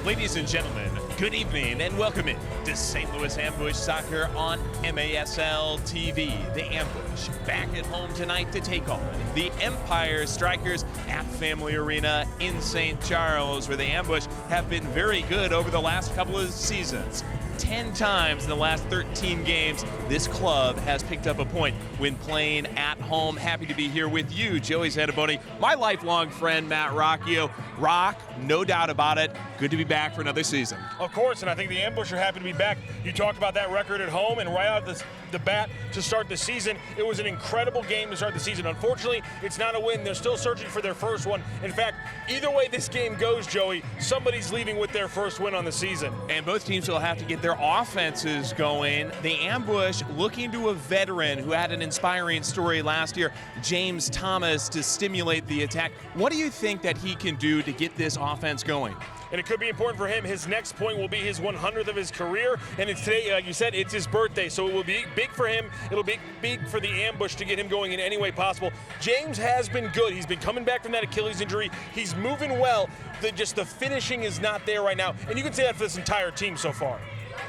Ladies and gentlemen, good evening and welcome in to St. Louis Ambush Soccer on MASL TV. The Ambush back at home tonight to take on the Empire Strykers at Family Arena in St. Charles, where the Ambush have been very good over the last couple of seasons. 10 times in the last 13 games, this club has picked up a point when playing at home. Happy to be here with you, Joey Zanaboni, my lifelong friend, Matt Rocchio. Rock, no doubt about it. Good to be back for another season. Of course, and I think the Ambush are happy to be back. You talked about that record at home, and right out the bat to start the season, it was an incredible game to start the season. Unfortunately, it's not a win. They're still searching for their first one. In fact, either way this game goes, Joey, somebody's leaving with their first win on the season. And both teams will have to get their offenses going. The Ambush looking to a veteran who had an inspiring story last year, James Thomas, to stimulate the attack. What do you think that he can do to get this offense going? And it could be important for him. His next point will be his 100th of his career, and it's today, like you said, it's his birthday, so it will be big for him. It'll be big for the Ambush to get him going in any way possible. James has been good. He's been coming back from that Achilles injury. He's moving well. Just the finishing is not there right now, and you can say that for this entire team so far.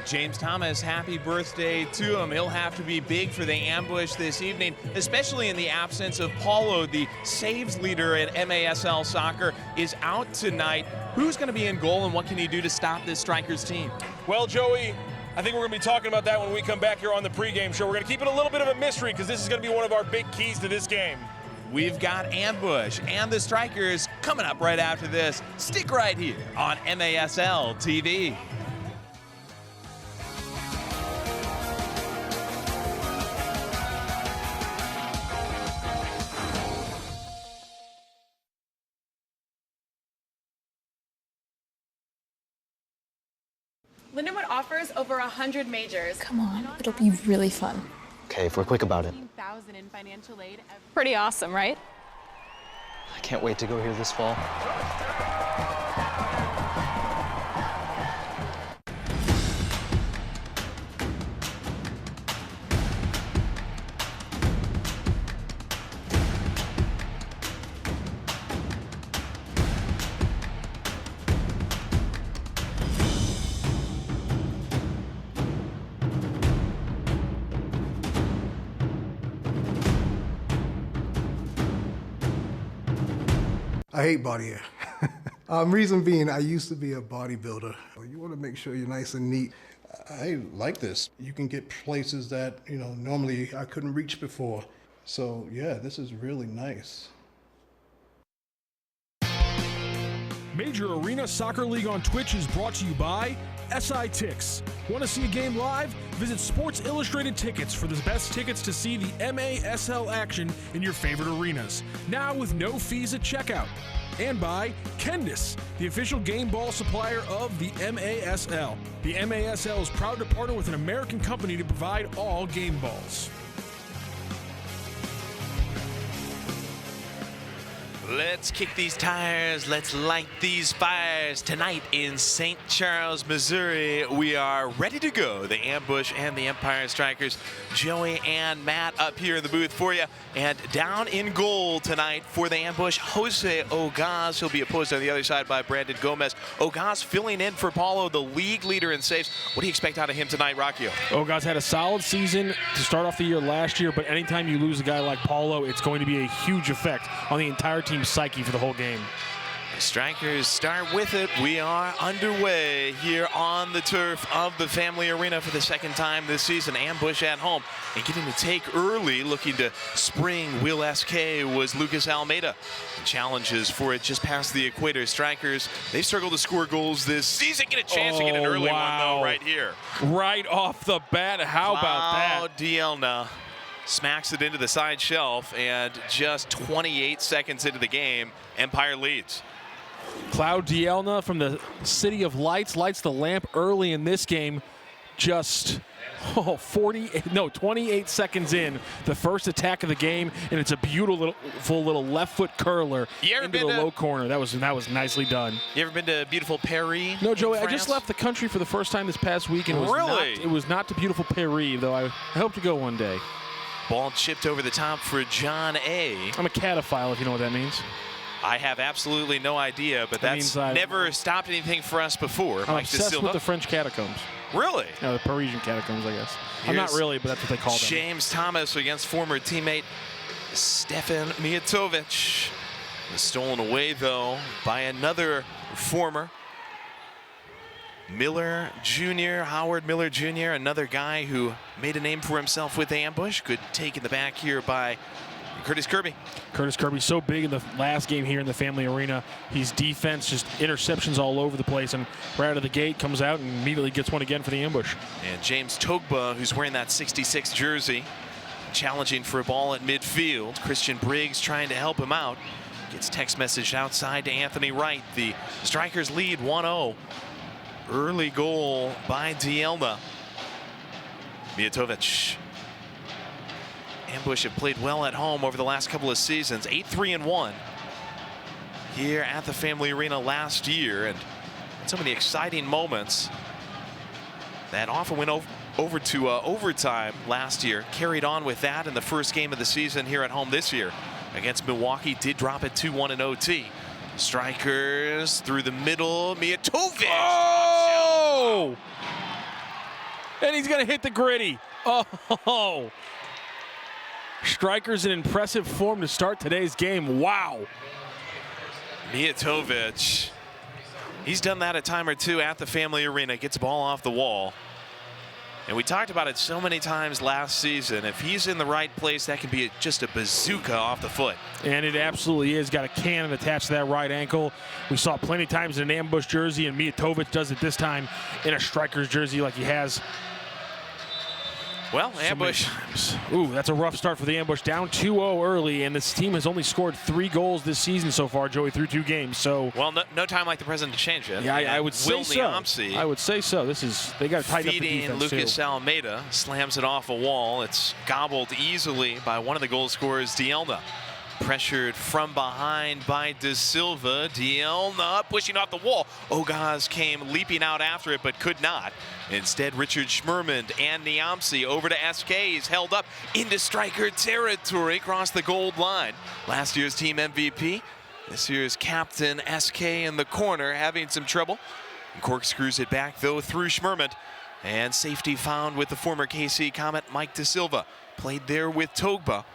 James Thomas, happy birthday to him. He'll have to be big for the Ambush this evening, especially in the absence of Paulo, the saves leader at MASL Soccer, is out tonight. Who's going to be in goal, and what can he do to stop this Strykers team? Well, Joey, I think we're going to be talking about that when we come back here on the pregame show. We're going to keep it a little bit of a mystery because this is going to be one of our big keys to this game. We've got Ambush and the Strykers coming up right after this. Stick right here on MASL TV. Lindenwood offers over 100 majors. Come on, it'll be really fun. Okay, if we're quick about it. In financial aid. Pretty awesome, right? I can't wait to go here this fall. I hate body hair. Reason being, I used to be a bodybuilder. You want to make sure you're nice and neat. I like this. You can get places that, normally I couldn't reach before. So yeah, this is really nice. Major Arena Soccer League on Twitch is brought to you by SI Tix. Want to see a game live? Visit Sports Illustrated Tickets for the best tickets to see the MASL action in your favorite arenas. Now with no fees at checkout. And by Kendis, the official game ball supplier of the MASL. The MASL is proud to partner with an American company to provide all game balls. Let's kick these tires, let's light these fires. Tonight in St. Charles, Missouri, we are ready to go. The Ambush and the Empire Strykers, Joey and Matt up here in the booth for you. And down in goal tonight for the Ambush, Jose Ogaz. He'll be opposed on the other side by Brandon Gomez. Ogaz filling in for Paulo, the league leader in saves. What do you expect out of him tonight, Rocchio? Ogaz had a solid season to start off the year last year, but anytime you lose a guy like Paulo, it's going to be a huge effect on the entire team's psyche for the whole game. Strykers start with it. We are underway here on the turf of the Family Arena for the second time this season. Ambush at home and getting to take early, looking to spring Will SK was Lucas Almeida. Challenges for it just past the equator. Strykers, they've struggled to score goals this season. Get a chance to get an early one though right here. Right off the bat, how about that? Dielna smacks it into the side shelf, and just 28 seconds into the game, Empire leads. Cloud Dielna from the City of Lights lights the lamp early in this game. Just 28 seconds in, the first attack of the game, and it's a beautiful little left foot curler into the low corner. That was nicely done. You ever been to beautiful Paris? No, Joey. I just left the country for the first time this past week, and it was not to beautiful Paris, though I hope to go one day. Ball chipped over the top for John A. I'm a catophile, if you know what that means. I have absolutely no idea, but that's never stopped anything for us before. I'm obsessed with the French catacombs. Really? No, the Parisian catacombs, I guess. I'm not really, but that's what they call them. James Thomas against former teammate Stefan Mijatovic. Was stolen away, though, by another former. Miller Jr., Howard Miller Jr., another guy who made a name for himself with ambush. Good take in the back here by Curtis Kirby. Curtis Kirby so big in the last game here in the Family Arena. He's defense, just interceptions all over the place, and right out of the gate comes out and immediately gets one again for the ambush. And James Togba, who's wearing that 66 jersey, challenging for a ball at midfield. Christian Briggs trying to help him out. Gets text message outside to Anthony Wright. The Strikers lead 1-0. Early goal by Dielna. Mijatovic. Ambush have played well at home over the last couple of seasons. 8-3-1 here at the Family Arena last year, and so many exciting moments that often went over to overtime last year. Carried on with that in the first game of the season here at home this year against Milwaukee. Did drop it 2-1 in OT. Strikers through the middle. Mijatovic. Oh! And he's going to hit the gritty. Oh! Strikers in impressive form to start today's game. Wow. Mijatovic. He's done that a time or two at the Family Arena. Gets a ball off the wall. And we talked about it so many times last season. If he's in the right place, that can be just a bazooka off the foot. And it absolutely is. Got a cannon attached to that right ankle. We saw it plenty of times in an ambush jersey, and Mijatovic does it this time in a Strikers jersey like he has. Well, ambush. Ooh, that's a rough start for the ambush. Down 2-0 early, and this team has only scored 3 goals this season so far, Joey, through 2 games. So, well, no time like the present to change it. Yeah, I would say so. I would say so. They got to tighten up the defense Lucas too. Almeida slams it off a wall. It's gobbled easily by one of the goal scorers, Dielna. Pressured from behind by De Silva. Dielna pushing off the wall. Ogaz came leaping out after it, but could not. Instead, Richard Schmermond and Niamsi over to SK. He's held up into Striker territory, across the gold line. Last year's team MVP. This year's captain SK in the corner, having some trouble. Corkscrews it back, though, through Schmermond. And safety found with the former KC Comet, Mike De Silva. Played there with Togba.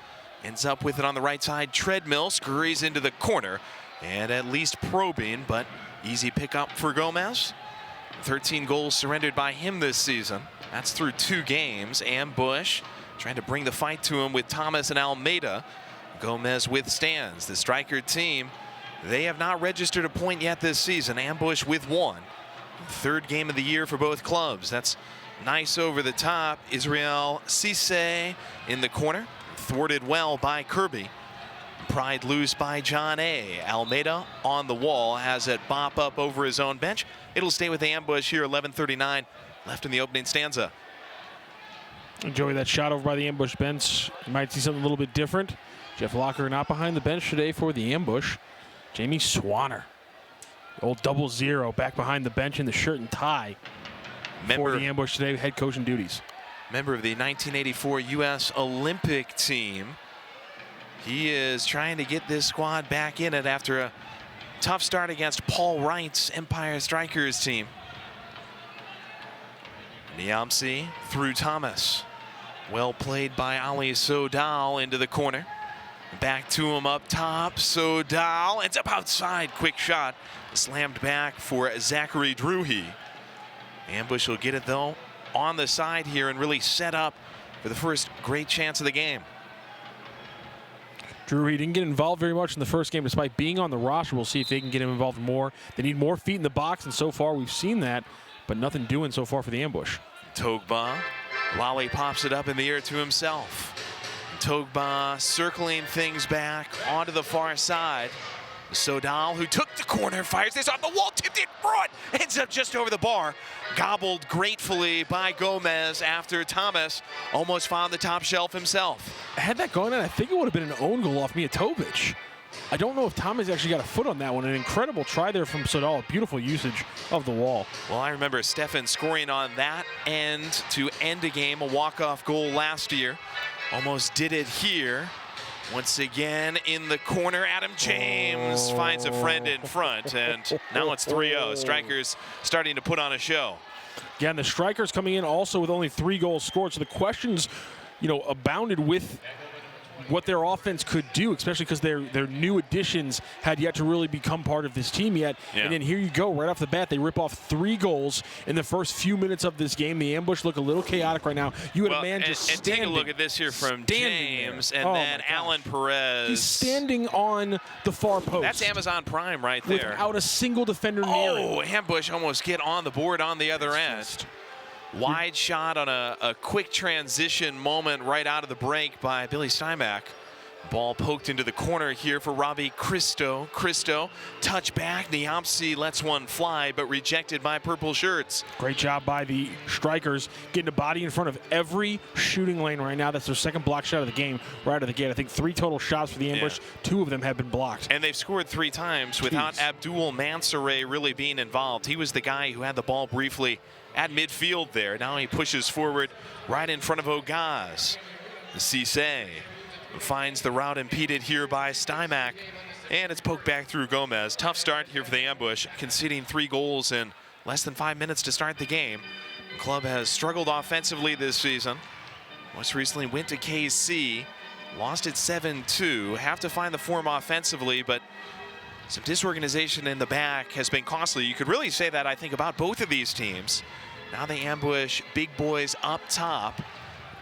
Ends up with it on the right side. Treadmill scurries into the corner, and at least probing, but easy pickup for Gomez. 13 goals surrendered by him this season. That's through 2 games. Ambush trying to bring the fight to him with Thomas and Almeida. Gomez withstands. The Striker team, they have not registered a point yet this season. Ambush with 1. 3rd game of the year for both clubs. That's nice over the top. Israel Cisse in the corner. Thwarted well by Kirby. Pried loose by John A. Almeida on the wall, has it bop up over his own bench. It'll stay with the ambush here. 11:39 left in the opening stanza. Enjoy that shot over by the ambush bench. You might see something a little bit different. Jeff Locker not behind the bench today for the ambush. Jamie Swanner, the old 00, back behind the bench in the shirt and tie for the ambush today, head coaching duties. Member of the 1984 U.S. Olympic team. He is trying to get this squad back in it after a tough start against Paul Wright's Empire Strykers team. Niamsi through Thomas. Well played by Ali Sodal into the corner. Back to him up top. Sodal ends up outside. Quick shot. Slammed back for Zachary Druhy. Ambush will get it, though, on the side here and really set up for the first great chance of the game. Drury didn't get involved very much in the first game despite being on the roster. We'll see if they can get him involved more. They need more feet in the box, and so far we've seen that, but nothing doing so far for the ambush. Togba, Lally pops it up in the air to himself. Togba circling things back onto the far side. Sodal, who took the corner, fires this off the wall, tipped it front, ends up just over the bar. Gobbled gratefully by Gomez after Thomas almost found the top shelf himself. Had that gone in, I think it would have been an own goal off Mijatovic. I don't know if Thomas actually got a foot on that one. An incredible try there from Sodal. Beautiful usage of the wall. Well, I remember Stefan scoring on that end to end a game, a walk-off goal last year. Almost did it here. Once again in the corner, Adam James finds a friend in front, and now it's 3-0. Strikers starting to put on a show. Again, the Strikers coming in also with only 3 goals scored, so the questions, abounded with what their offense could do, especially because their new additions had yet to really become part of this team yet. Yeah. And then here you go, right off the bat, they rip off 3 goals in the first few minutes of this game. The ambush look a little chaotic right now. You had a man just standing. And take a look at this here from James, and then Alan Perez. He's standing on the far post. That's Amazon Prime right there. Without a single defender near him. Oh, ambush almost get on the board on the other end. Wide shot on a quick transition moment right out of the break by Billy Steinbach. Ball poked into the corner here for Robbie Cristo. Cristo, touch back. Niamsi lets one fly, but rejected by purple shirts. Great job by the Strikers getting a body in front of every shooting lane right now. That's their second block shot of the game right out of the gate. I think 3 total shots for the ambush. 2 of them have been blocked. And they've scored 3 times without Abdul Mansoureh really being involved. He was the guy who had the ball briefly at midfield there. Now he pushes forward right in front of Ogaz. Cisse finds the route impeded here by Steinbach, and it's poked back through Gomez. Tough start here for the ambush, conceding 3 goals in less than 5 minutes to start the game. The club has struggled offensively this season. Most recently went to KC, lost it 7-2. Have to find the form offensively, but some disorganization in the back has been costly. You could really say that, I think, about both of these teams. Now they ambush big boys up top.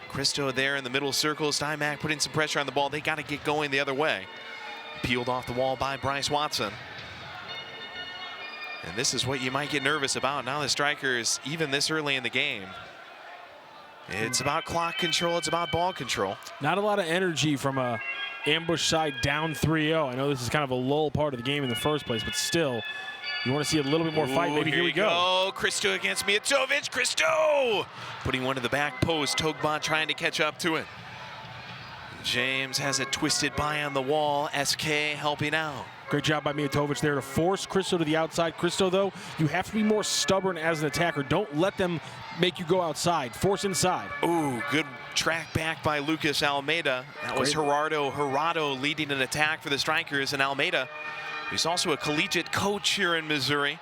Cristo there in the middle circle. Steinbach putting some pressure on the ball. They got to get going the other way. Peeled off the wall by Bryce Watson. And this is what you might get nervous about. Now the Strikers, even this early in the game, it's about clock control. It's about ball control. Not a lot of energy from a ambush side down 3-0. I know this is kind of a lull part of the game in the first place, but still, you want to see a little bit more fight. Maybe here we go. Cristo against Mijatovic. Cristo putting one to the back post. Togba trying to catch up to it. James has it twisted by on the wall. SK helping out. Great job by Mijatovic there to force Cristo to the outside. Cristo, though, you have to be more stubborn as an attacker. Don't let them make you go outside. Force inside. Ooh, good track back by Lucas Almeida. That was Gerardo leading an attack for the Strikers, and Almeida, he's also a collegiate coach here in Missouri,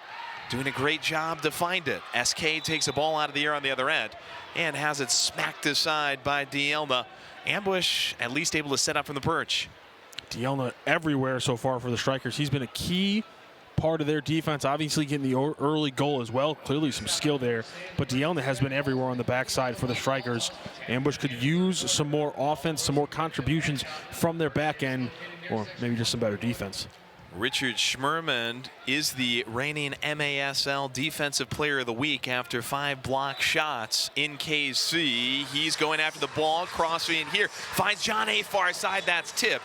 doing a great job to find it. SK takes a ball out of the air on the other end and has it smacked aside by Dielna. Ambush at least able to set up from the perch. Dielna everywhere so far for the Strikers. He's been a key part of their defense, obviously getting the early goal as well. Clearly some skill there, but Dielna has been everywhere on the backside for the Strikers. Ambush could use some more offense, some more contributions from their back end, or maybe just some better defense. Richard Schmerman is the reigning MASL Defensive Player of the Week after 5 block shots in KC. He's going after the ball, crossing here, finds John A. far side, that's tipped.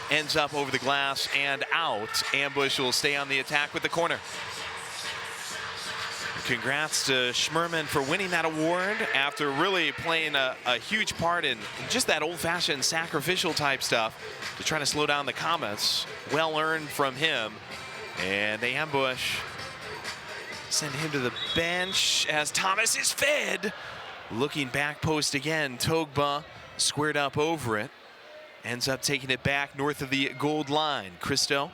Ends up over the glass and out. Ambush will stay on the attack with the corner. Congrats to Schmerman for winning that award after really playing a huge part in just that old-fashioned sacrificial type stuff to try to slow down the Comets. Well earned from him. And they ambush. Send him to the bench as Thomas is fed. Looking back post again. Togba squared up over it. Ends up taking it back north of the gold line. Cristo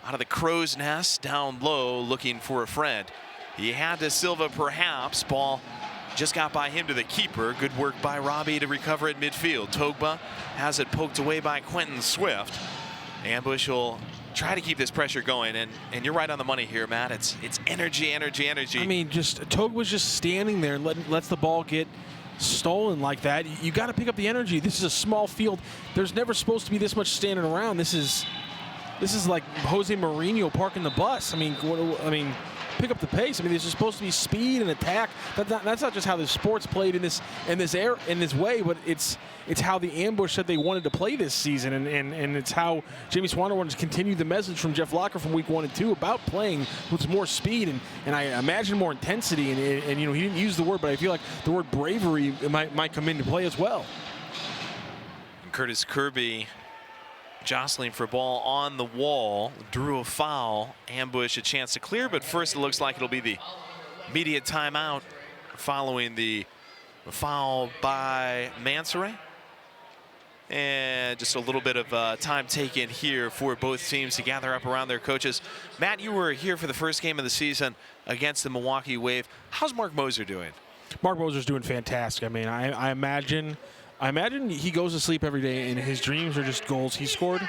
out of the crow's nest down low looking for a friend. He had to Silva perhaps. Ball just got by him to the keeper. Good work by Robbie to recover at midfield. Togba has it poked away by Quentin Swift. Ambush will try to keep this pressure going, and you're right on the money here, Matt. It's energy. I mean, just Togba's just standing there and lets the ball get stolen like that. You got to pick up the energy. This is a small field. There's never supposed to be this much standing around. This is like Jose Mourinho parking the bus. I mean, pick up the pace. I mean, there's supposed to be speed and attack. That's not just how the sport's played in this way, but it's how the ambush said they wanted to play this season, and it's how Jamie Swanner wanted to continue the message from Jeff Locker from week 1 and 2 about playing with more speed and I imagine more intensity. And he didn't use the word, but I feel like the word bravery might come into play as well. Curtis Kirby jostling for ball on the wall, drew a foul. Ambush a chance to clear, but first it looks like it'll be the immediate timeout following the foul by Mansoureh. And just a little bit of time taken here for both teams to gather up around their coaches. Matt, you were here for the first game of the season against the Milwaukee Wave. How's Mark Moser doing? Mark Moser's doing fantastic. I mean, I imagine he goes to sleep every day and his dreams are just goals he scored.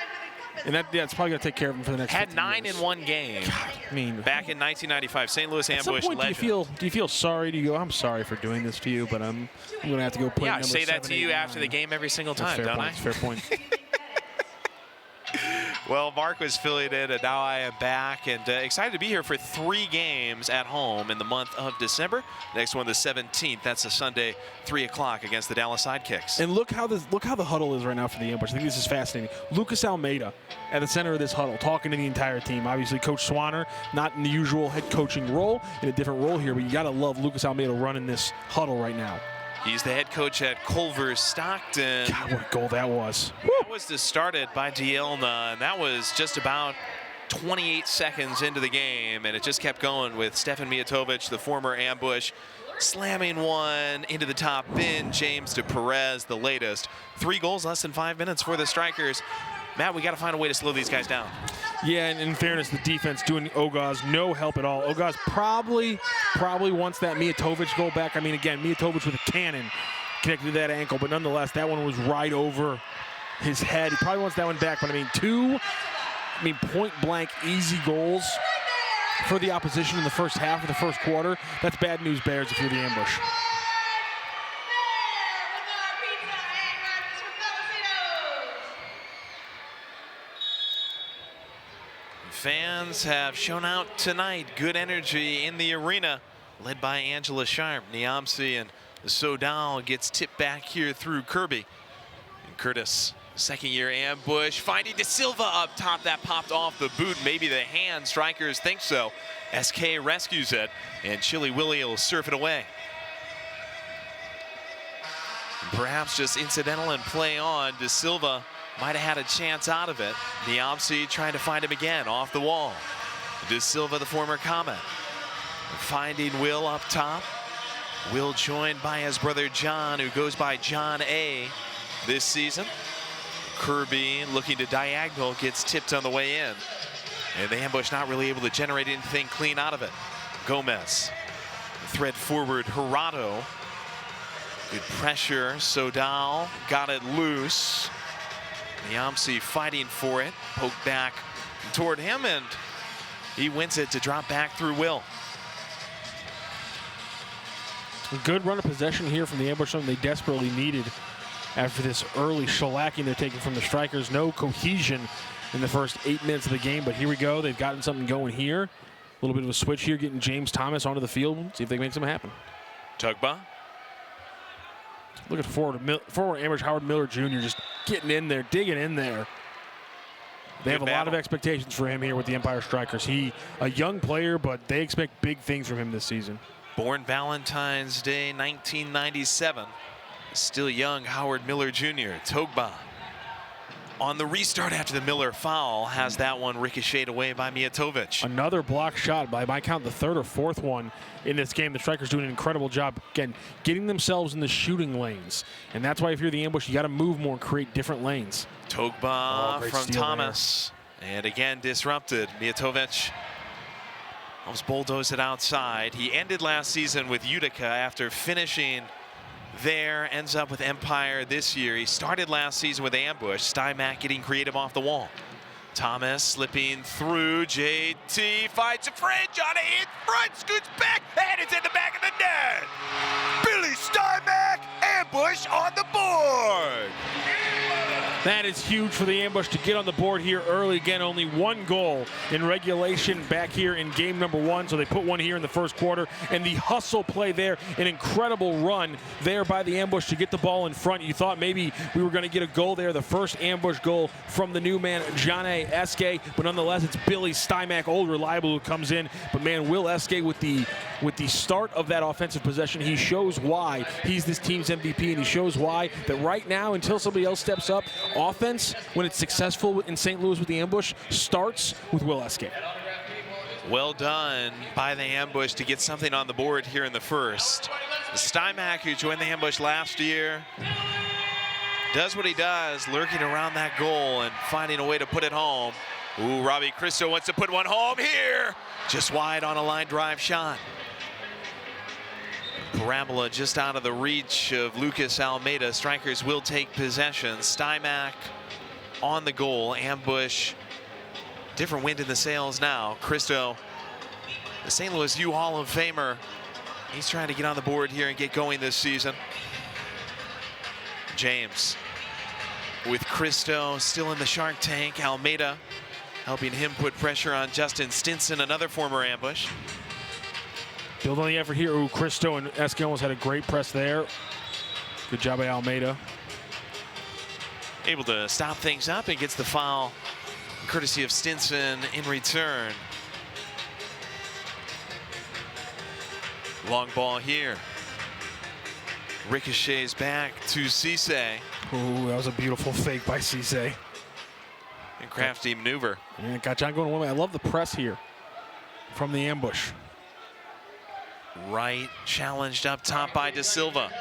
And that's probably going to take care of him for the next 15 9 years. in one game. God, I mean, back in 1995, St. Louis at some Ambush point, legend. do you feel sorry? Do you go, I'm sorry for doing this to you, but I'm going to have to go play Yeah, I number say that 7, to you 8, after 9. the game every single time, That's fair don't point. I? That's fair point. Well, Mark was filling in, and now I am back, and excited to be here for 3 games at home in the month of December. Next one, the 17th. That's a Sunday, 3 o'clock against the Dallas Sidekicks. And look how the huddle is right now for the Ambush. I think this is fascinating. Lucas Almeida at the center of this huddle, talking to the entire team. Obviously, Coach Swanner, not in the usual head coaching role, in a different role here, but you got to love Lucas Almeida running this huddle right now. He's the head coach at Culver Stockton. God, what a goal that was. That was started by Dielna, and that was just about 28 seconds into the game, and it just kept going with Stefan Mijatovic, the former Ambush, slamming one into the top bin. James de Perez, the latest. 3 goals, less than 5 minutes for the Strikers. Matt, we got to find a way to slow these guys down. Yeah, and in fairness, the defense doing Ogaz no help at all. Ogaz probably wants that Mijatovic goal back. I mean, again, Mijatovic with a cannon connected to that ankle, but nonetheless, that one was right over his head. He probably wants that one back, but I mean, point-blank easy goals for the opposition in the first half of the first quarter. That's bad news, Bears, if you're the Ambush. Fans have shown out tonight. Good energy in the arena, led by Angela Sharp. Niamsi and Sodal gets tipped back here through Kirby. And Curtis, second-year Ambush, finding De Silva up top. That popped off the boot, maybe the hand. Strikers think so. SK rescues it, and Chili Willie will surf it away. And perhaps just incidental and play on. De Silva might have had a chance out of it. Niamsi trying to find him again off the wall. De Silva, the former Comet, finding Will up top. Will joined by his brother John, who goes by John A this season. Kirby looking to diagonal, gets tipped on the way in. And the Ambush not really able to generate anything clean out of it. Gomez, thread forward, Gerardo. Good pressure, Sodal got it loose. Niamsi fighting for it, poked back toward him, and he wins it to drop back through Will. A good run of possession here from the Ambush, something they desperately needed after this early shellacking they're taking from the Strikers. No cohesion in the first 8 minutes of the game, but here we go. They've gotten something going here. A little bit of a switch here, getting James Thomas onto the field. See if they can make something happen. Tugba. Look at forward Ambush Howard Miller Jr. just getting in there, digging in there. They have a lot of expectations for him here with the Empire Strykers. He, a young player, but they expect big things from him this season. Born Valentine's Day, 1997. Still young Howard Miller Jr. Togba on the restart after the Miller foul has that one ricocheted away by Mijatovic. Another block shot, by my count, the 3rd or 4th one in this game. The Strikers doing an incredible job, again, getting themselves in the shooting lanes. And that's why if you're the Ambush, you got to move more and create different lanes. Togba from steal Thomas. And again, disrupted. Mijatovic almost bulldozed it outside. He ended last season with Utica after finishing there, ends up with Empire this year. He started last season with Ambush. Stymack getting creative off the wall. Thomas slipping through. JT finds a fringe on it in front, scoots back, and it's in the back of the net. Billy Stymack, Ambush on the board. That is huge for the Ambush to get on the board here early. Again, only 1 goal in regulation back here in game number 1. So they put 1 here in the first quarter. And the hustle play there, an incredible run there by the Ambush to get the ball in front. You thought maybe we were going to get a goal there. The first Ambush goal from the new man, Jane Eske. But nonetheless, it's Billy Stymack, old reliable, who comes in. But man, Will Eske with the start of that offensive possession, he shows why he's this team's MVP. And he shows why that right now, until somebody else steps up, offense, when it's successful in St. Louis with the Ambush, starts with Will Eske. Well done by the Ambush to get something on the board here in the first. Stymack, who joined the Ambush last year, does what he does, lurking around that goal and finding a way to put it home. Ooh, Robbie Cristo wants to put one home here. Just wide on a line drive shot. Parabola just out of the reach of Lucas Almeida. Strykers will take possession. Stymack on the goal. Ambush. Different wind in the sails now. Cristo, the St. Louis U Hall of Famer. He's trying to get on the board here and get going this season. James with Cristo still in the shark tank. Almeida helping him put pressure on Justin Stinson, another former ambush. Build on the effort here. Ooh, Cristo and Eske almost had a great press there. Good job by Almeida. Able to stop things up and gets the foul courtesy of Stinson in return. Long ball here. Ricochets back to Cisse. Ooh, that was a beautiful fake by Cisse. And crafty maneuver. And got John going one way. I love the press here from the ambush. Right, challenged up top by Da Silva.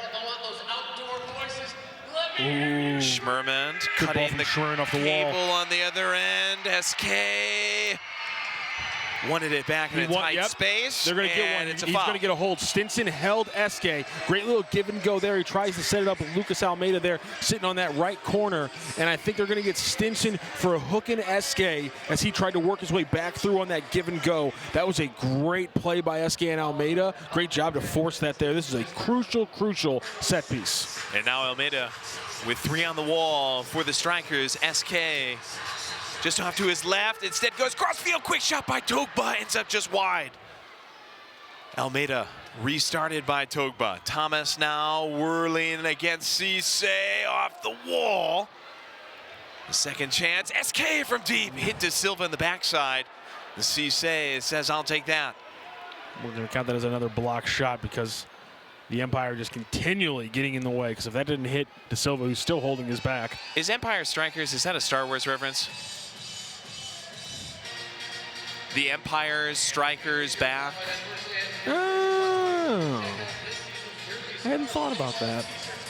Ooh. Schmerman Good ball cutting from the Schmerman off the wall. cable on the other end. SK wanted it back in a tight space. They're going to get one. It's a He's foul. going to get a hold. Stinson held SK. Great little give and go there. He tries to set it up with Lucas Almeida there sitting on that right corner. And I think they're going to get Stinson for a hook in SK as he tried to work his way back through on that give and go. That was a great play by SK and Almeida. Great job to force that there. This is a crucial, crucial set piece. And now Almeida with 3 on the wall for the Strykers. SK just off to his left, instead goes crossfield, quick shot by Togba, ends up just wide. Almeida restarted by Togba. Thomas now whirling against Cisse off the wall. The second chance, SK from deep, hit Da Silva in the backside. The Cisse says, I'll take that. We're going to count that as another block shot because the Empire just continually getting in the way, because if that didn't hit Da Silva, who's still holding his back. Is Empire Strykers, is that a Star Wars reference? The Empire Strykers back. Oh, I hadn't thought about that.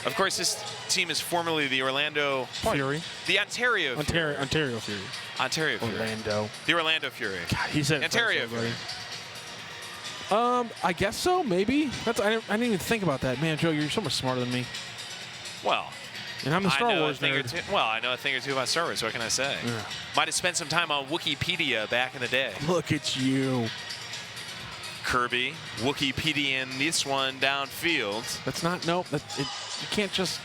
Of course, this team is formerly the Orlando Fury. The Ontario Fury. Ontario Fury. Ontario Fury. Orlando. The Orlando Fury. God, he said Ontario Fury. Fury. I guess so, maybe. I didn't even think about that. Man, Joe, you're so much smarter than me. Well, And I'm the Star I know Wars a thing or nerd. two. Well, I know a thing or two about Star Wars. What can I say? Yeah. Might have spent some time on Wikipedia back in the day. Look at you. Kirby, Wikipediaing this one downfield. That's not, nope. You can't just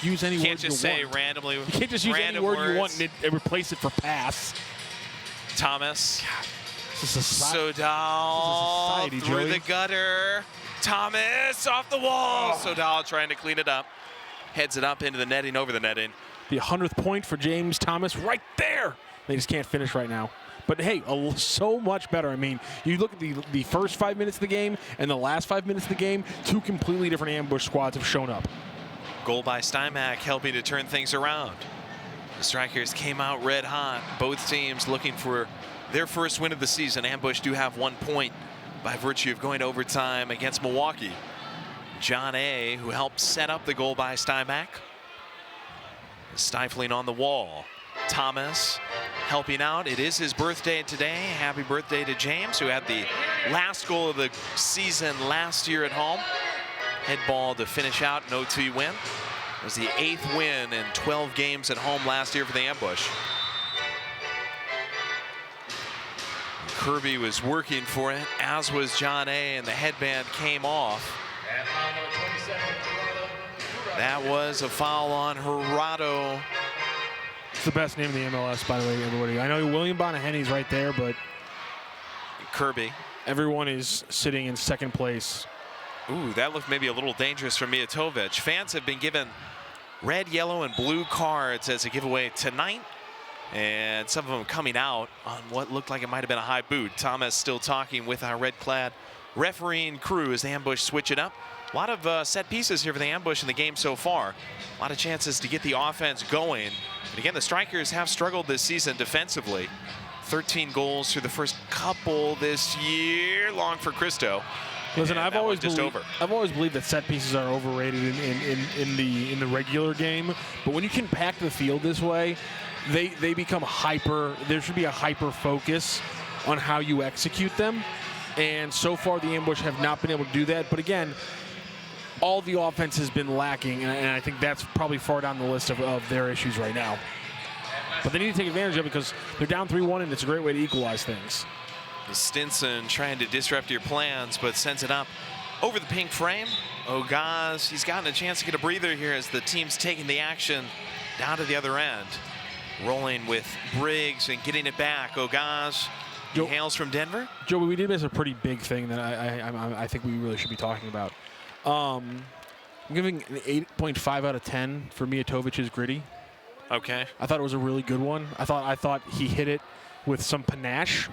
use any You word can't just you say want. randomly. You can't just use any random word words. you want and replace it for pass. Thomas. This is Sodal society, through Joey. the gutter. Thomas off the wall. Sodal trying to clean it up. Heads it up into the netting, over the netting. The 100th point for James Thomas right there. They just can't finish right now. But hey, so much better. I mean, you look at the first 5 minutes of the game and the last 5 minutes of the game, 2 completely different ambush squads have shown up. Goal by Stymack helping to turn things around. The Strykers came out red hot. Both teams looking for their first win of the season. Ambush do have 1 point by virtue of going to overtime against Milwaukee. John A., who helped set up the goal by Stymack. Stifling on the wall. Thomas helping out. It is his birthday today. Happy birthday to James, who had the last goal of the season last year at home. Head ball to finish out an OT win. It was the 8th win in 12 games at home last year for the Ambush. Kirby was working for it, as was John A., and the headband came off. That was a foul on Gerardo. It's the best name in the MLS, by the way, everybody. I know William Bonahenny's right there, but Kirby. everyone is sitting in second place. Ooh, that looked maybe a little dangerous for Mijatovic. Fans have been given red, yellow, and blue cards as a giveaway tonight. And some of them coming out on what looked like it might have been a high boot. Thomas still talking with our red-clad refereeing crew as the Ambush switch it up. A lot of set pieces here for the Ambush in the game so far. A lot of chances to get the offense going. And again, the Strykers have struggled this season defensively. 13 goals through the first couple this year. Long for Cristo. Listen, I've always over. believed that set pieces are overrated in the regular game, but when you can pack the field this way, they become hyper. There should be a hyper focus on how you execute them, and so far the Ambush have not been able to do that. But again, all the offense has been lacking, and I think that's probably far down the list of their issues right now. But they need to take advantage of it because they're down 3-1, and it's a great way to equalize things. Stinson trying to disrupt your plans, but sends it up over the pink frame. Ogaz, he's gotten a chance to get a breather here as the team's taking the action down to the other end. Rolling with Briggs and getting it back. Ogaz, he hails from Denver. Joey, we did miss a pretty big thing that I think we really should be talking about. I'm giving an 8.5 out of 10 for Mijatovic's gritty. Okay. I thought it was a really good one. I thought he hit it with some panache.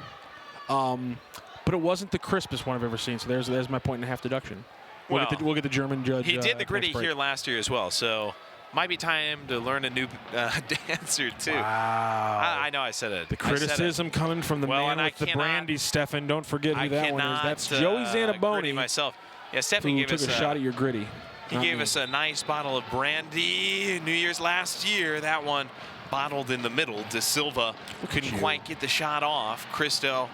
But it wasn't the crispest one I've ever seen, so there's my point and a half deduction. We'll get the German judge. He did the gritty here last year as well, so might be time to learn a new dance or two. Wow. I know I said it. The criticism coming from the man with the brandy, Stefan. Don't forget who that one is. That's Joey Zanaboni. Myself. Yeah, Stefan gave us a shot at your gritty. He gave us a nice bottle of brandy New Year's last year. That one bottled in the middle. De Silva couldn't quite get the shot off. Cristo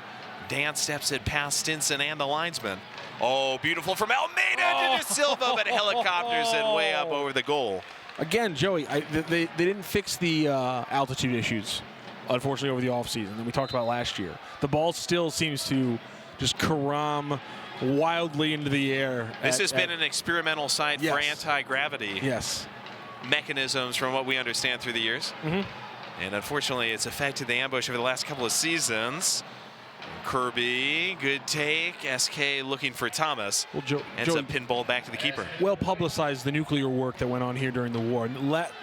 Dan steps it past Stinson and the linesman. Oh, beautiful from Almeida to De Silva, but helicopters it way up over the goal. Again, Joey, they didn't fix the altitude issues, unfortunately, over the offseason that we talked about last year. The ball still seems to just carom wildly into the air. This has been an experimental site for anti-gravity mechanisms from what we understand through the years. And unfortunately, it's affected the Ambush over the last couple of seasons. Kirby, good take. SK looking for Thomas. Well, ends up pinball back to the keeper. Well publicized the nuclear work that went on here during the war.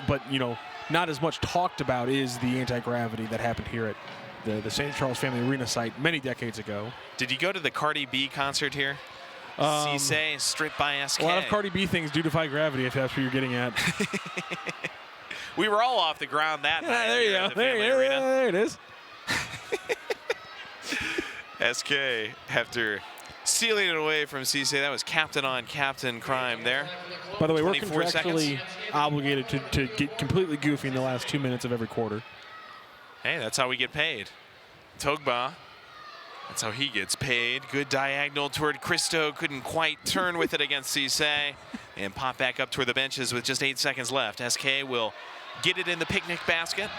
But, you know, not as much talked about is the anti-gravity that happened here at the St. Charles Family Arena site many decades ago. Did you go to the Cardi B concert here? Cisse stripped by SK. A lot of Cardi B things do defy gravity, if that's what you're getting at. We were all off the ground that night. There you go. There it is. SK, after stealing it away from Cisse, that was captain on captain crime there. By the way, we're contractually obligated to get completely goofy in the last 2 minutes of every quarter. Hey, that's how we get paid. Togba, that's how he gets paid. Good diagonal toward Cristo, couldn't quite turn with it against Cisse, and pop back up toward the benches with just 8 seconds left. SK will get it in the picnic basket.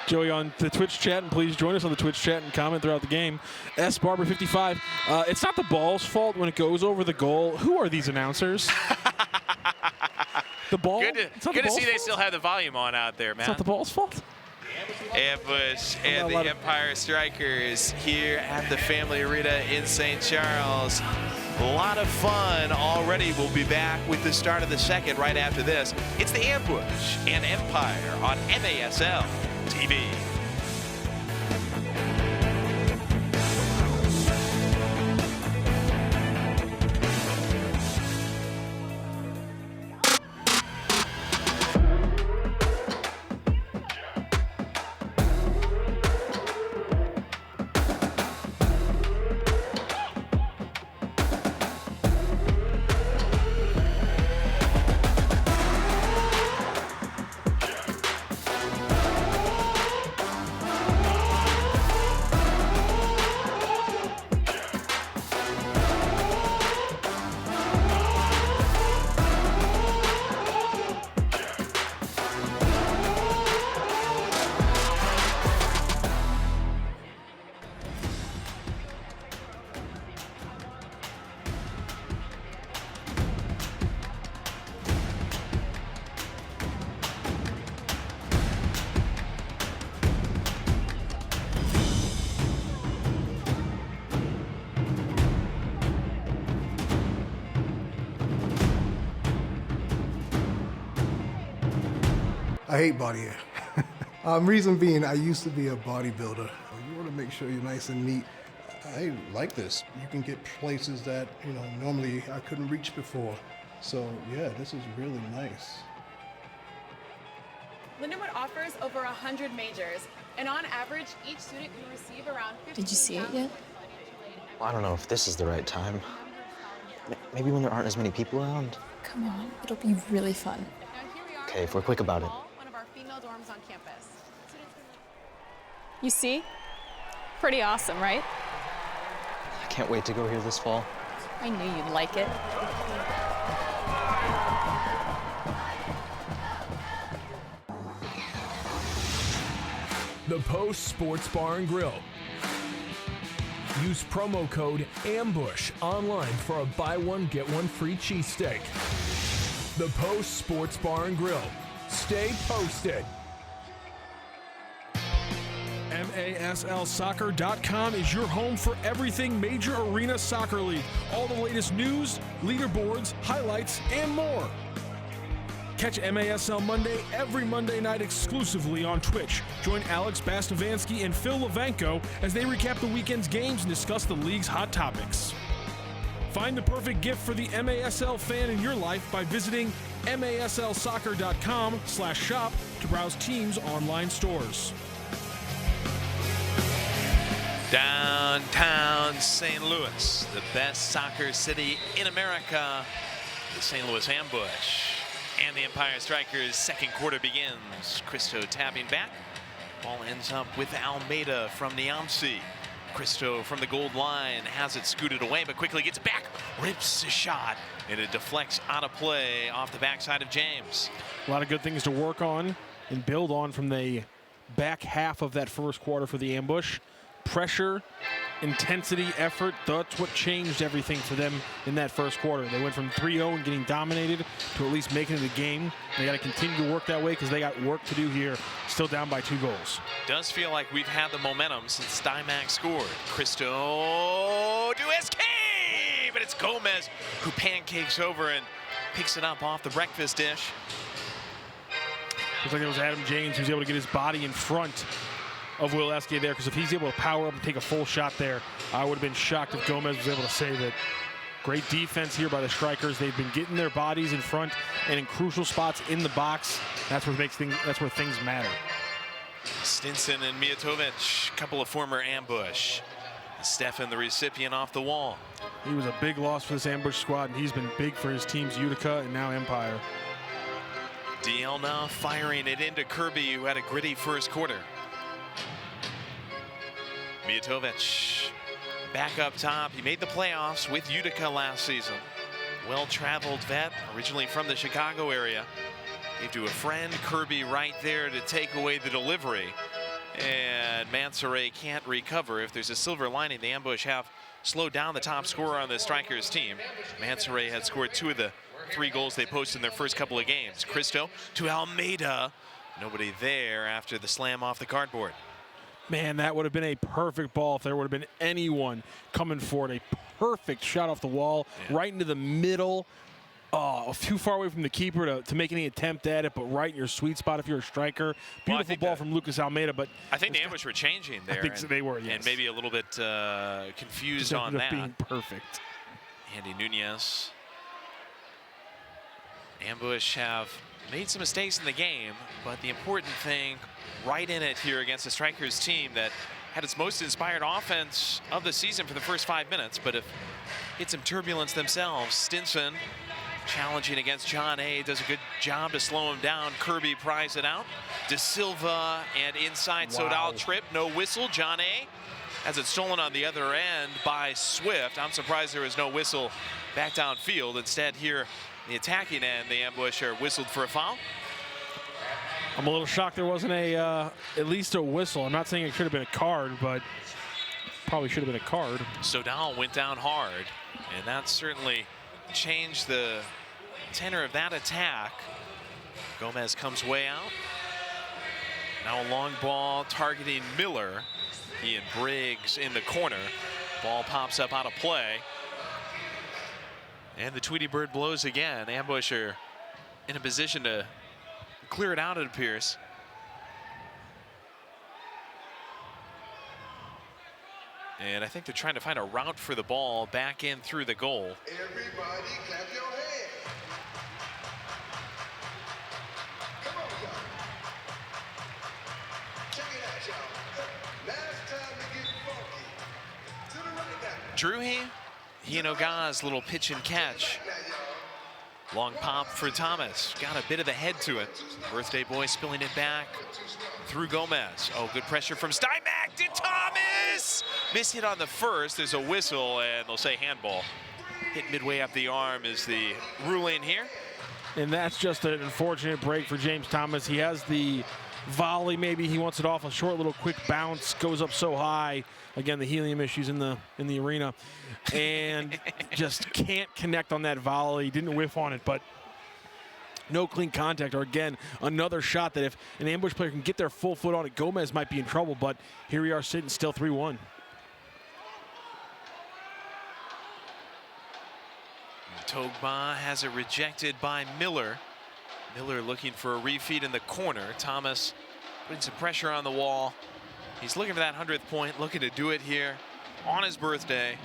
Joey, on the Twitch chat, and please join us on the Twitch chat and comment throughout the game. S. Barber 55. It's not the ball's fault when it goes over the goal. Who are these announcers? The ball. Good to see they still have the volume on out there, man. It's not the ball's fault. Ambush and the Empire Strykers here at the Family Arena in St. Charles. A lot of fun already. We'll be back with the start of the second right after this. It's the Ambush and Empire on MASL TV. I hate body hair. Reason being, I used to be a bodybuilder. You want to make sure you're nice and neat. I like this. You can get places that, you know, normally I couldn't reach before. So yeah, this is really nice. Lindenwood offers over 100 majors, and on average, each student can receive around 15,000. Did you see it yet? Well, I don't know if this is the right time. Maybe when there aren't as many people around. Come on, it'll be really fun. Now here we are. Okay, if we're quick about it. One of our female dorms on campus. You see? Pretty awesome, right? I can't wait to go here this fall. I knew you'd like it. The Post Sports Bar and Grill. Use promo code AMBUSH online for a buy one, get one free cheesesteak. The Post Sports Bar and Grill. Stay posted. MASLsoccer.com is your home for everything Major Arena Soccer League. All the latest news, leaderboards, highlights, and more. Catch MASL Monday every Monday night exclusively on Twitch. Join Alex Bastavansky and Phil Levanko as they recap the weekend's games and discuss the league's hot topics. Find the perfect gift for the MASL fan in your life by visiting MASLsoccer.com/shop to browse teams' online stores. Downtown St. Louis, the best soccer city in America, the St. Louis Ambush. And the Empire Strykers' second quarter begins. Cristo tapping back. Ball ends up with Almeida from Niamsi. Cristo from the gold line has it scooted away, but quickly gets back, rips a shot, and it deflects out of play off the backside of James. A lot of good things to work on and build on from the back half of that first quarter for the Ambush. Pressure, intensity, effort, that's what changed everything for them in that first quarter. They went from 3-0 and getting dominated to at least making it a game. They got to continue to work that way because they got work to do here, still down by 2 goals. Does feel like we've had the momentum since Stymac scored. Cristo to escape, but it's Gomez who pancakes over and picks it up off the breakfast dish. Looks like it was Adam James who was able to get his body in front of Will Eske there, because if he's able to power up and take a full shot there, I would have been shocked if Gomez was able to save it. Great defense here by the Strykers. They've been getting their bodies in front and in crucial spots in the box. That's where things matter. Stinson and Mijatovic, couple of former Ambush. Stefan, the recipient, off the wall. He was a big loss for this Ambush squad, and he's been big for his teams, Utica and now Empire. DL now firing it into Kirby, who had a gritty first quarter. Mijatovic back up top. He made the playoffs with Utica last season. Well-traveled vet, originally from the Chicago area. Gave to a friend, Kirby right there to take away the delivery. And Mansoret can't recover. If there's a silver lining, the Ambush have slowed down the top scorer on the Strykers team. Mansoret had scored 2 of the 3 goals they posted in their first couple of games. Cristo to Almeida. Nobody there after the slam off the cardboard. Man, that would have been a perfect ball if there would have been anyone coming for it. A perfect shot off the wall, right into the middle. Oh, too far away from the keeper to make any attempt at it, but right in your sweet spot if you're a striker. Beautiful ball from Lucas Almeida, but I think the Ambush were changing there. I think they were, yes. And maybe a little bit confused on that. Being perfect. Andy Nunez. Ambush have made some mistakes in the game, but the important thing right in it here against the Strykers team that had its most inspired offense of the season for the first 5 minutes, but have hit some turbulence themselves. Stinson challenging against John A. Does a good job to slow him down. Kirby pries it out. De Silva and inside Sodal trip. No whistle. John A. has it stolen on the other end by Swift. I'm surprised there was no whistle back downfield. Instead here, the attacking end, the Ambush are whistled for a foul. I'm a little shocked there wasn't at least a whistle. I'm not saying it should have been a card, but probably should have been a card. Sodal went down hard, and that certainly changed the tenor of that attack. Gomez comes way out. Now a long ball targeting Miller. He and Briggs in the corner. Ball pops up out of play. And the Tweety Bird blows again. Ambush are in a position to clear it out, it appears. And I think they're trying to find a route for the ball back in through the goal. Everybody clap your hands. Come on, y'all. Check it out, y'all. Last time to get funky. To the right now. Drew, Hino Gaz, little pitch and catch. Long pop for Thomas. Got a bit of the head to it. Birthday boy spilling it back through Gomez. Oh, good pressure from Steinbach to Thomas. Missed it on the first. There's a whistle, and they'll say handball. Hit midway up the arm is the ruling here. And that's just an unfortunate break for James Thomas. He has the volley, maybe he wants it off a short little quick bounce, goes up so high. Again, the helium issues in the arena, and just can't connect on that volley. Didn't whiff on it, but no clean contact. Or again, another shot that if an ambush player can get their full foot on it, Gomez might be in trouble. But here we are sitting still 3-1. Togba has it rejected by Miller. Miller looking for a refeed in the corner. Thomas putting some pressure on the wall. He's looking for that 100th point, looking to do it here on his birthday.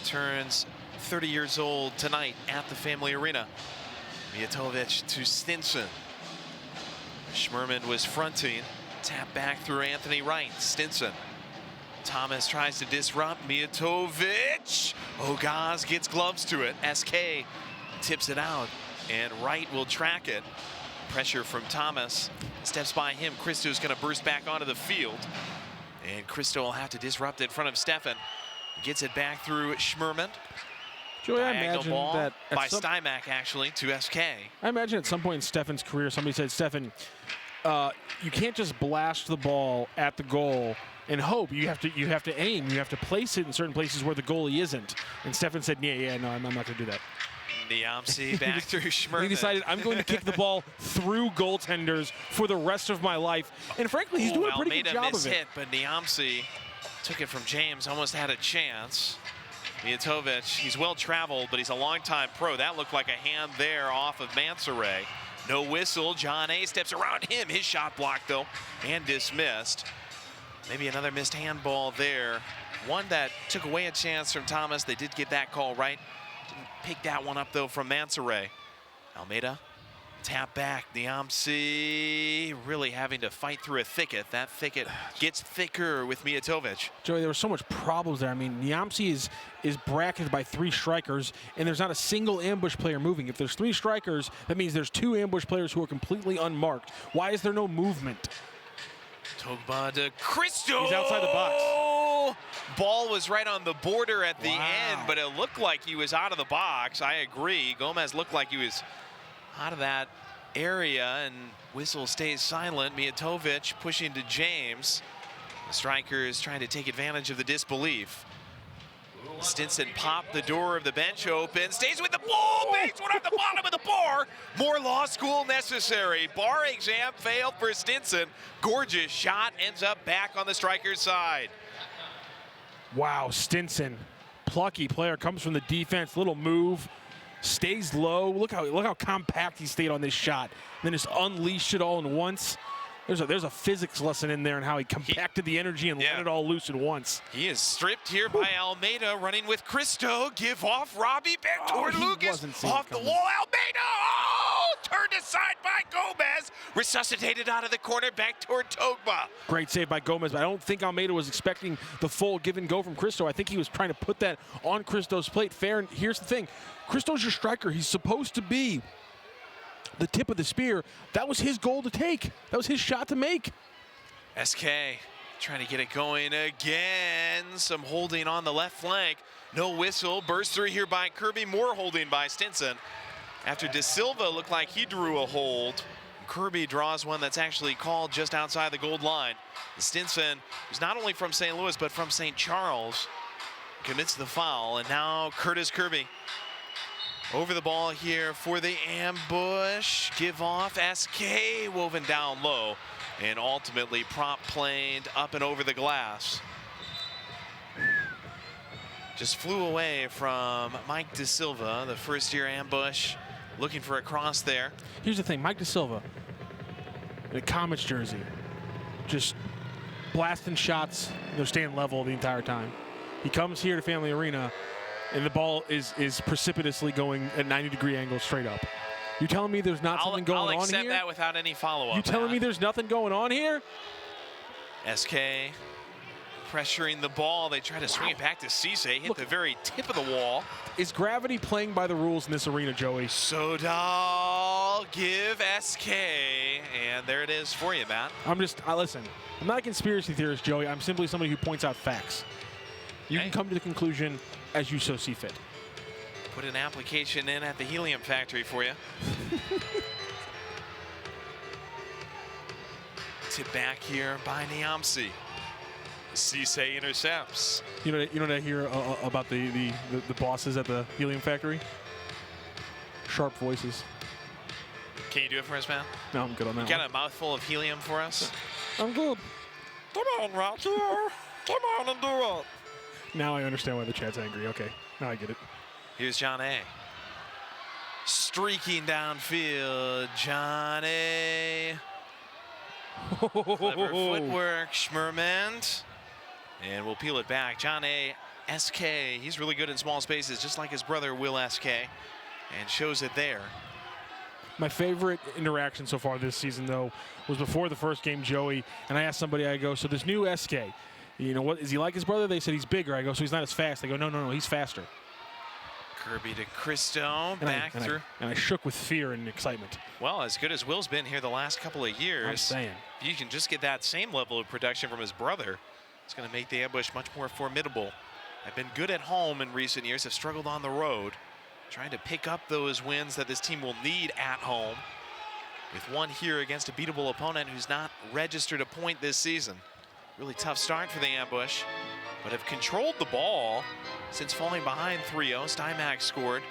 Turns 30 years old tonight at the Family Arena. Mijatovic to Stinson. Schmerman was fronting. Tap back through Anthony Wright. Stinson. Thomas tries to disrupt. Mijatovic. Ogaz gets gloves to it. SK tips it out, and Wright will track it. Pressure from Thomas. Steps by him. Christo's going to burst back onto the field. And Christo will have to disrupt it in front of Stefan. Gets it back through Schmerman. Joey, I Diagonal imagine ball that by Steinbach, actually, to SK. I imagine at some point in Stefan's career, somebody said, Stefan, you can't just blast the ball at the goal and hope. You have to aim. You have to place it in certain places where the goalie isn't. And Stefan said, yeah, no, I'm not going to do that. Niamsi back through Schmerman. He decided, I'm going to kick the ball through goaltenders for the rest of my life. And frankly, he's doing a pretty good job of it. Hit, but Niamsi took it from James, almost had a chance. Mijatovic, he's well traveled, but he's a longtime pro. That looked like a hand there off of Mansoray. No whistle. John A steps around him. His shot blocked, though, and dismissed. Maybe another missed handball there. One that took away a chance from Thomas. They did get that call right. Didn't pick that one up, though, from Mansoray. Almeida, tap back. Niamsi really having to fight through a thicket. That thicket gets thicker with Mijatovic. Joey, there were so much problems there. I mean, Niamsi is bracketed by 3 strikers, and there's not a single ambush player moving. If there's 3 strikers, that means there's 2 ambush players who are completely unmarked. Why is there no movement? Togba to Christo. He's outside the box. Ball was right on the border at the end, but it looked like he was out of the box. I agree. Gomez looked like he was out of that area, and whistle stays silent. Mijatovic pushing to James. The Strykers trying to take advantage of the disbelief. Stinson popped the door of the bench open, stays with the ball, makes one at the bottom of the bar. More law school necessary. Bar exam failed for Stinson. Gorgeous shot, ends up back on the Strykers' side. Wow, Stinson, plucky player, comes from the defense, little move, stays low. Look how compact he stayed on this shot. And then just unleashed it all in once. There's a physics lesson in there and how he compacted the energy and let it all loose at once. He is stripped here by Almeida, running with Christo. Give off Robbie back toward Lucas. Off the wall, Almeida. Oh, turned aside by Gomez. Resuscitated out of the corner, back toward Togba. Great save by Gomez, but I don't think Almeida was expecting the full give and go from Christo. I think he was trying to put that on Christo's plate fair. And here's the thing, Christo's your striker. He's supposed to be the tip of the spear. That was his goal to take. That was his shot to make. SK trying to get it going again. Some holding on the left flank. No whistle. Burst through here by Kirby. More holding by Stinson. After De Silva looked like he drew a hold, Kirby draws one that's actually called just outside the goal line. Stinson, who's not only from St. Louis, but from St. Charles, commits the foul. And now Curtis Kirby over the ball here for the ambush. Give off. SK woven down low and ultimately prop planed up and over the glass. Just flew away from Mike De Silva, the first-year ambush, looking for a cross there. Here's the thing, Mike De Silva, in a Comets jersey, just blasting shots. They're staying level the entire time. He comes here to Family Arena, and the ball is precipitously going at 90-degree angles straight up. You telling me there's not something going on here? I'll accept that without any follow-up. You telling me there's nothing going on here? SK pressuring the ball. They try to swing it back to Cisse, hit the very tip of the wall. Is gravity playing by the rules in this arena, Joey? Sodal, give SK, and there it is for you, Matt. Listen, I'm not a conspiracy theorist, Joey. I'm simply somebody who points out facts. You can come to the conclusion as you so see fit. Put an application in at the Helium Factory for you. Tip back here by Niamsi. Cisse intercepts. You know what I hear about the bosses at the Helium Factory? Sharp voices. Can you do it for us, man? No, I'm good on that. You got a mouthful of helium for us? I'm good. Come on, Rocky. Come on and do it. Now I understand why the chat's angry. Okay, now I get it. Here's John A. Streaking downfield. John A. Clever footwork, Schmermand. And we'll peel it back. John A. SK. He's really good in small spaces, just like his brother, Will SK. And shows it there. My favorite interaction so far this season, though, was before the first game, Joey. And I asked somebody, I go, so this new SK, you know, what is he like his brother? They said he's bigger. I go, so he's not as fast. They go, no, he's faster. Kirby to Cristo, back through. And I shook with fear and excitement. Well, as good as Will's been here the last couple of years, I'm saying. If you can just get that same level of production from his brother, it's going to make the ambush much more formidable. I've been good at home in recent years, have struggled on the road, trying to pick up those wins that this team will need at home, with one here against a beatable opponent who's not registered a point this season. Really tough start for the ambush, but have controlled the ball since falling behind 3-0. Stymack scored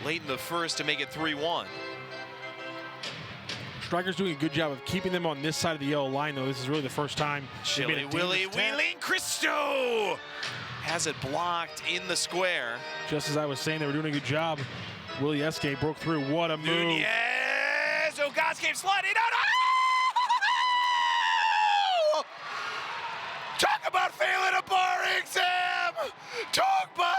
late in the first to make it 3-1. Strykers doing a good job of keeping them on this side of the yellow line, though. This is really the first time. Chili Willy wheeling Cristo has it blocked in the square. Just as I was saying, they were doing a good job. Willie Eske broke through. What a move. Nunez, Ogas came sliding out. Oh! Talk about failing a bar exam. Togba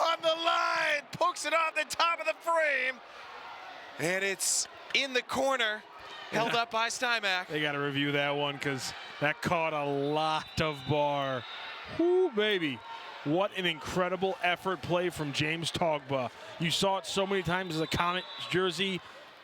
on the line, pokes it on the top of the frame. And it's in the corner, held up by Stymack. They got to review that one because that caught a lot of bar. Whoo, baby. What an incredible effort play from James Togba. You saw it so many times as a Comet jersey,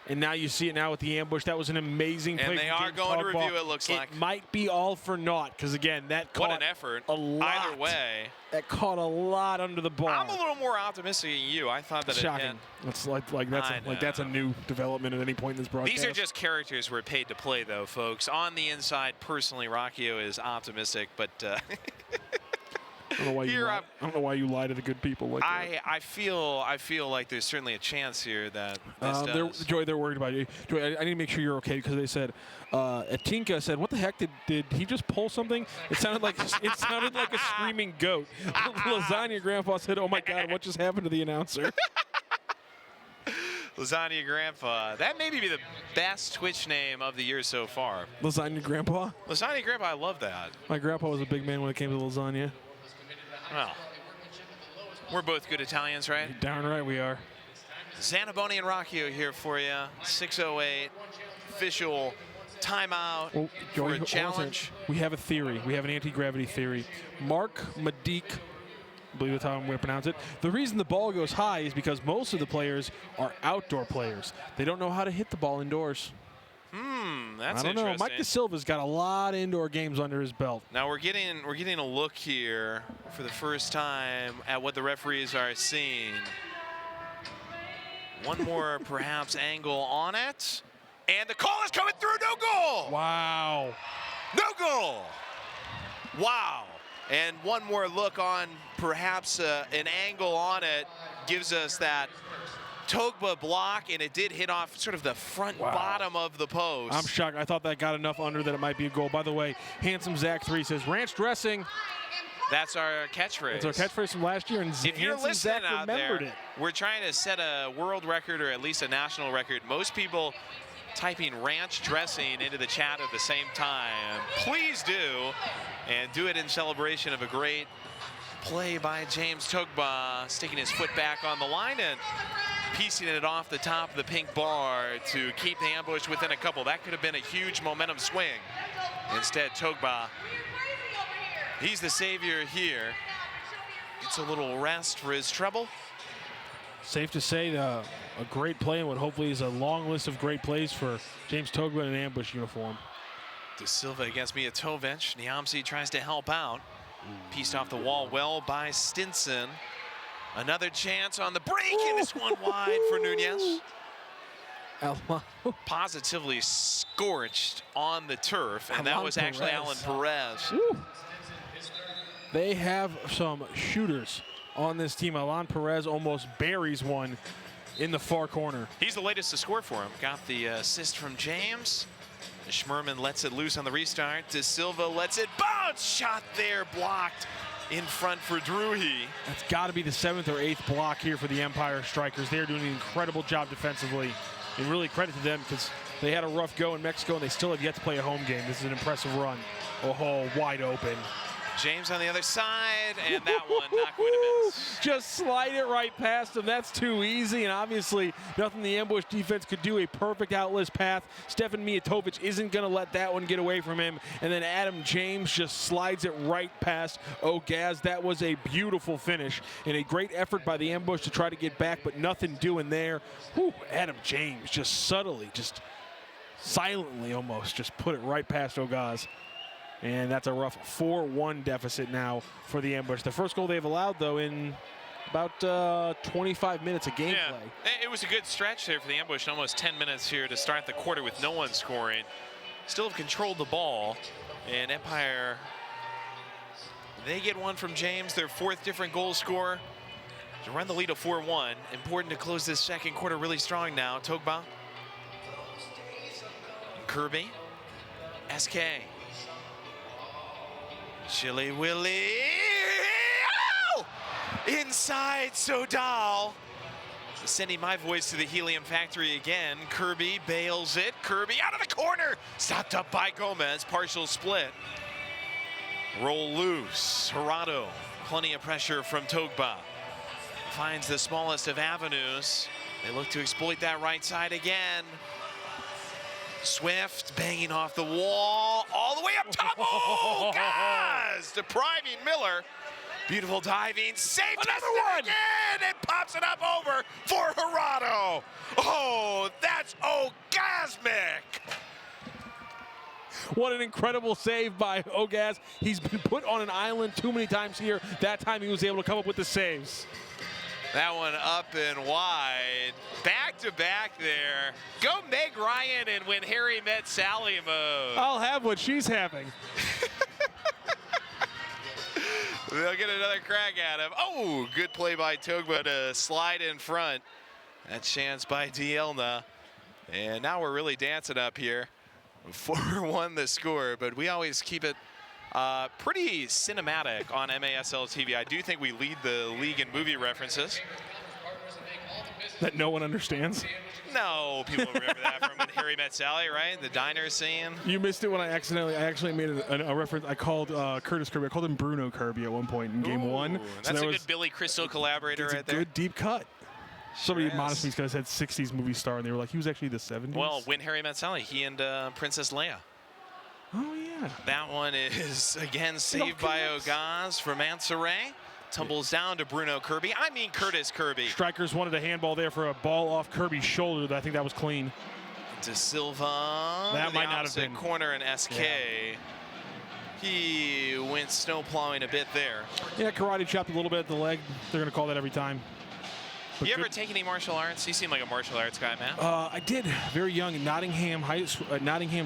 and now you see it now with the ambush. That was an amazing play. And they are going to review it, looks like. It might be all for naught because, again, that caught what an effort. A lot. Either way. That caught a lot under the bar. I'm a little more optimistic than you. I thought that shocking. It's like that's a new development at any point in this broadcast. These are just characters we're paid to play, though, folks. On the inside, personally, Rockio is optimistic, but I don't know why you lie to the good people like that. I feel like there's certainly a chance here that this does. Joey, they're worried about you. Joey, I need to make sure you're okay because they said, Atinka said, "What the heck did he just pull something?" It sounded like a screaming goat. Lasagna Grandpa said, "Oh my God, what just happened to the announcer?" Lasagna Grandpa. That may be the best Twitch name of the year so far. Lasagna Grandpa. Lasagna Grandpa, I love that. My grandpa was a big man when it came to lasagna. Well, we're both good Italians, right? You're darn right we are. Zanaboni and Rockio here for you. 6:08, official timeout for a challenge. We have a theory. We have an anti-gravity theory. Mark Madik, I believe that's how I'm going to pronounce it. The reason the ball goes high is because most of the players are outdoor players. They don't know how to hit the ball indoors. That's I don't know. Mike DeSilva's got a lot of indoor games under his belt. Now we're getting a look here for the first time at what the referees are seeing. One more perhaps angle on it, and the call is coming through. No goal. Wow. No goal. Wow. And one more look on perhaps an angle on it gives us that Togba block, and it did hit off sort of the front bottom of the post. I'm shocked. I thought that got enough under that it might be a goal. By the way, Handsome Zach 3 says, ranch dressing. That's our catchphase. It's our catchphrase from last year, and if you're Handsome listening Zach out remembered there, it. We're trying to set a world record or at least a national record. Most people typing ranch dressing into the chat at the same time. Please do, and do it in celebration of a great play by James Togba, sticking his foot back on the line and piecing it off the top of the pink bar to keep the ambush within a couple. That could have been a huge momentum swing. Instead, Togba He's the savior here. Gets a little rest for his trouble. Safe to say a great play, and what hopefully is a long list of great plays for James Togba in an ambush uniform. De Silva against Mijatovic. Niamsi tries to help out. Pieced off the wall well by Stinson. Another chance on the break, and this one wide for Nunez. Positively scorched on the turf, and that was actually Alan Perez. They have some shooters on this team. Alan Perez almost buries one in the far corner. He's the latest to score for him. Got the assist from James. Schmerman lets it loose on the restart. De Silva lets it bounce. Shot there, blocked in front for Druhi. That's got to be the 7th or 8th block here for the Empire Strykers. They're doing an incredible job defensively. And really credit to them because they had a rough go in Mexico and they still have yet to play a home game. This is an impressive run. Oh, wide open. James on the other side, and that one not going to miss. Just slide it right past him. That's too easy, and obviously nothing the ambush defense could do. A perfect outlet path. Stefan Mijatovic isn't going to let that one get away from him, and then Adam James just slides it right past Ogaz. That was a beautiful finish and a great effort by the ambush to try to get back, but nothing doing there. Whew, Adam James just subtly, just silently almost, just put it right past Ogaz. And that's a rough 4-1 deficit now for the ambush. The first goal they've allowed, though, in about 25 minutes of gameplay. Yeah, it was a good stretch there for the ambush. Almost 10 minutes here to start the quarter with no one scoring. Still have controlled the ball. And Empire, they get one from James, their 4th different goal scorer. To run the lead of 4-1. Important to close this second quarter really strong now. Togba. Kirby. SK. Chili Willy, oh! Inside Sodal. Sending my voice to the helium factory again. Kirby bails it. Kirby out of the corner. Stopped up by Gomez. Partial split. Roll loose. Gerardo. Plenty of pressure from Togba. Finds the smallest of avenues. They look to exploit that right side again. Swift banging off the wall, all the way up top. Oh, guys! Depriving Miller. Beautiful diving, save. Another one! Again, and pops it up over for Gerardo. Oh, that's orgasmic. What an incredible save by Ogaz. He's been put on an island too many times here. That time he was able to come up with the saves. That one up and wide. Back to back there. Go Meg Ryan and When Harry Met Sally mode. I'll have what she's having. They'll get another crack at him. Oh, good play by Togba to slide in front. That chance by Dielna. And now we're really dancing up here. 4-1 the score, but we always keep it pretty cinematic on MASL TV. I do think we lead the league in movie references. That no one understands? No, people remember that from When Harry Met Sally, right? The diner scene. You missed it when I actually made a reference. I called Curtis Kirby. I called him Bruno Kirby at one point in game 1. So that's a good Billy Crystal collaborator right there. Good deep cut. Somebody modestly said 60s movie star, and they were like, he was actually the 70s. Well, When Harry Met Sally, he and Princess Leia. Oh, yeah. That one is, again, saved by Ogaz from Mansoray. Tumbles down to Bruno Kirby. I mean Curtis Kirby. Strikers wanted a handball there for a ball off Kirby's shoulder. I think that was clean. De Silva. That might not have been. Corner in SK. Yeah. He went snow plowing a bit there. Yeah, karate chopped a little bit at the leg. They're going to call that every time. But you ever take any martial arts? You seem like a martial arts guy, man. I did, very young, in Nottingham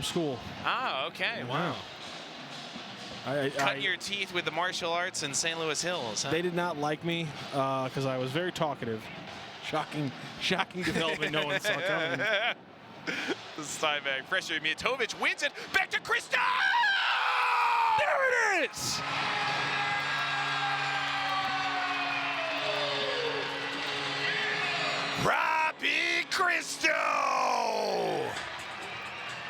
School. Ah, okay, wow. Cut your teeth with the martial arts in St. Louis Hills, huh? They did not like me because I was very talkative. Shocking development no one saw coming. This time back, pressure. Mijatovic wins it. Back to Cristo! There it is! Robbie Cristo!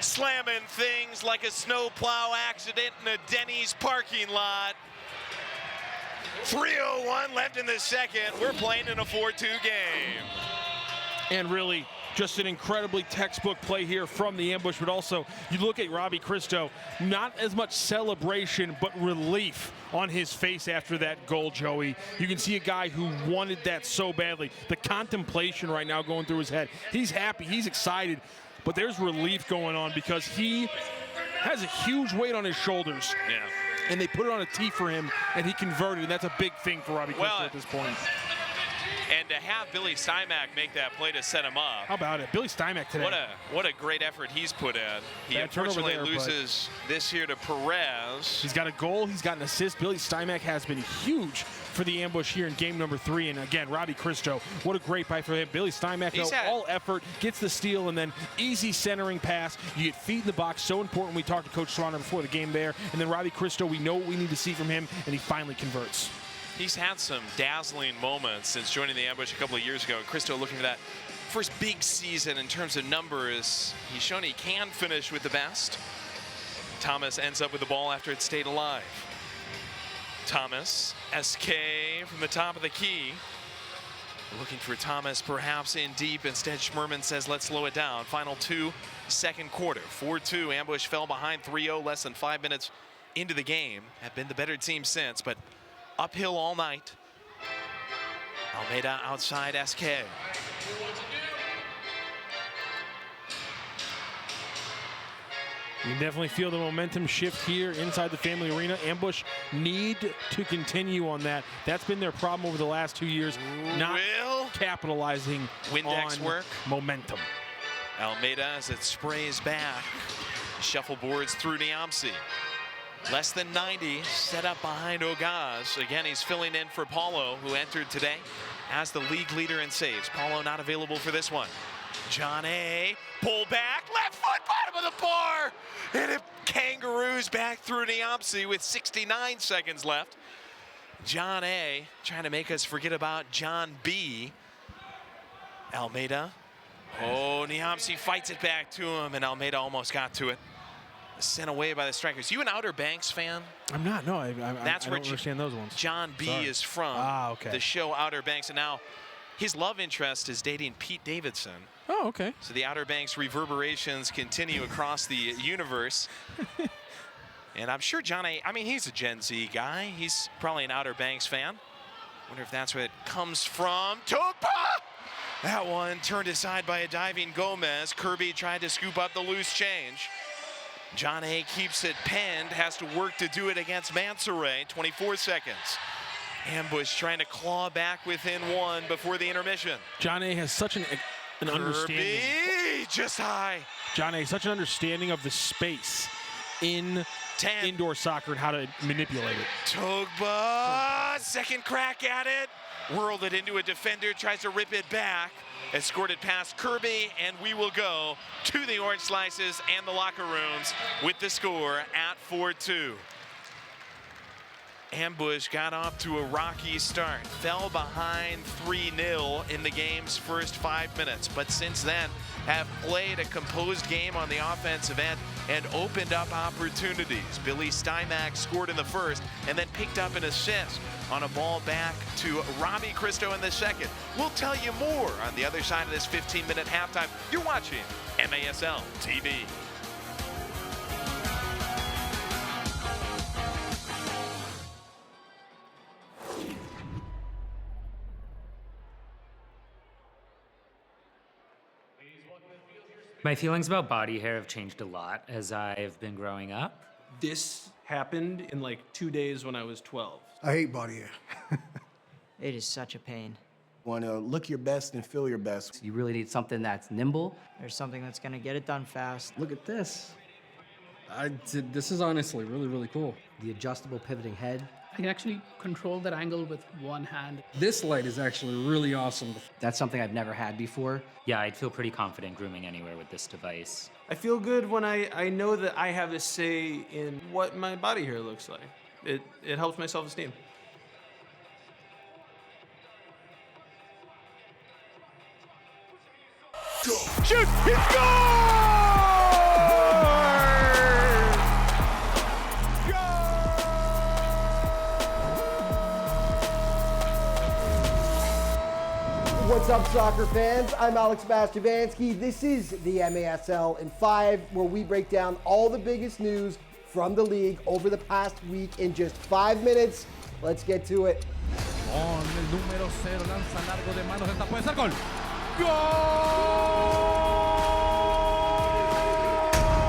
Slamming things like a snowplow accident in a Denny's parking lot. 3:01 left in the second. We're playing in a 4-2 game. And really, Just an incredibly textbook play here from the ambush, but also you look at Robbie Christo, not as much celebration, but relief on his face after that goal, Joey. You can see a guy who wanted that so badly. The contemplation right now going through his head. He's happy, he's excited, but there's relief going on because he has a huge weight on his shoulders. Yeah. And they put it on a tee for him, and he converted, and that's a big thing for Robbie Christo at this point. And to have Billy Stymack make that play to set him up. How about it? Billy Stymack today. What a great effort he's put in. He Bad turnover unfortunately there, loses this here to Perez. He's got a goal. He's got an assist. Billy Stymack has been huge for the ambush here in game number 3. And again, Robbie Christo, what a great play for him. Billy Stymack, all effort, gets the steal, and then easy centering pass. You get feet in the box. So important. We talked to Coach Serrano before the game there. And then Robbie Christo, we know what we need to see from him, and he finally converts. He's had some dazzling moments since joining the ambush a couple of years ago. Christo looking for that first big season in terms of numbers. He's shown he can finish with the best. Thomas ends up with the ball after it stayed alive. Thomas, SK from the top of the key. Looking for Thomas perhaps in deep. Instead, Schmerman says, let's slow it down. Final 2, second quarter. 4-2, ambush fell behind 3-0, less than 5 minutes into the game. Have been the better team since, but uphill all night. Almeida outside SK. You definitely feel the momentum shift here inside the Family Arena. Ambush need to continue on that. That's been their problem over the last 2 years, not capitalizing Windex on work. Momentum. Almeida as it sprays back. Shuffleboards through Niamsi. Less than 90, set up behind Ogaz. Again, he's filling in for Paulo, who entered today as the league leader in saves. Paulo not available for this one. John A. Pull back, left foot, bottom of the bar. And it kangaroos back through Niamsi with 69 seconds left. John A. trying to make us forget about John B. Almeida. Oh, Niamsi fights it back to him, and Almeida almost got to it. Sent away by the Strikers. You an Outer Banks fan? I'm not, no. I That's don't where understand those ones. John B. Sorry. is from. Ah, okay. The show Outer Banks, and now his love interest is dating Pete Davidson. Oh, okay. So the Outer Banks reverberations continue across the universe. And I'm sure John A., I mean, he's a Gen Z guy. He's probably an Outer Banks fan. Wonder if that's where it comes from. Topa! That one turned aside by a diving Gomez. Kirby tried to scoop up the loose change. John A. keeps it penned, has to work to do it against Mansoure. 24 seconds. Ambush trying to claw back within 1 before the intermission. John A. has such an understanding. Kirby, just high. John A. such an understanding of the space in 10. Indoor soccer and how to manipulate it. Togba, second crack at it. Whirled it into a defender, tries to rip it back. Escorted past Kirby, and we will go to the Orange Slices and the locker rooms with the score at 4-2. Ambush got off to a rocky start, fell behind 3-0 in the game's first 5 minutes, but since then have played a composed game on the offensive end and opened up opportunities. Billy Stymack scored in the first and then picked up an assist on a ball back to Robbie Christo in the second. We'll tell you more on the other side of this 15-minute halftime. You're watching MASL TV. My feelings about body hair have changed a lot as I've been growing up. This happened in like 2 days when I was 12. I hate body hair. It is such a pain. Want to look your best and feel your best. You really need something that's nimble. There's something that's gonna get it done fast. Look at this. This is honestly really, really cool. The adjustable pivoting head. I can actually control that angle with one hand. This light is actually really awesome. That's something I've never had before. Yeah, I'd feel pretty confident grooming anywhere with this device. I feel good when I know that I have a say in what my body hair looks like. It helps my self-esteem. Shoot! It's gone! What's What's up, soccer fans? I'm Alex Bastivansky. This is the MASL in 5, where we break down all the biggest news from the league over the past week in just 5 minutes. Let's get to it. Con el número 0, lanza largo de manos, esta puede ser gol.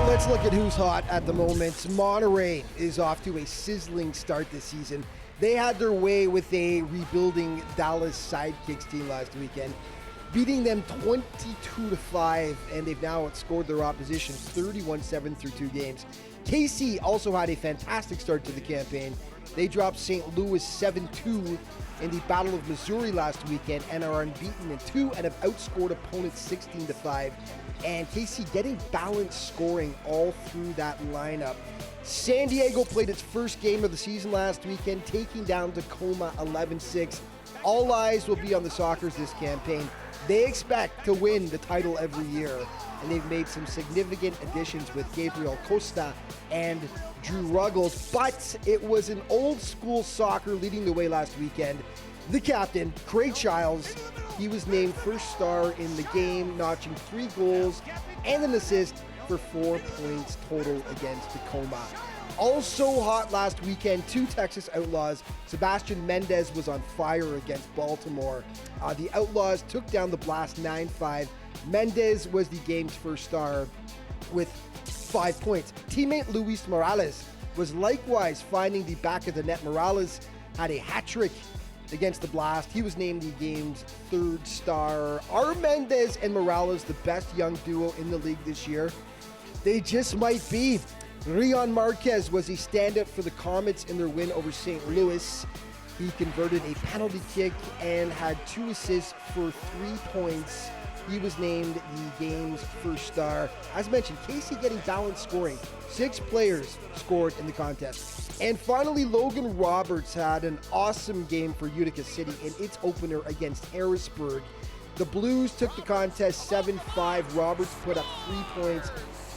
Let's look at who's hot at the moment. Monterrey is off to a sizzling start this season. They had their way with a rebuilding Dallas Sidekicks team last weekend, beating them 22-5, and they've now outscored their opposition 31-7 through 2 games. KC also had a fantastic start to the campaign. They dropped St. Louis 7-2 in the Battle of Missouri last weekend and are unbeaten in 2 and have outscored opponents 16-5. And KC getting balanced scoring all through that lineup. San Diego played its first game of the season last weekend, taking down Tacoma 11-6. All eyes will be on the Sockers this campaign. They expect to win the title every year, and they've made some significant additions with Gabriel Costa and Drew Ruggles, but it was an old school soccer leading the way last weekend. The captain, Craig Childs, he was named first star in the game, notching 3 goals and an assist for 4 points total against Tacoma. Also hot last weekend, 2 Texas Outlaws. Sebastian Mendez was on fire against Baltimore. The Outlaws took down the Blast 9-5. Mendez was the game's first star with 5 points. Teammate Luis Morales was likewise finding the back of the net. Morales had a hat trick against the Blast. He was named the game's 3rd star. Are Mendez and Morales the best young duo in the league this year? They just might be. Rion Marquez was a standout for the Comets in their win over St. Louis. He converted a penalty kick and had 2 assists for 3 points. He was named the game's first star. As mentioned, KC getting balanced scoring. 6 players scored in the contest. And finally, Logan Roberts had an awesome game for Utica City in its opener against Harrisburg. The Blues took the contest 7-5. Roberts put up 3 points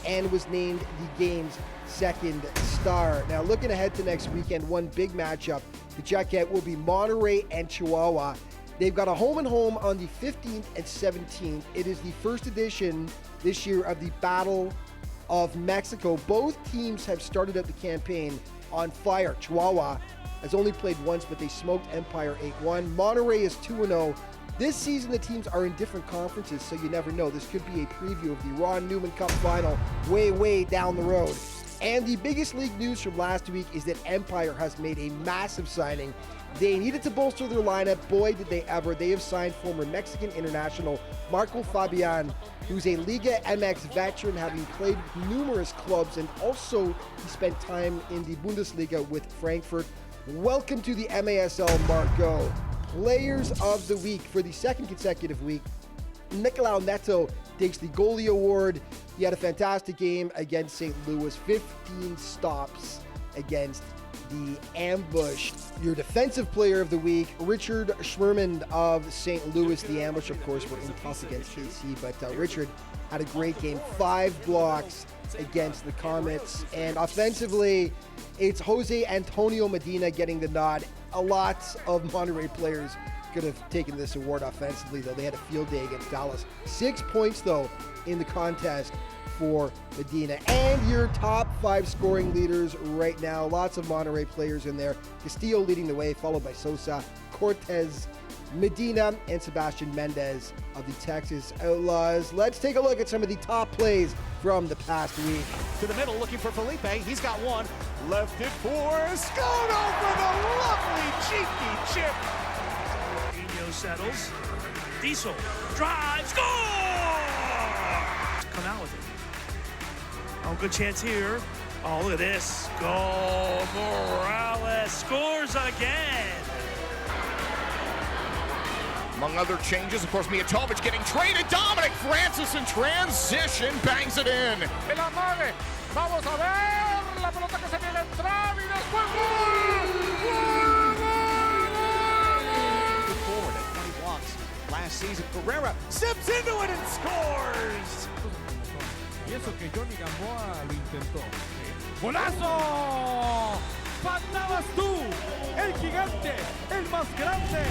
and was named the game's 2nd star. Now, looking ahead to next weekend, one big matchup to check out will be Monterrey and Chihuahua. They've got a home-and-home on the 15th and 17th. It is the first edition this year of the Battle of Mexico. Both teams have started out the campaign on fire. Chihuahua has only played once, but they smoked Empire 8-1. Monterrey is 2-0. This season, the teams are in different conferences, so you never know. This could be a preview of the Ron Newman Cup final way down the road. And the biggest league news from last week is that Empire has made a massive signing. They needed to bolster their lineup. Boy, did they ever. They have signed former Mexican international Marco Fabian, who's a Liga MX veteran, having played with numerous clubs, and also he spent time in the Bundesliga with Frankfurt. Welcome to the MASL, Marco. Players of the week for the 2nd consecutive week. Nicolau Neto takes the goalie award. He had a fantastic game against St. Louis, 15 stops against the Ambush. Your defensive player of the week, Richard Schmerman of St. Louis. The Ambush, of course, were in tough against KC, but Richard had a great game. 5 blocks against the Comets. And offensively, it's Jose Antonio Medina getting the nod. A lot of Monterrey players could have taken this award offensively, though. They had a field day against Dallas. 6 points, though, in the contest for Medina. And your top 5 scoring leaders right now. Lots of Monterrey players in there. Castillo leading the way, followed by Sosa, Cortez, Medina, and Sebastian Mendez of the Texas Outlaws. Let's take a look at some of the top plays from the past week. To the middle, looking for Felipe. He's got one. Left it for Scoto for the lovely cheeky chip. Nino settles. Diesel drives. Score! Come out with it. Oh, good chance here. Oh, look at this. Go! Morales scores again. Among other changes, of course, Mijatovic getting traded. Dominic Francis in transition bangs it in. Vamos a ver la pelota que se viene a entrar y después forward at 20 blocks last season. Pereira steps into it and scores. Y eso que Johnny Gamboa lo intentó. ¡Golazo! ¡Faltabas tú! ¡El gigante! ¡El más grande!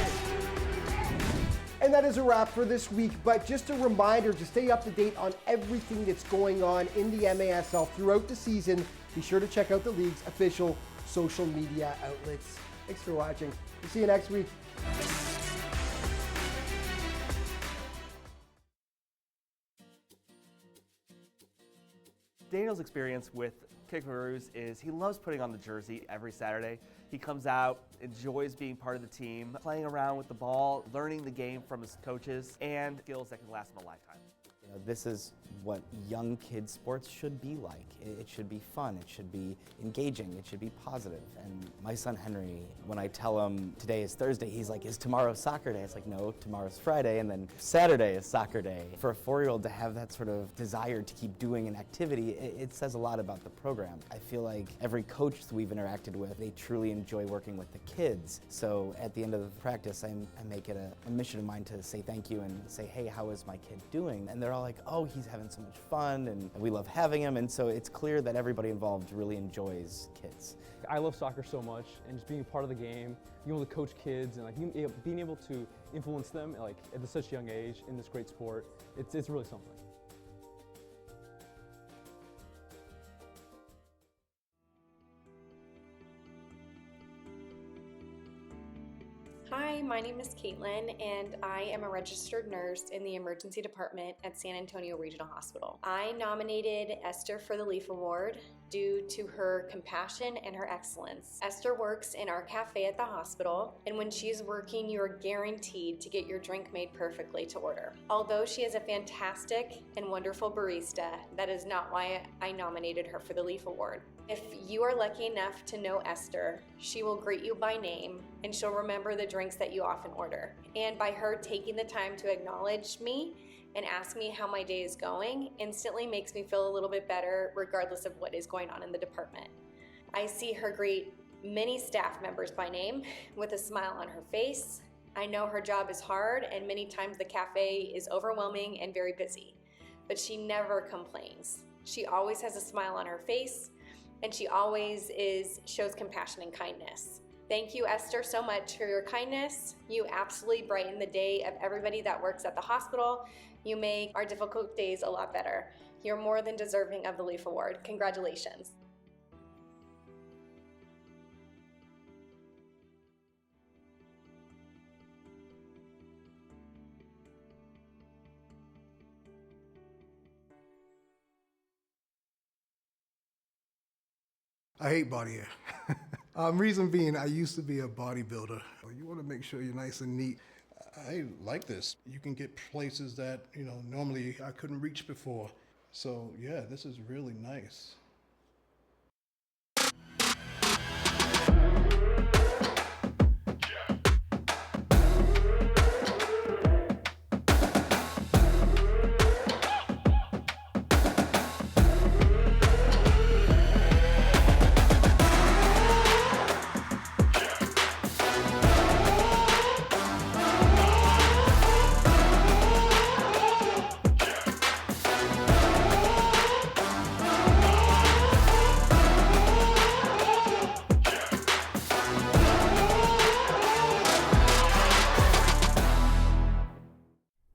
And that is a wrap for this week, but just a reminder to stay up to date on everything that's going on in the MASL throughout the season. Be sure to check out the league's official social media outlets. Thanks for watching. We'll see you next week. Daniel's experience with Kickaroos is he loves putting on the jersey every Saturday. He comes out, enjoys being part of the team, playing around with the ball, learning the game from his coaches, and skills that can last him a lifetime. You know, this is what young kids sports should be like. It should be fun, it should be engaging, it should be positive. And my son Henry, when I tell him today is Thursday, he's like, is tomorrow soccer day? It's like, no, tomorrow's Friday, and then Saturday is soccer day. For a 4-year-old to have that sort of desire to keep doing an activity, it says a lot about the program. I feel like every coach that we've interacted with, they truly enjoy working with the kids. So at the end of the practice, I make it a mission of mine to say thank you and say, hey, how is my kid doing? And they're all like, oh, he's having so much fun, and we love having him, and so it's clear that everybody involved really enjoys kids. I love soccer so much, and just being a part of the game, being able to coach kids, and like being able to influence them like at such a young age in this great sport, it's really something. Hi, my name is Caitlin, and I am a registered nurse in the emergency department at San Antonio Regional Hospital. I nominated Esther for the Leaf Award due to her compassion and her excellence. Esther works in our cafe at the hospital, and when she's working, you are guaranteed to get your drink made perfectly to order. Although she is a fantastic and wonderful barista, that is not why I nominated her for the Leaf Award. If you are lucky enough to know Esther, she will greet you by name, and she'll remember the drinks that you often order. And by her taking the time to acknowledge me and ask me how my day is going, instantly makes me feel a little bit better regardless of what is going on in the department. I see her greet many staff members by name with a smile on her face. I know her job is hard, and many times the cafe is overwhelming and very busy, but she never complains. She always has a smile on her face, and she always shows compassion and kindness. Thank you, Esther, so much for your kindness. You absolutely brighten the day of everybody that works at the hospital. You make our difficult days a lot better. You're more than deserving of the Leaf Award. Congratulations. I hate body hair. Reason being, I used to be a bodybuilder. You want to make sure you're nice and neat. I like this. You can get places that, normally I couldn't reach before. So yeah, this is really nice.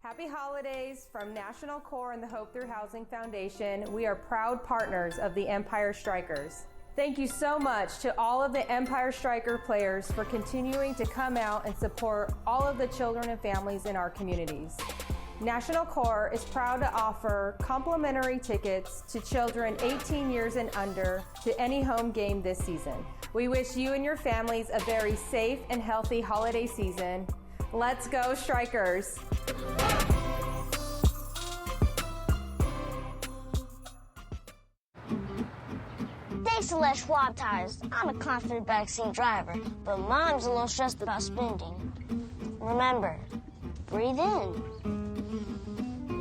Happy holidays from National Corps and the Hope Through Housing Foundation. We are proud partners of the Empire Strykers. Thank you so much to all of the Empire Striker players for continuing to come out and support all of the children and families in our communities. National Corps is proud to offer complimentary tickets to children 18 years and under to any home game this season. We wish you and your families a very safe and healthy holiday season. Let's go, Strykers! Thanks to Les Schwab Tires, I'm a confident backseat driver, but Mom's a little stressed about spending. Remember, breathe in.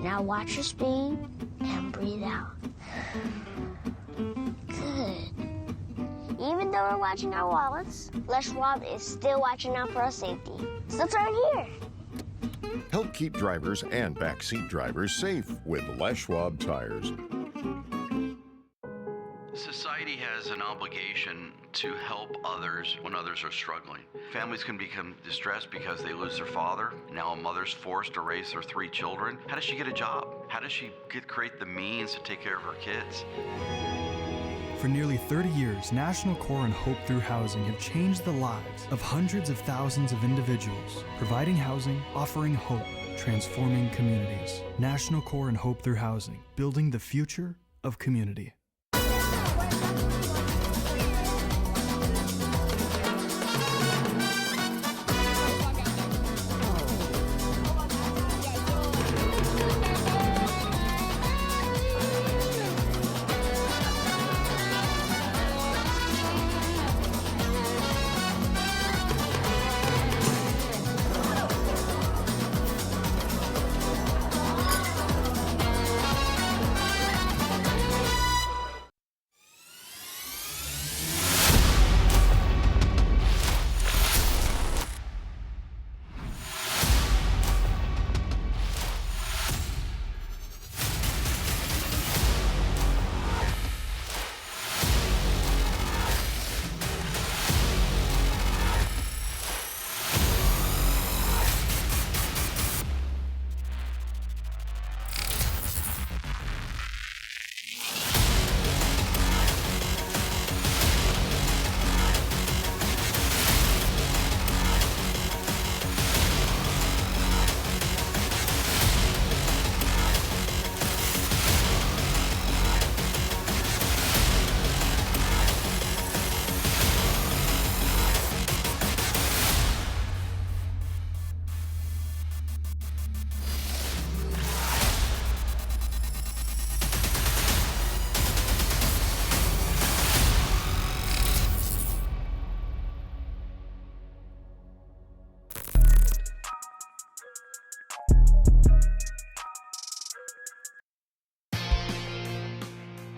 Now watch your speed and breathe out. Good. Even though we're watching our wallets, Les Schwab is still watching out for our safety. So turn here. Help keep drivers and backseat drivers safe with Les Schwab Tires. Society has an obligation to help others when others are struggling. Families can become distressed because they lose their father. Now a mother's forced to raise their 3 children. How does she get a job? How does she create the means to take care of her kids? For nearly 30 years, National Core and Hope Through Housing have changed the lives of hundreds of thousands of individuals, providing housing, offering hope, transforming communities. National Core and Hope Through Housing, building the future of community.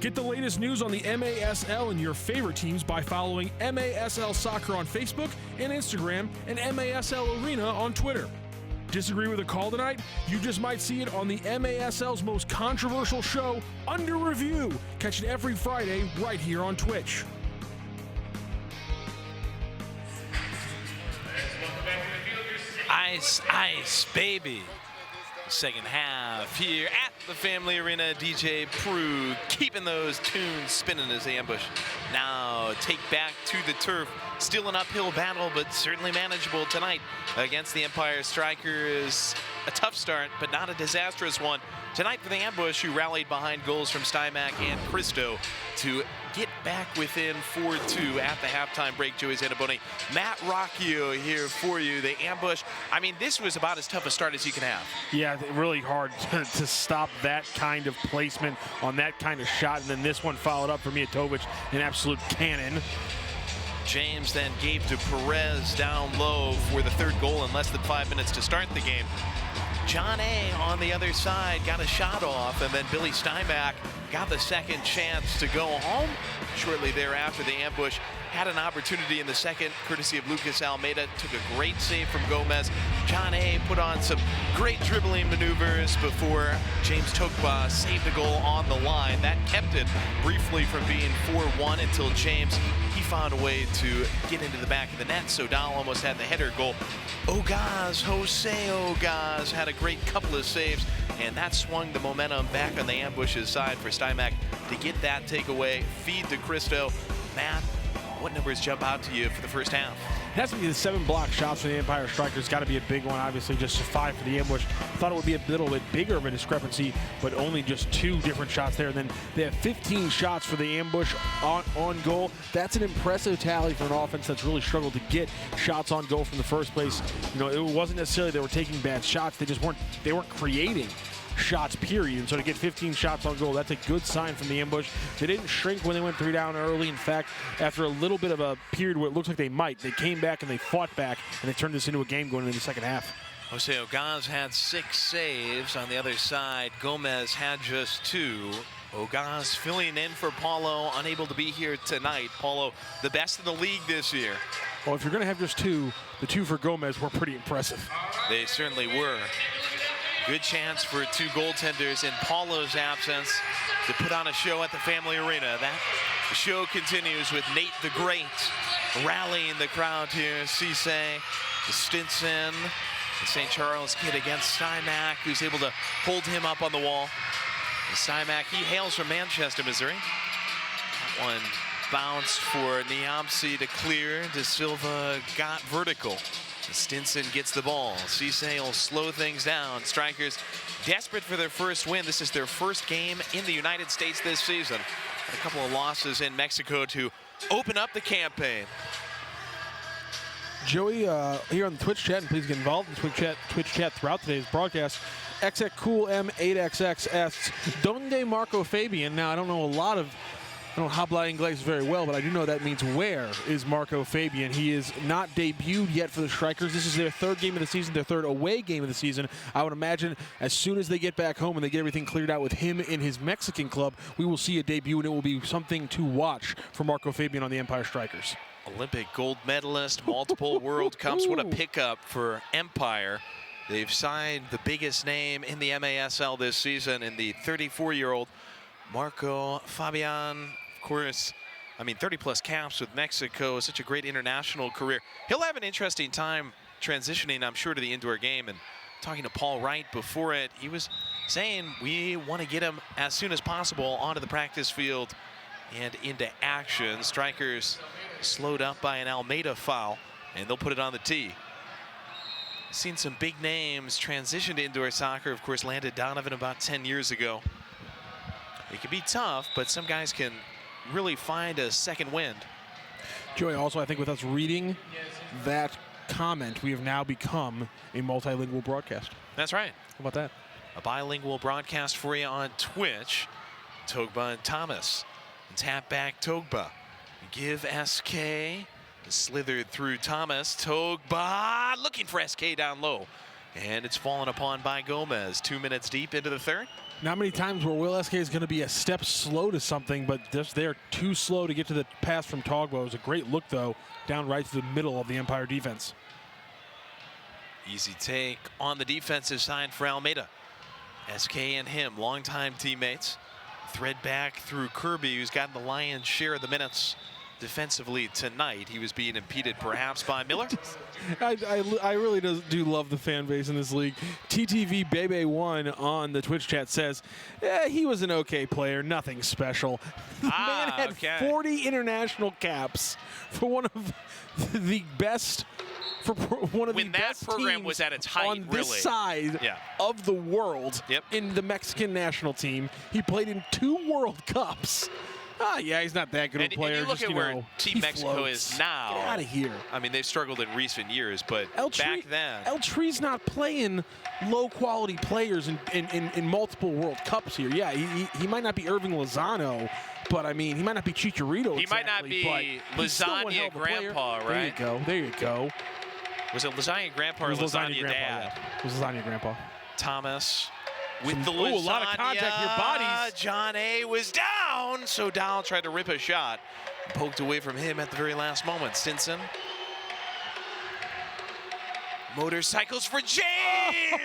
Get the latest news on the MASL and your favorite teams by following MASL Soccer on Facebook and Instagram and MASL Arena on Twitter. Disagree with a call tonight? You just might see it on the MASL's most controversial show, Under Review. Catch it every Friday right here on Twitch. Ice, ice, baby. Second half here at the Family Arena. DJ Prue keeping those tunes spinning as ambush. Now take back to the turf. Still an uphill battle, but certainly manageable tonight against the Empire Strykers. A tough start, but not a disastrous one. Tonight for the ambush, who rallied behind goals from Stymac and Cristo to get back within 4-2 at the halftime break. Joey Zanaboni, Matt Rocchio here for you. The ambush, I mean, this was about as tough a start as you can have. Yeah, really hard to stop that kind of placement on that kind of shot. And then this one followed up for Mijatovic, an absolute cannon. James then gave to Perez down low for the third goal in less than 5 minutes to start the game. John A. on the other side got a shot off, and then Billy Stymac got the second chance to go home. Shortly thereafter, the ambush had an opportunity in the second, courtesy of Lucas Almeida. Took a great save from Gomez. John A. put on some great dribbling maneuvers before James Tokba saved a goal on the line. That kept it briefly from being 4-1 until James, he found a way to get into the back of the net. So Dahl almost had the header goal. Ogaz, Jose Ogaz had a great couple of saves, and that swung the momentum back on the ambush's side for Stymac to get that takeaway. Feed to Cristo. Matt, what numbers jump out to you for the first half? It has to be the 7 block shots for the Empire Strikers. Got to be a big one, obviously, just 5 for the ambush. Thought it would be a little bit bigger of a discrepancy, but only just 2 different shots there. And then they have 15 shots for the ambush on goal. That's an impressive tally for an offense that's really struggled to get shots on goal from the first place. You know, it wasn't necessarily they were taking bad shots. They weren't creating shots, period. And so to get 15 shots on goal, that's a good sign from the ambush. They didn't shrink when they went 3 down early. In fact, after a little bit of a period where it looks like they might, they came back and they fought back, and they turned this into a game going into the second half. Jose Ogaz had 6 saves. On the other side, Gomez had just 2. Ogaz filling in for Paulo, unable to be here tonight. Paulo, the best in the league this year. Well, if you're going to have just 2, the 2 for Gomez were pretty impressive. They certainly were. Good chance for 2 goaltenders in Paulo's absence to put on a show at the Family Arena. That The show continues with Nate the Great rallying the crowd here. Cisse, Stinson, the St. Charles kid against Stymack, who's able to hold him up on the wall. Stymack, he hails from Manchester, Missouri. That one bounced for Niamsi to clear. De Silva got vertical. Stinson gets the ball. Cisse will slow things down. Strykers desperate for their first win. This is their first game in the United States this season. A couple of losses in Mexico to open up the campaign. Joey, here on the Twitch chat, and please get involved in the Twitch chat throughout today's broadcast. XXCoolM8XX asks, Donde Marco Fabian? Now, I don't know habla inglés very well, but I do know that means where is Marco Fabian. He is not debuted yet for the Strykers. This is their third game of the season, their third away game of the season. I would imagine as soon as they get back home and they get everything cleared out with him in his Mexican club, we will see a debut, and it will be something to watch for Marco Fabian on the Empire Strykers. Olympic gold medalist, multiple World Cups. What a pickup for Empire. They've signed the biggest name in the MASL this season in the 34-year-old Marco Fabian. Of course, I mean, 30-plus caps with Mexico, such a great international career. He'll have an interesting time transitioning, I'm sure, to the indoor game. And talking to Paul Wright before it, he was saying we want to get him as soon as possible onto the practice field and into action. Strykers slowed up by an Almeida foul, and they'll put it on the tee. Seen some big names transition to indoor soccer. Of course, Landon Donovan about 10 years ago. It can be tough, but some guys can really find a second wind. Joey, also, I think with us reading that comment, we have now become a multilingual broadcast. That's right. How about that? A bilingual broadcast for you on Twitch. Togba and Thomas. And tap back Togba. Give SK. Slithered through Thomas. Togba looking for SK down low. And it's fallen upon by Gomez. 2 minutes deep into the third. Not many times where Will SK is going to be a step slow to something, but just they're too slow to get to the pass from Togba. It was a great look, though, down right to the middle of the Empire defense. Easy take on the defensive side for Almeida. SK and him, longtime teammates. Thread back through Kirby, who's gotten the lion's share of the minutes defensively tonight. He was being impeded perhaps by Miller. I really do love the fan base in this league. TTV Bebe1 on the Twitch chat says, he was an okay player, nothing special. The man had 40 international caps for one of the best, for one of the best program teams was at its height, on this side of the world in the Mexican national team. He played in 2 World Cups. Yeah, he's not that good of a player. And you look at where Team Mexico is now. Get out of here. I mean, they've struggled in recent years, but back then. El Tree's not playing low-quality players in multiple World Cups here. Yeah, he might not be Irving Lozano, but, I mean, he might not be Chicharito. He might not be Lasagna Grandpa, right? There you go. Was it Lasagna Grandpa or Lasagna Dad? Yeah. It was Lasagna Grandpa. Thomas. With the lasagna, a lot of contact here, bodies. John A. was down, so Dahl tried to rip a shot. Poked away from him at the very last moment. Stinson. Motorcycles for James!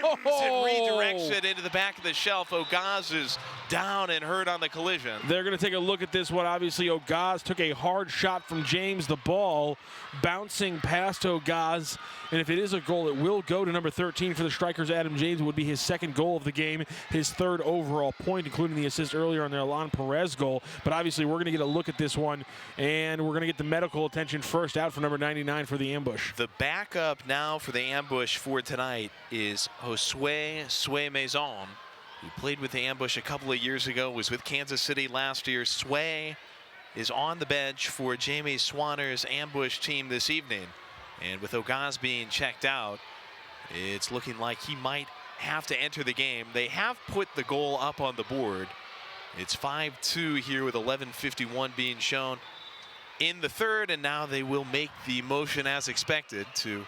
And redirects it into the back of the shelf. Ogaz is down and hurt on the collision. They're going to take a look at this one. Obviously, Ogaz took a hard shot from James. The ball bouncing past Ogaz. And if it is a goal, it will go to number 13 for the Strykers. Adam James would be his second goal of the game, his third overall point, including the assist earlier on the Alan Perez goal. But obviously, we're going to get a look at this one, and we're going to get the medical attention first out for number 99 for the ambush. The backup now for the ambush for tonight is Josue Sway Maison, who played with the ambush a couple of years ago, was with Kansas City last year. Sway is on the bench for Jamie Swanner's ambush team this evening. And with Ogaz being checked out, it's looking like he might have to enter the game. They have put the goal up on the board. It's 5-2 here with 11:51 being shown in the third, and now they will make the motion as expected to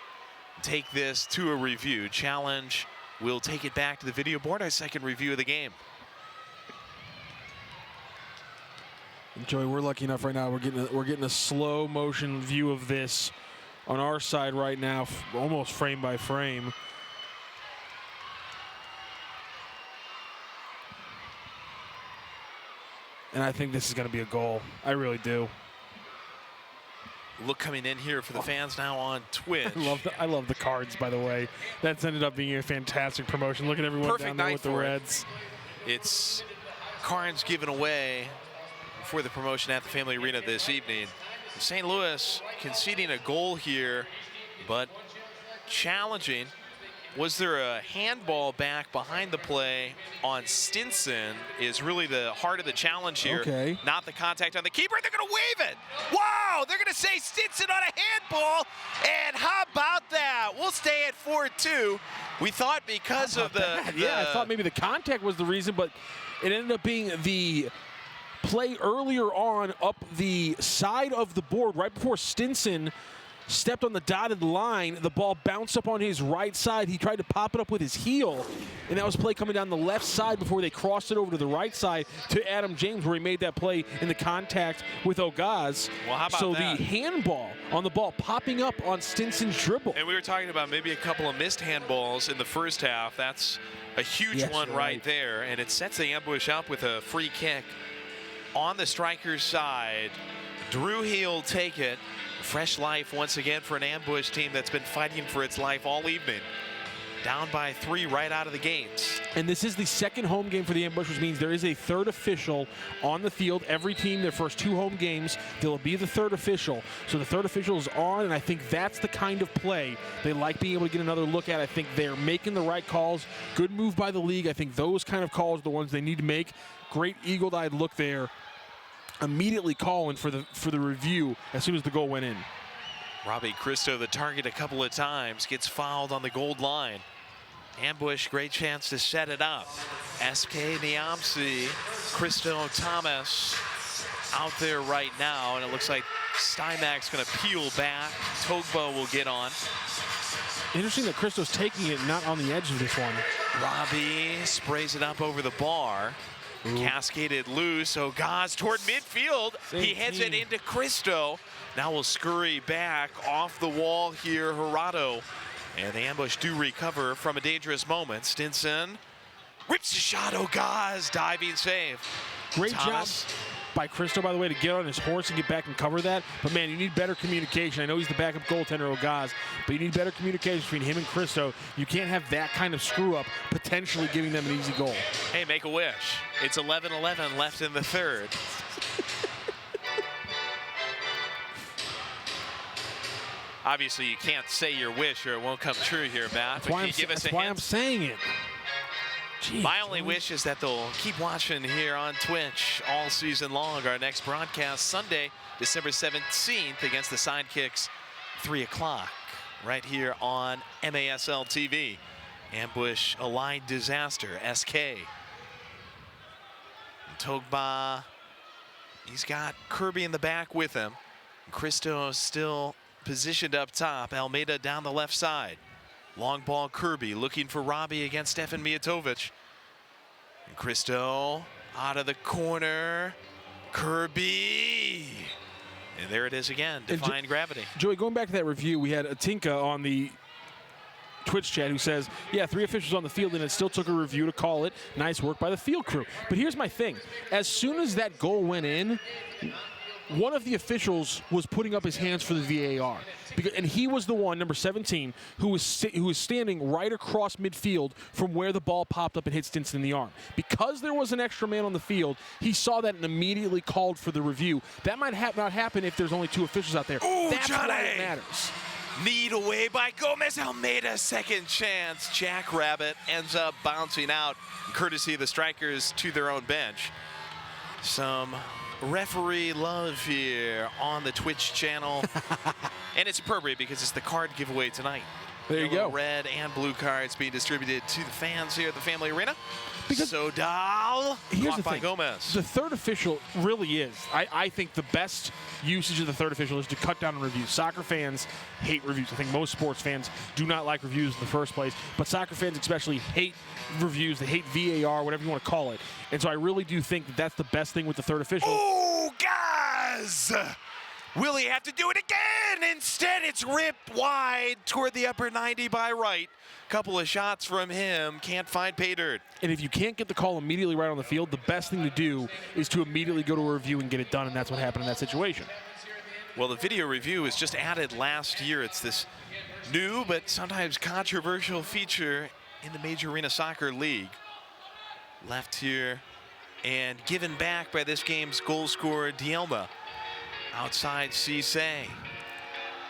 take this to a review. Challenge will take it back to the video board, our second review of the game. Joey, we're lucky enough right now. We're getting a slow motion view of this on our side right now, almost frame by frame. And I think this is going to be a goal. I really do. Look coming in here for the fans now on Twitch. I love the cards, by the way. That's ended up being a fantastic promotion. Look at everyone Perfect down there night with the for Reds. It's cards given away for the promotion at the Family Arena this evening. St. Louis conceding a goal here, but challenging. Was there a handball back behind the play on Stinson is really the heart of the challenge here. Okay. Not the contact on the keeper. They're going to wave it. Wow, they're going to say Stinson on a handball. And how about that? We'll stay at 4-2. We thought because of the... Yeah, I thought maybe the contact was the reason, but it ended up being the play earlier on up the side of the board right before Stinson stepped on the dotted line. The ball bounced up on his right side. He tried to pop it up with his heel, and that was play coming down the left side before they crossed it over to the right side to Adam James, where he made that play in the contact with Ogaz. Well, how about so that? The handball on the ball popping up on Stinson's dribble. And we were talking about maybe a couple of missed handballs in the first half. That's a huge one right there, and it sets the ambush up with a free kick on the Strikers' side. Drew He'll take it. Fresh life once again for an ambush team that's been fighting for its life all evening. Down by 3 right out of the gates. And this is the second home game for the ambush, which means there is a third official on the field. Every team, their first 2 home games, there'll be the third official. So the third official is on, and I think that's the kind of play they like being able to get another look at. I think they're making the right calls. Good move by the league. I think those kind of calls are the ones they need to make. Great eagle-eyed look there. Immediately calling for the review as soon as the goal went in. Robbie Cristo, the target a couple of times, gets fouled on the gold line. Ambush, great chance to set it up. SK Niamsi, Cristo Thomas out there right now, and it looks like Steinmach's going to peel back. Togbo will get on. Interesting that Cristo's taking it not on the edge of this one. Robbie sprays it up over the bar. Cascaded loose. Ogaz toward midfield. He heads it into Cristo. Now we'll scurry back off the wall here, Gerardo. And the ambush do recover from a dangerous moment. Stinson rips the shot. Ogaz diving save. Great job by Cristo, by the way, to get on his horse and get back and cover that. But, man, you need better communication. I know he's the backup goaltender, Ogaz, but you need better communication between him and Cristo. You can't have that kind of screw-up potentially giving them an easy goal. Hey, make a wish. It's 11-11 left in the third. Obviously, you can't say your wish or it won't come true here, Matt. That's why I'm saying it. Jeez, my only wish is that they'll keep watching here on Twitch all season long. Our next broadcast Sunday, December 17th against the Sidekicks, 3 o'clock, right here on MASL TV. Ambush Allied Disaster, SK. And Togba, he's got Kirby in the back with him. Cristo still positioned up top. Almeida down the left side. Long ball, Kirby looking for Robbie against Stefan Mijatovic. And Cristo out of the corner. Kirby. And there it is again, defying gravity. Joey, going back to that review, we had Atinka on the Twitch chat who says, yeah, 3 officials on the field and it still took a review to call it. Nice work by the field crew. But here's my thing. As soon as that goal went in, one of the officials was putting up his hands for the VAR. And he was the one, number 17, who was standing right across midfield from where the ball popped up and hit Stinson in the arm. Because there was an extra man on the field, he saw that and immediately called for the review. That might not happen if there's only 2 officials out there. Ooh, that's Johnny. why it matters. Lead away by Gomez Almeida, second chance. Jackrabbit ends up bouncing out, courtesy of the Strikers to their own bench. Some referee love here on the Twitch channel. And it's appropriate because it's the card giveaway tonight. There you go. Red and blue cards being distributed to the fans here at the Family Arena. Because Sodal, blocked by Gomez. The third official really is. I think the best usage of the third official is to cut down on reviews. Soccer fans hate reviews. I think most sports fans do not like reviews in the first place. But soccer fans especially hate reviews. They hate VAR, whatever you want to call it. And so I really do think that that's the best thing with the third official. Oh, guys! Will he have to do it again? Instead, it's ripped wide toward the upper 90 by Wright. Couple of shots from him, can't find pay dirt. And if you can't get the call immediately right on the field, the best thing to do is to immediately go to a review and get it done, and that's what happened in that situation. Well, the video review was just added last year. It's this new but sometimes controversial feature in the Major Arena Soccer League. Left here and given back by this game's goal scorer, Dielma. Outside Cisse.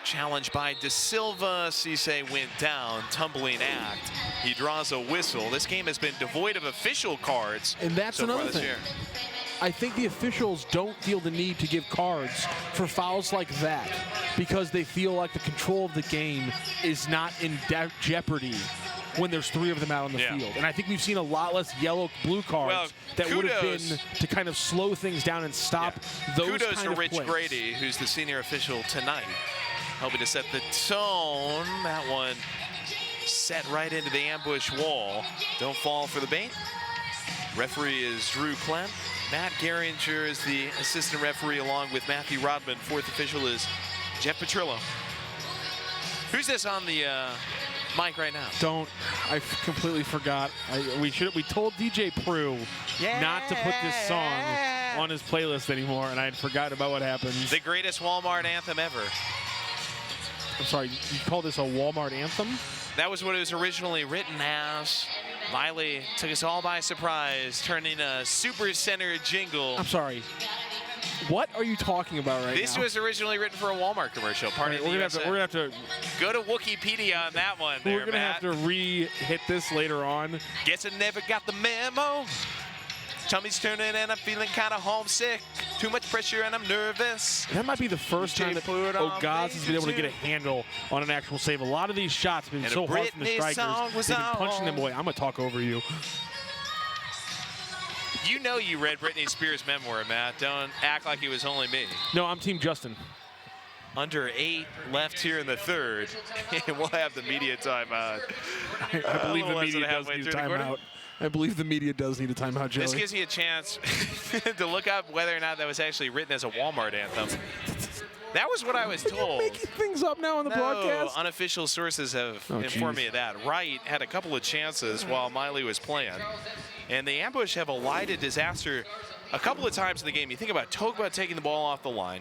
Challenged by De Silva. Cisse went down, tumbling act. He draws a whistle. This game has been devoid of official cards. And that's so far another this thing. year. I think the officials don't feel the need to give cards for fouls like that because they feel like the control of the game is not in jeopardy when there's 3 of them out on the field. And I think we've seen a lot less yellow-blue cards that would have been to kind of slow things down and stop those Kudos kind to of Rich plays. Grady, who's the senior official tonight, helping to set the tone. That one set right into the ambush wall. Don't fall for the bait. Referee is Drew Clem. Matt Geringer is the assistant referee along with Matthew Rodman. 4th official is Jeff Petrillo. Who's this on the mic right now? I completely forgot. We told DJ Prue not to put this song on his playlist anymore, and I had forgotten about what happens. The greatest Walmart anthem ever. I'm sorry, you call this a Walmart anthem? That was what it was originally written as. Miley took us all by surprise, turning a Super Center jingle. I'm sorry. What are you talking about right now? This was originally written for a Walmart commercial. We're gonna have to go to Wikipedia on that one. We're gonna have to re-hit this later on. Guess I never got the memo. Tummy's turning and I'm feeling kind of homesick. Too much pressure and I'm nervous. That might be the first time that Ogaz has been able to get a handle on an actual save. A lot of these shots have been so hard from the Strikers. They've been punching them away. I'm gonna talk over you. You know you read Britney Spears' memoir, Matt. Don't act like it was only me. No, I'm Team Justin. Under 8 left here in the 3rd. And we'll have the media timeout. I believe the media does need a timeout. I believe the media does need a timeout, Joey. This gives you a chance to look up whether or not that was actually written as a Walmart anthem. That was what I was told. You're making things up now on the broadcast? Unofficial sources have informed me of that. Wright had a couple of chances while Miley was playing. And the ambush have elided disaster a couple of times in the game. You think about Togba taking the ball off the line.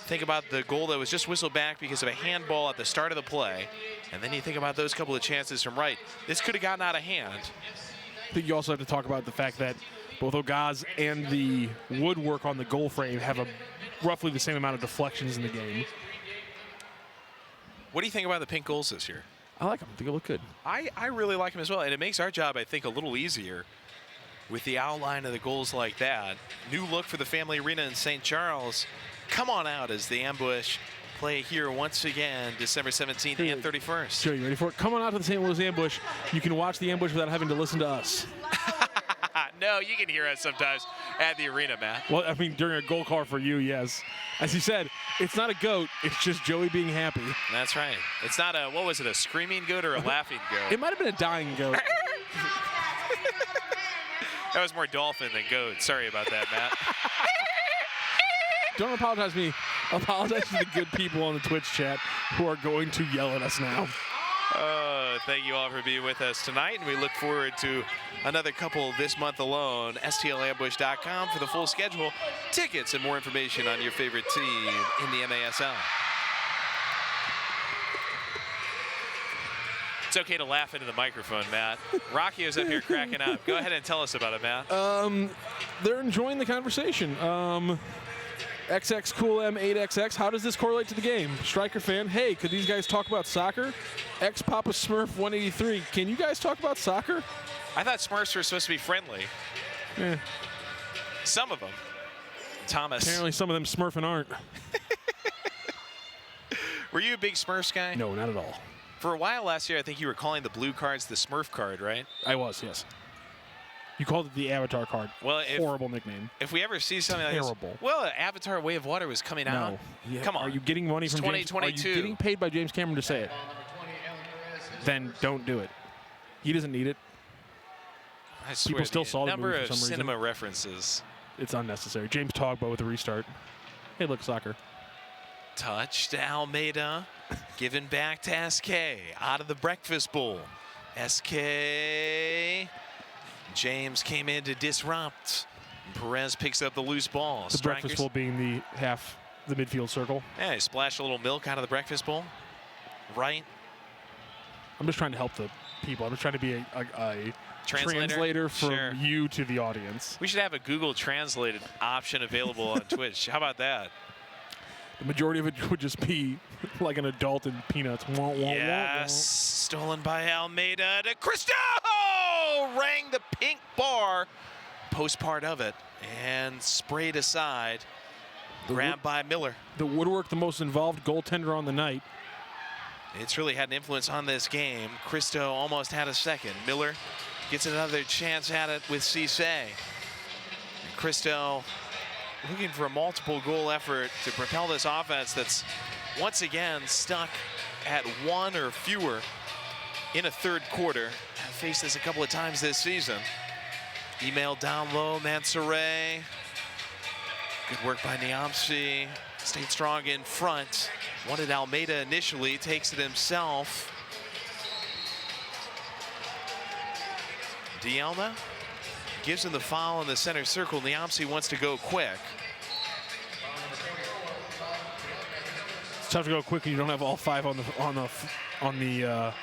Think about the goal that was just whistled back because of a handball at the start of the play. And then you think about those couple of chances from Wright. This could have gotten out of hand. I think you also have to talk about the fact that both Ogaz and the woodwork on the goal frame have roughly the same amount of deflections in the game. What do you think about the pink goals this year? I like them. I think they look good. I really like them as well. And it makes our job, I think, a little easier with the outline of the goals like that. New look for the Family Arena in St. Charles. Come on out as the ambush play here once again, December 17th and 31st. Joe, you ready for it? Come on out to the St. Louis ambush. You can watch the ambush without having to listen to us. No, you can hear us sometimes at the arena, Matt. Well, I mean, during a goal call for you, yes. As you said, it's not a goat. It's just Joey being happy. That's right. It's not a, what was it, a screaming goat or a laughing goat? It might have been a dying goat. That was more dolphin than goat. Sorry about that, Matt. Don't apologize to me. Apologize to the good people on the Twitch chat who are going to yell at us now. Thank you all for being with us tonight, and we look forward to another couple this month alone. STLambush.com for the full schedule, tickets, and more information on your favorite team in the MASL. It's okay to laugh into the microphone, Matt. Rocchio's up here cracking up. Go ahead and tell us about it, Matt. They're enjoying the conversation. XX Cool M8XX, how does this correlate to the game? Striker fan, hey, could these guys talk about soccer? X Papa Smurf 183, can you guys talk about soccer? I thought Smurfs were supposed to be friendly. Yeah. Some of them. Thomas. Apparently some of them Smurfing aren't. Were you a big Smurfs guy? No, not at all. For a while last year, I think you were calling the blue cards the Smurf card, right? I was, yes. You called it the Avatar card. Well, horrible nickname. If we ever see something like Terrible. this. Well, Avatar Way of Water was coming out. Yeah. Come on. Are you getting money from 2022. James? Are you getting paid by James Cameron to say it? Then don't do it. He doesn't need it. I swear People still saw the number movie for of some cinema reason. references. It's unnecessary. James Togbo with a restart. Hey, look, soccer. Touch to Almeida. Given back to SK. Out of the breakfast bowl. SK. James came in to disrupt. Perez picks up the loose ball. The breakfast bowl being the midfield circle. Yeah, he splashed a little milk out of the breakfast bowl. Right. I'm just trying to help the people. I'm just trying to be a translator from you to the audience. We should have a Google Translate option available on Twitch. How about that? The majority of it would just be like an adult in peanuts. Yes, stolen by Almeida to Cristo! Rang the pink bar, post part of it, and sprayed aside. Grabbed by Miller. The woodwork, the most involved goaltender on the night. It's really had an influence on this game. Cristo almost had a second. Miller gets another chance at it with Cisse. Cristo looking for a multiple goal effort to propel this offense that's once again stuck at one or fewer in a third quarter. I've faced this a couple of times this season. Email down low, Mansoure. Good work by Niamsi. Stayed strong in front. Wanted Almeida initially, takes it himself. Dielna gives him the foul in the center circle. Niamsi wants to go quick. It's tough to go quick when you don't have all five on the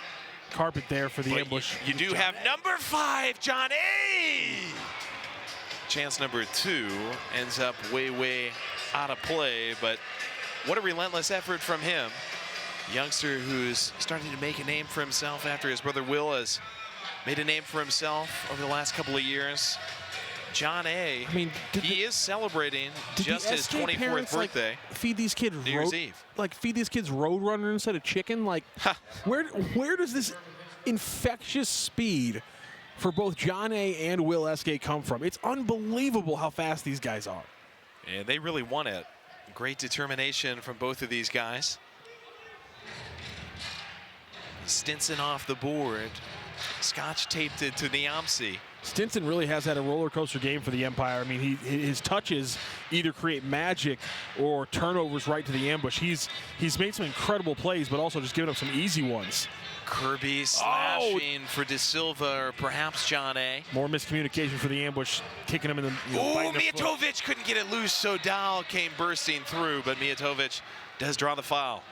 carpet there for the ambush. You do have number 5, John A. Chance number 2 ends up way out of play, but what a relentless effort from him. Youngster who's starting to make a name for himself after his brother Will has made a name for himself over the last couple of years. John A. I mean, he is celebrating just his 24th birthday. Feed these kids New Year's Eve. Like feed these kids Roadrunner instead of chicken. Like, where does this infectious speed for both John A. and Will SK come from? It's unbelievable how fast these guys are. And they really want it. Great determination from both of these guys. Stinson off the board. Scotch taped it to Niamsi. Stinson really has had a roller coaster game for the Empire. I mean, his touches either create magic or turnovers right to the ambush. He's made some incredible plays, but also just giving up some easy ones. Kirby slashing for De Silva or perhaps John A. More miscommunication for the ambush, kicking him in the. Mijatovic couldn't get it loose, so Dahl came bursting through, but Mijatovic does draw the foul.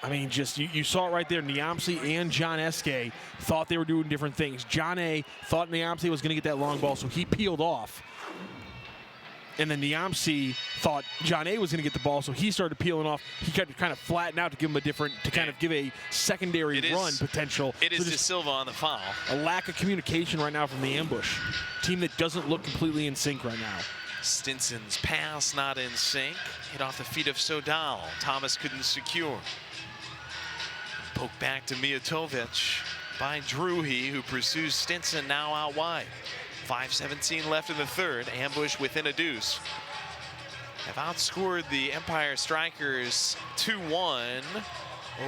I mean, just you saw it right there. Niamsi and John SK thought they were doing different things. John A thought Niamsi was going to get that long ball, so he peeled off. And then Niamsi thought John A was going to get the ball, so he started peeling off. He tried to kind of flatten out to give him kind of give a secondary run potential. It is De Silva on the foul. A lack of communication right now from the ambush. Team that doesn't look completely in sync right now. Stinson's pass not in sync. Hit off the feet of Sodal. Thomas couldn't secure. Poke back to Mijatovic by Druhy, who pursues Stinson now out wide. 5:17 left in the third. Ambush within a deuce. Have outscored the Empire Strykers 2-1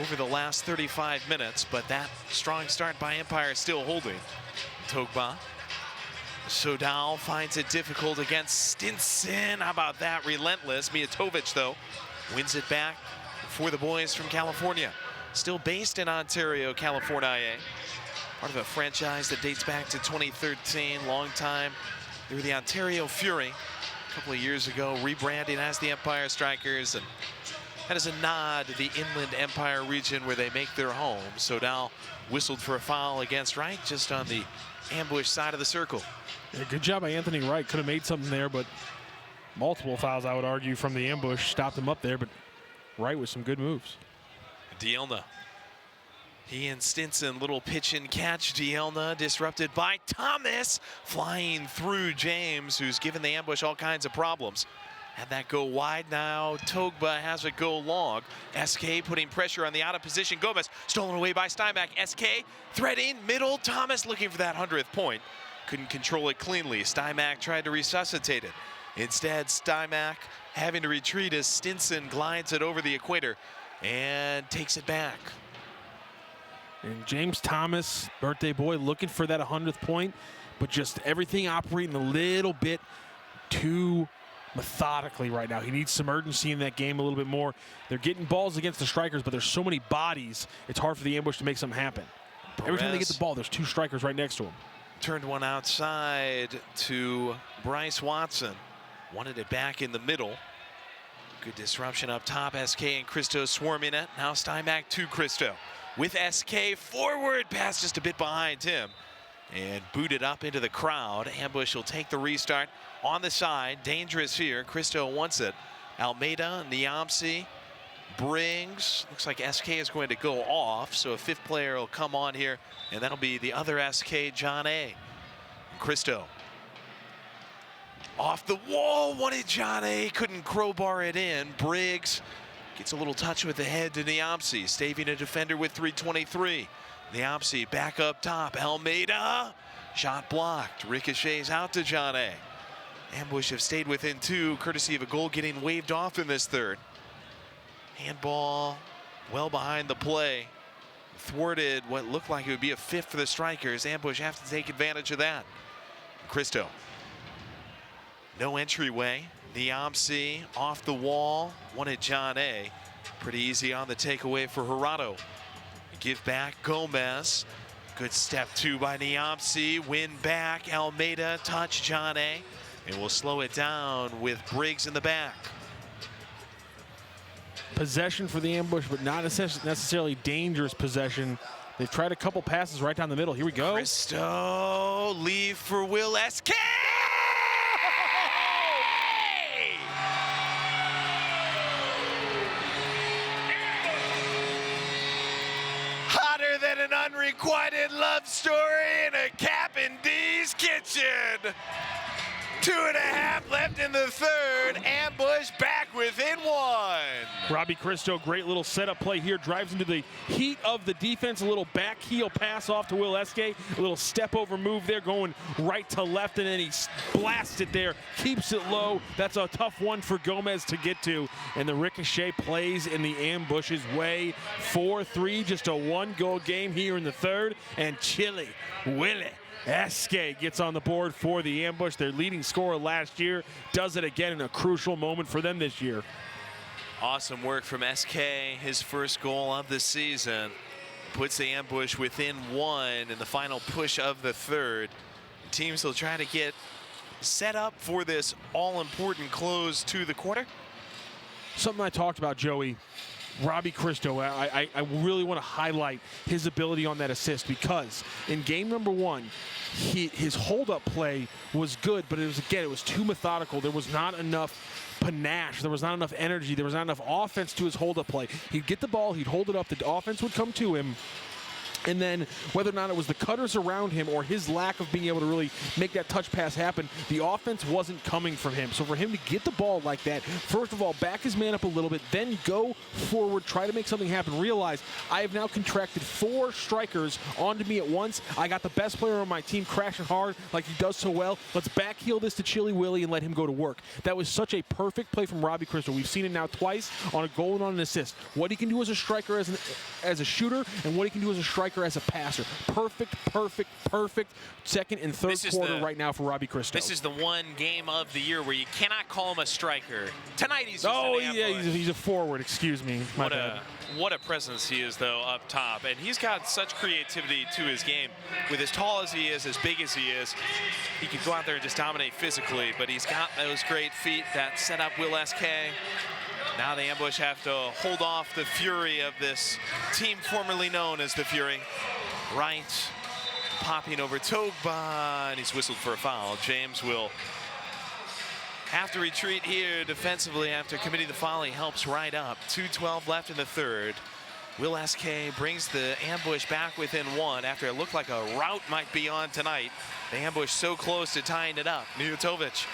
over the last 35 minutes, but that strong start by Empire is still holding. Togba. Sodal finds it difficult against Stinson. How about that? Relentless. Mijatovic, though, wins it back for the boys from California. Still based in Ontario, California. Part of a franchise that dates back to 2013, long time. They were the Ontario Fury a couple of years ago, rebranding as the Empire Strykers, and that is a nod to the Inland Empire region where they make their home. Sodal whistled for a foul against Wright just on the ambush side of the circle. Yeah, good job by Anthony Wright. Could have made something there, but multiple fouls, I would argue, from the ambush stopped him up there, but Wright with some good moves. Dielna. He and Stinson, little pitch and catch. Dielna disrupted by Thomas, flying through James, who's given the ambush all kinds of problems. Had that go wide now. Togba has it go long. SK putting pressure on the out of position. Gomez stolen away by Steinbach. SK threading middle. Thomas looking for that 100th point. Couldn't control it cleanly. Steinbach tried to resuscitate it. Instead, Steinbach having to retreat as Stinson glides it over the equator and takes it back. And James Thomas, birthday boy, looking for that 100th point, but just everything operating a little bit too methodically right now. He needs some urgency in that game a little bit more. They're getting balls against the Strikers, but there's so many bodies, it's hard for the Ambush to make something happen. Every time they get the ball, there's 2 Strikers right next to him. Turned one outside to Bryce Watson. Wanted it back in the middle. Good disruption up top. SK and Christo swarming it. Now Steinbach to Christo. With SK forward, pass just a bit behind him. And booted up into the crowd. Ambush will take the restart on the side. Dangerous here. Christo wants it. Almeida, Niamsi, Briggs. Looks like SK is going to go off. So a 5th player will come on here. And that'll be the other SK, John A. Christo. Off the wall, wanted John A. Couldn't crowbar it in. Briggs gets a little touch with the head to Niamsi. Staving a defender with 323. Niamsi back up top. Almeida. Shot blocked. Ricochets out to John A. Ambush have stayed within 2, courtesy of a goal getting waved off in this third. Handball well behind the play. Thwarted what looked like it would be a 5th for the Strikers. Ambush have to take advantage of that. Christo. No entryway. Niamsi off the wall. Wanted John A. Pretty easy on the takeaway for Gerardo. Give back Gomez. Good step 2 by Niamsi. Win back. Almeida touch John A. And we'll slow it down with Briggs in the back. Possession for the Ambush, but not necessarily dangerous possession. They've tried a couple passes right down the middle. Here we go. Christo, leave for Will SK. Hotter than an unrequited love story in a Cap'n D's kitchen. 2.5 left in the third. Ambush back within 1. Robbie Christo, great little setup play here. Drives into the heat of the defense. A little back heel pass off to Will SK. A little step over move there, going right to left, and then he blasts it there. Keeps it low. That's a tough one for Gomez to get to. And the ricochet plays in the Ambush's way. 4-3, just a 1-goal game here in the third. And Chili Willie SK gets on the board for the Ambush. Their leading scorer last year does it again in a crucial moment for them this year. Awesome work from SK. His first goal of the season puts the Ambush within 1 in the final push of the third. Teams will try to get set up for this all-important close to the quarter. Something I talked about, Joey. Robbie Christo, I really want to highlight his ability on that assist, because in game number 1, his hold-up play was good, but it was too methodical. There was not enough panache. There was not enough energy. There was not enough offense to his hold-up play. He'd get the ball, he'd hold it up, the offense would come to him. And then whether or not it was the cutters around him or his lack of being able to really make that touch pass happen, the offense wasn't coming from him. So for him to get the ball like that, first of all, back his man up a little bit, then go forward, try to make something happen, realize I have now contracted 4 strikers onto me at once. I got the best player on my team crashing hard like he does so well. Let's back heel this to Chili Willie and let him go to work. That was such a perfect play from Robbie Christo. We've seen it now twice on a goal and on an assist. What he can do as a striker, as a shooter, and what he can do as a striker as a passer. Perfect second and third quarter right now for Robbie Christo. This is the one game of the year where you cannot call him a striker. Tonight he's just an Ambush. He's a forward, excuse me. What a presence he is, though, up top. And he's got such creativity to his game. With as tall as he is, as big as he is, he can go out there and just dominate physically, but he's got those great feet that set up Will SK. Now the Ambush have to hold off the fury of this team formerly known as the Fury. Right, popping over Togba, and he's whistled for a foul. James will have to retreat here defensively after committing the foul. He helps right up. 2:12 left in the third. Will SK brings the Ambush back within 1 after it looked like a rout might be on tonight. The Ambush so close to tying it up. Mijatovic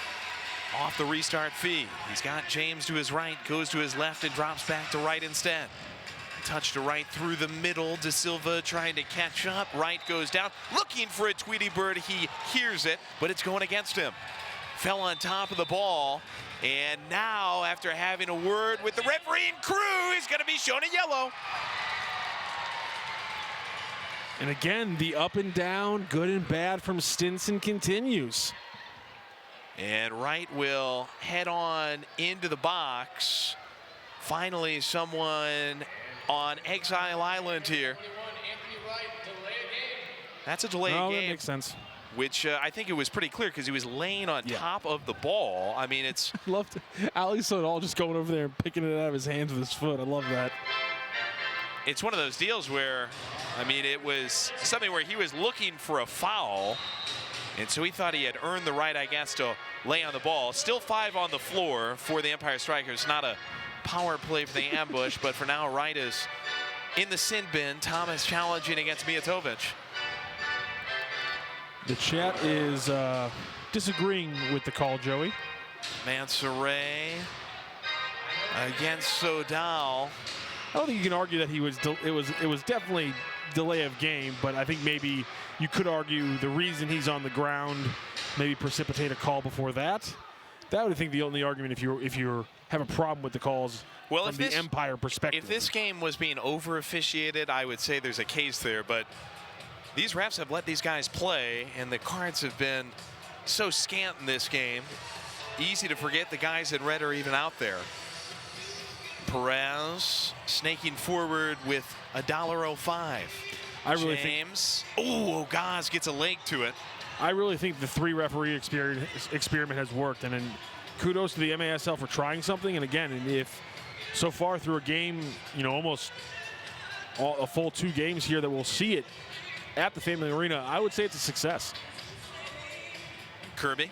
off the restart feed. He's got James to his right, goes to his left, and drops back to right instead. Touch to right through the middle. De Silva trying to catch up. Right goes down, looking for a Tweety Bird. He hears it, but it's going against him. Fell on top of the ball, and now, after having a word with the referee and crew, he's going to be shown a yellow. And again, the up and down, good and bad from Stinson continues. And Wright will head on into the box. Finally, someone on Exile Island here. That's a delay of game. That makes sense. Which I think it was pretty clear because he was laying on top of the ball. I mean, it's... I loved it. Ali Sodal just going over there and picking it out of his hands with his foot. I love that. It's one of those deals where, I mean, it was something where he was looking for a foul, and so he thought he had earned the right, I guess, to lay on the ball. Still 5 on the floor for the Empire Strykers. Not a power play for the ambush, but for now, Wright is in the sin bin. Thomas challenging against Mijatovic. The chat is disagreeing with the call, Joey. Mansoure against Sodal. I don't think you can argue that it was definitely delay of game, but I think maybe you could argue the reason he's on the ground maybe precipitate a call before that. That would, I think, the only argument if you have a problem with the calls from the Empire perspective. If this game was being over officiated, I would say there's a case there, but these refs have let these guys play, and the cards have been so scant in this game. Easy to forget the guys in red are even out there. Perez snaking forward with $1.05. I really James. Oh, Ogaz gets a leg to it. I really think the 3-referee experiment has worked, and then kudos to the MASL for trying something. And again, if so far through a game, almost a full 2 games here that we'll see it at the Family Arena, I would say it's a success. Kirby.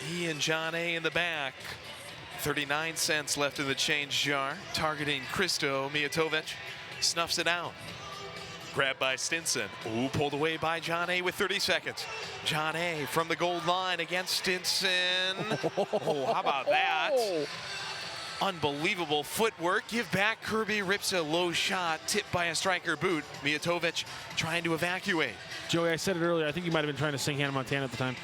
He and John A in the back. 39 cents left in the change jar. Targeting Christo. Mijatovic snuffs it out. Grabbed by Stinson. Ooh, pulled away by John A with 30 seconds. John A from the gold line against Stinson. Oh, how about that? Unbelievable footwork. Give back. Kirby rips a low shot, tipped by a striker boot. Mijatovic trying to evacuate. Joey, I said it earlier. I think you might have been trying to sing Hannah Montana at the time.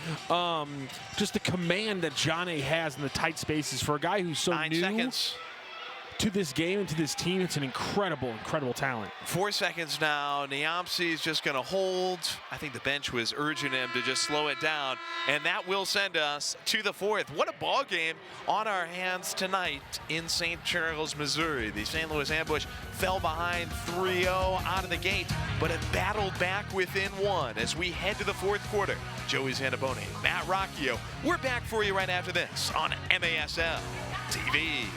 Just the command that John A has in the tight spaces for a guy who's so 9 new seconds. To this game and to this team. It's an incredible, incredible talent. 4 seconds now. Niamsi is just going to hold. I think the bench was urging him to just slow it down, and that will send us to the 4th. What a ball game on our hands tonight in St. Charles, Missouri. The St. Louis Ambush fell behind 3-0 out of the gate, but it battled back within 1 as we head to the 4th quarter. Joey Zanaboni, Matt Rocchio. We're back for you right after this on MASL TV.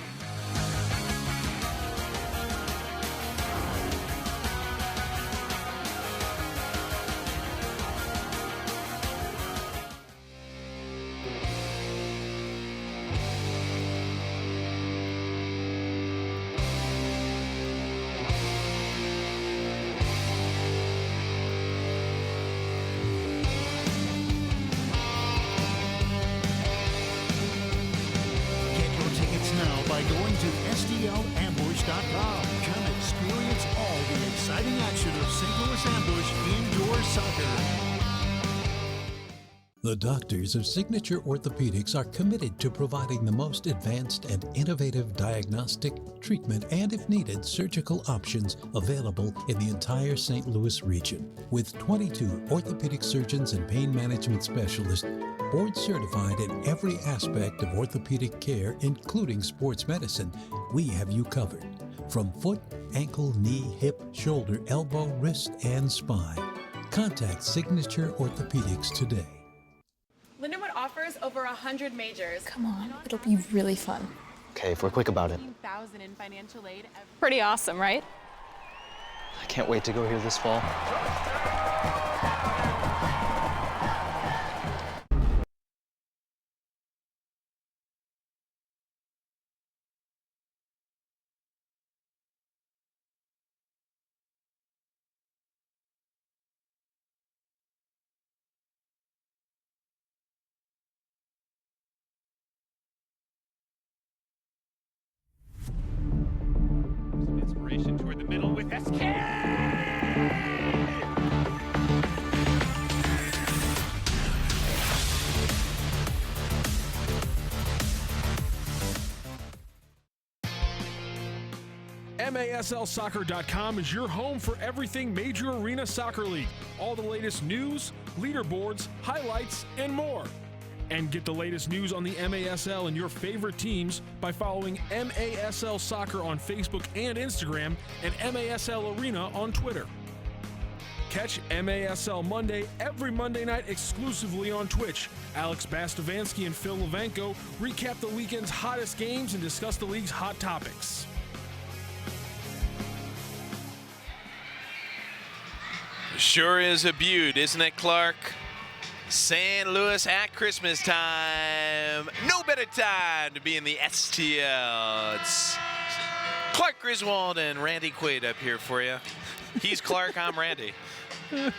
By going to STLambush.com. Come experience all the exciting action of St. Louis Ambush indoor soccer. The doctors of Signature Orthopedics are committed to providing the most advanced and innovative diagnostic, treatment, and if needed, surgical options available in the entire St. Louis region. With 22 orthopedic surgeons and pain management specialists, board certified in every aspect of orthopedic care, including sports medicine, we have you covered. From foot, ankle, knee, hip, shoulder, elbow, wrist, and spine. Contact Signature Orthopedics today. Lindenwood offers over 100 majors. Come on, it'll be really fun. Okay, if we're quick about it. $15,000 in financial aid. Pretty awesome, right? I can't wait to go here this fall. Inspiration toward the middle with SK! MASLsoccer.com is your home for everything Major Arena Soccer League. All the latest news, leaderboards, highlights, and more. And get the latest news on the MASL and your favorite teams by following MASL Soccer on Facebook and Instagram and MASL Arena on Twitter. Catch MASL Monday every Monday night exclusively on Twitch. Alex Bastavansky and Phil Levenko recap the weekend's hottest games and discuss the league's hot topics. Sure is a beaut, isn't it, Clark? St. Louis at Christmas time. No better time to be in the STL. It's Clark Griswold and Randy Quaid up here for you. He's Clark, I'm Randy. I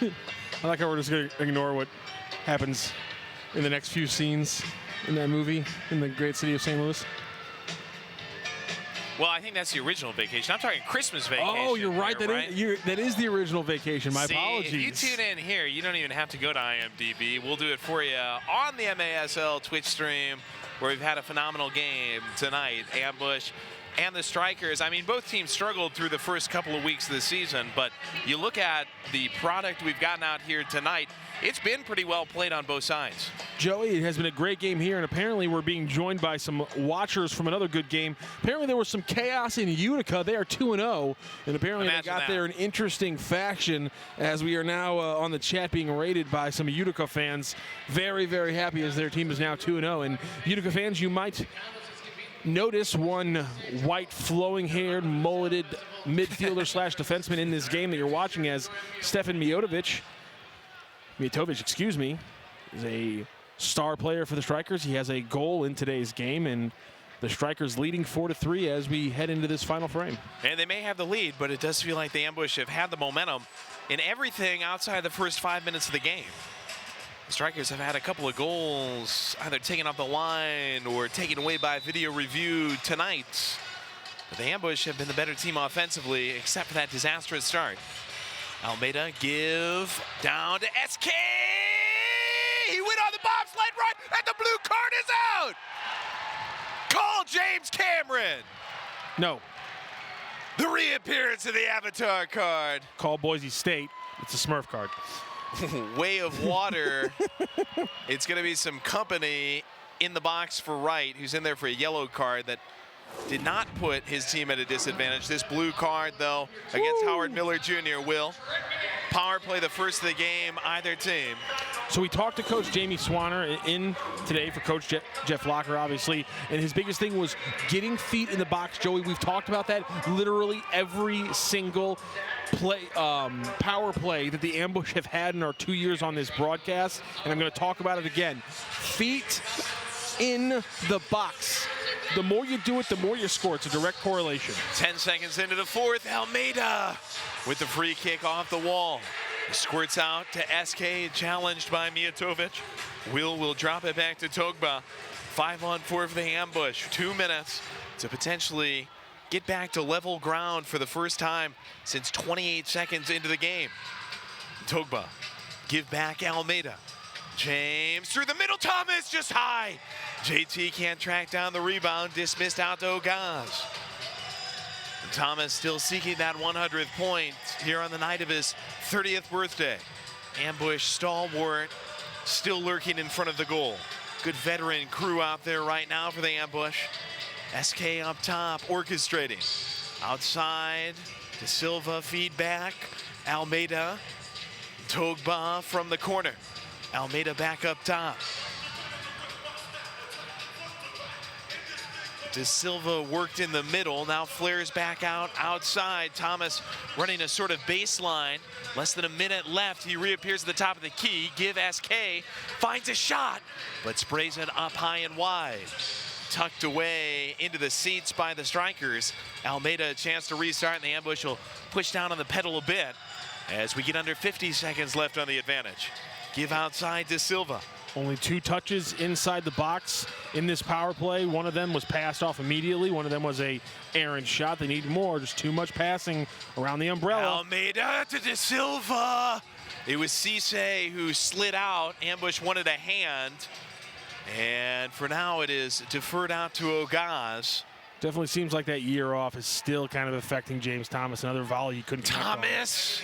like how we're just going to ignore what happens in the next few scenes in that movie in the great city of St. Louis. Well, I think that's the original Vacation. I'm talking Christmas Vacation. Oh, you're right. Here, That is the original Vacation. My apologies. If you tune in here, you don't even have to go to IMDb. We'll do it for you on the MASL Twitch stream, where we've had a phenomenal game tonight. Ambush and the Strikers. I mean, both teams struggled through the first couple of weeks of the season, but you look at the product we've gotten out here tonight, it's been pretty well played on both sides. Joey, it has been a great game here, and apparently we're being joined by some watchers from another good game. Apparently there was some chaos in Utica. They are 2-0, and apparently they got there in interesting fashion, as we are now on the chat being rated by some Utica fans. Very, very happy as their team is now 2-0. And Utica fans, you might notice one white, flowing-haired, mulleted midfielder slash defenseman in this game that you're watching as Stefan Mijatovic, is a star player for the Strikers. He has a goal in today's game, and the Strikers leading 4-3 as we head into this final frame. And they may have the lead, but it does feel like the Ambush have had the momentum in everything outside the first 5 minutes of the game. The Strikers have had a couple of goals either taken off the line or taken away by video review tonight. But the Ambush have been the better team offensively, except for that disastrous start. Almeida give down to SK. He went on the bobsled run, and the blue card is out. Call James Cameron. No. The reappearance of the Avatar card. Call Boise State. It's a Smurf card. Way of Water. It's going to be some company in the box for Wright, who's in there for a yellow card that did not put his team at a disadvantage. This blue card, though, against Howard Miller Jr. will power play the first of the game, either team. So we talked to Coach Jamie Swanner in today for Coach Jeff Locker, obviously, and his biggest thing was getting feet in the box. Joey, we've talked about that literally every single power play that the Ambush have had in our 2 years on this broadcast, and I'm going to talk about it again. Feet in the box. The more you do it, the more you score. It's a direct correlation. 10 seconds into the fourth, Almeida with the free kick off the wall. Squirts out to SK, challenged by Mijatovic. Will drop it back to Togba. 5-on-4 for the Ambush. 2 minutes to potentially get back to level ground for the first time since 28 seconds into the game. Togba, give back Almeida. James through the middle, Thomas just high. JT can't track down the rebound, dismissed out to Ogaz. Thomas still seeking that 100th point here on the night of his 30th birthday. Ambush stalwart still lurking in front of the goal. Good veteran crew out there right now for the Ambush. SK up top, orchestrating. Outside, De Silva feedback. Almeida, Togba from the corner. Almeida back up top. De Silva worked in the middle, now flares back out outside. Thomas running a sort of baseline. Less than a minute left. He reappears at the top of the key. Give SK, finds a shot, but sprays it up high and wide. Tucked away into the seats by the Strikers. Almeida a chance to restart, and the Ambush will push down on the pedal a bit as we get under 50 seconds left on the advantage. Give outside to Silva. Only 2 touches inside the box in this power play. One of them was passed off immediately. One of them was a errant shot. They need more, just too much passing around the umbrella. Almeida to De Silva. It was Cisse who slid out. Ambush wanted a hand. And for now, it is deferred out to Ogaz. Definitely seems like that year off is still kind of affecting James Thomas. Another volley he couldn't connect on. Thomas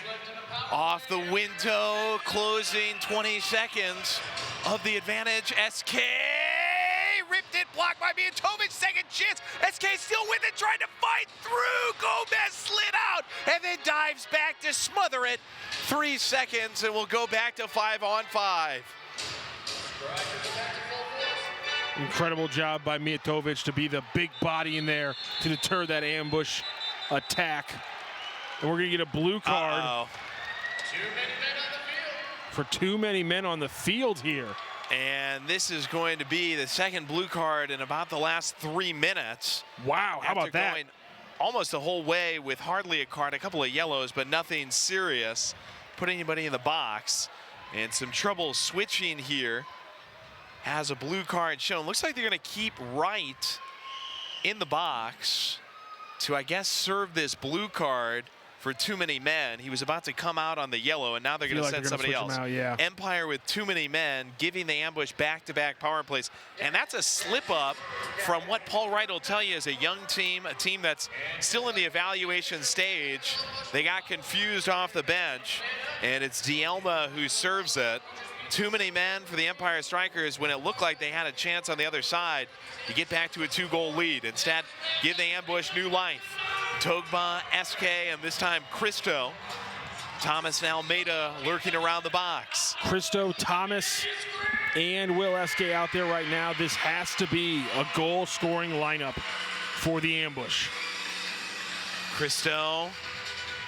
off the window, closing 20 seconds of the advantage. SK ripped it, blocked by Mijatovic, second chance. SK still with it, trying to fight through. Gomez slid out and then dives back to smother it. 3 seconds and we'll go back to 5-on-5. Incredible job by Mijatovic to be the big body in there to deter that ambush attack. And we're going to get a blue card for too many men on the field here. And this is going to be the second blue card in about the last 3 minutes. Wow, how about that? Going almost the whole way with hardly a card, a couple of yellows, but nothing serious. Put anybody in the box. And some trouble switching here. Has a blue card shown. Looks like they're going to keep Wright in the box to, I guess, serve this blue card for too many men. He was about to come out on the yellow, and now they're going to send somebody else. Empire with too many men, giving the ambush back-to-back power plays. And that's a slip-up from what Paul Wright will tell you is a young team, a team that's still in the evaluation stage. They got confused off the bench, and it's Dielma who serves it. Too many men for the Empire Strykers when it looked like they had a chance on the other side to get back to a 2-goal lead. Instead, give the ambush new life. Togba, SK, and this time Cristo. Thomas and Almeida lurking around the box. Cristo, Thomas, and Will SK out there right now. This has to be a goal-scoring lineup for the ambush. Cristo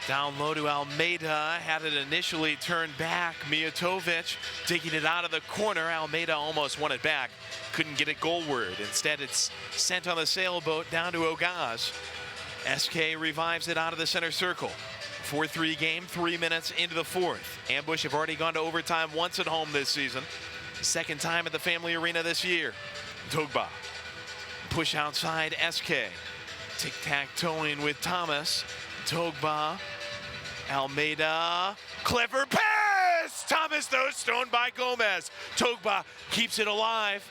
down low to Almeida, had it initially turned back. Mijatovic taking it out of the corner. Almeida almost won it back, couldn't get it goalward. Instead, it's sent on the sailboat down to Ogaz. SK revives it out of the center circle. 4-3 game, 3 minutes into the fourth. Ambush have already gone to overtime once at home this season. Second time at the Family Arena this year. Togba, push outside SK. Tic-tac-toeing with Thomas. Togba, Almeida, clever pass! Thomas, though, stoned by Gomez. Togba keeps it alive.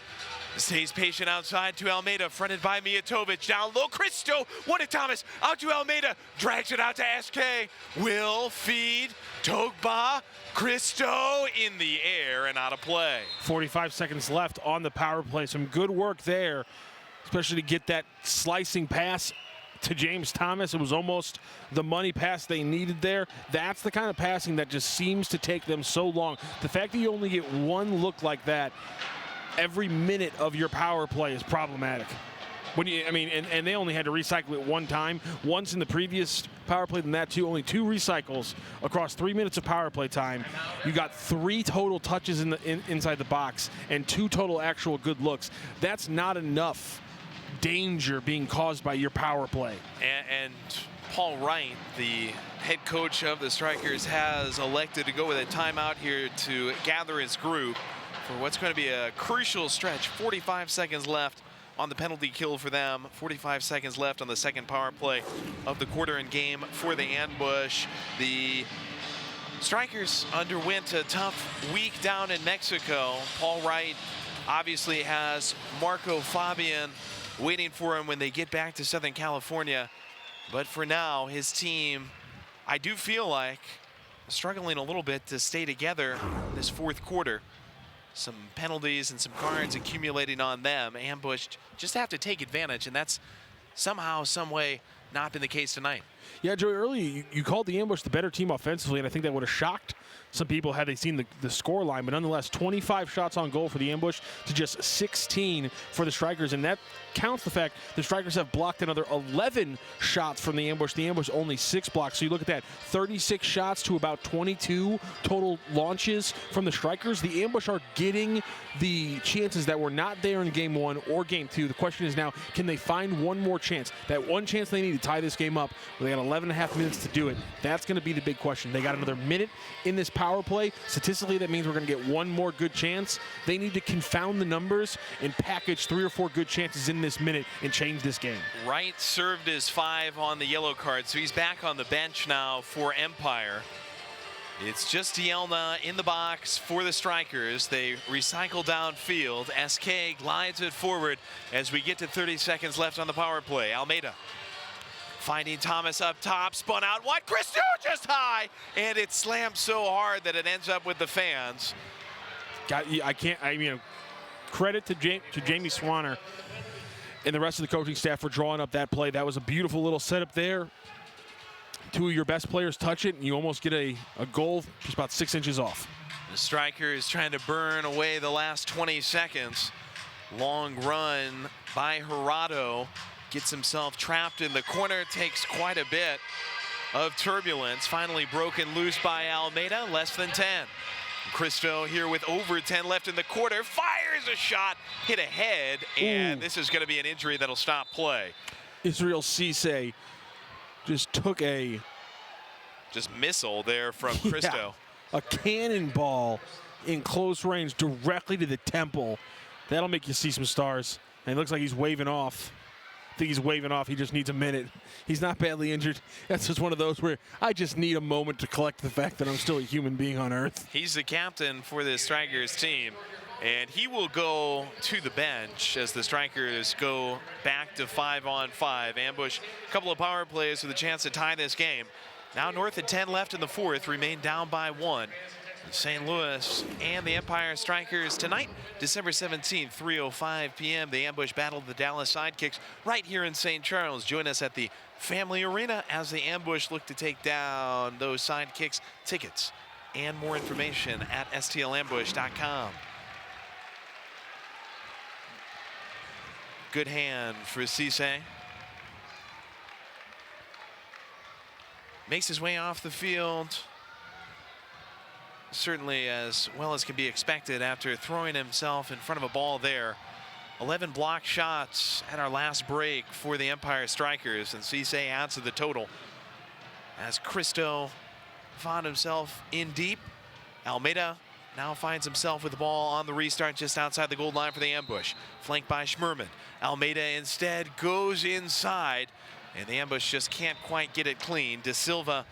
Stays patient outside to Almeida, fronted by Mijatovic. Down low, Cristo, one to Thomas, out to Almeida, drags it out to SK. Will feed, Togba, Cristo in the air and out of play. 45 seconds left on the power play. Some good work there, especially to get that slicing pass to James Thomas. It was almost the money pass they needed there. That's the kind of passing that just seems to take them so long. The fact that you only get one look like that every minute of your power play is problematic. When you, I mean, and they only had to recycle it one time. Once in the previous power play, than that too. Only 2 recycles across 3 minutes of power play time. You got 3 total touches inside the box and 2 total actual good looks. That's not enough danger being caused by your power play. And Paul Wright, the head coach of the Strikers, has elected to go with a timeout here to gather his group for what's going to be a crucial stretch. 45 seconds left on the penalty kill for them. 45 seconds left on the second power play of the quarter and game for the ambush. The Strikers underwent a tough week down in Mexico. Paul Wright obviously has Marco Fabian waiting for him when they get back to Southern California. But for now, his team, I do feel like, struggling a little bit to stay together this fourth quarter. Some penalties and some cards accumulating on them. Ambushed just have to take advantage, and that's somehow, some way, not been the case tonight. Yeah, Joey, early you called the ambush the better team offensively, and I think that would have shocked some people had they seen the score line. But nonetheless, 25 shots on goal for the ambush to just 16 for the Strikers, and that counts the fact the Strikers have blocked another 11 shots from the ambush. The ambush only 6 blocks. So you look at that, 36 shots to about 22 total launches from the Strikers. The ambush are getting the chances that were not there in game 1 or game 2. The question is now, can they find one more chance? That one chance they need to tie this game up, where they got 11 and a half minutes to do it. That's going to be the big question. They got another minute in this power play. Statistically, that means we're going to get one more good chance. They need to confound the numbers and package 3 or 4 good chances in this minute and change this game. Wright served his 5 on the yellow card, so he's back on the bench now for Empire. It's just Yelna in the box for the Strikers. They recycle downfield. SK glides it forward as we get to 30 seconds left on the power play. Almeida finding Thomas up top, spun out wide. Christou just high, and it slammed so hard that it ends up with the fans. Credit to Jamie Swanner and the rest of the coaching staff for drawing up that play. That was a beautiful little setup there. Two of your best players touch it, and you almost get a goal just about 6 inches off. The Strikers trying to burn away the last 20 seconds. Long run by Gerardo. Gets himself trapped in the corner, takes quite a bit of turbulence. Finally broken loose by Almeida, less than 10. Christou here with over 10 left in the quarter, fires a shot, hit ahead, and this is going to be an injury that'll stop play. Israel Cisse just took a missile there from Christou. A cannonball in close range directly to the temple. That'll make you see some stars. And it looks like he's waving off. I think he's waving off. He just needs a minute. He's not badly injured. That's just one of those where I just need a moment to collect the fact that I'm still a human being on Earth. He's the captain for the Strikers team, and he will go to the bench as the Strikers go back to 5-on-5. Ambush, a couple of power plays with a chance to tie this game. Now north of 10 left in the fourth, remain down by 1. St. Louis and the Empire Strykers tonight, December 17th, 3:05 p.m. The Ambush battled the Dallas Sidekicks right here in St. Charles. Join us at the Family Arena as the Ambush look to take down those Sidekicks. Tickets and more information at stlambush.com. Good hand for Cisse. Makes his way off the field. Certainly as well as can be expected after throwing himself in front of a ball there. 11 block shots at our last break for the Empire Strykers, and Cisse adds to the total. As Christou found himself in deep, Almeida now finds himself with the ball on the restart just outside the goal line for the Ambush. Flanked by Schmerman. Almeida instead goes inside, and the Ambush just can't quite get it clean. De Silva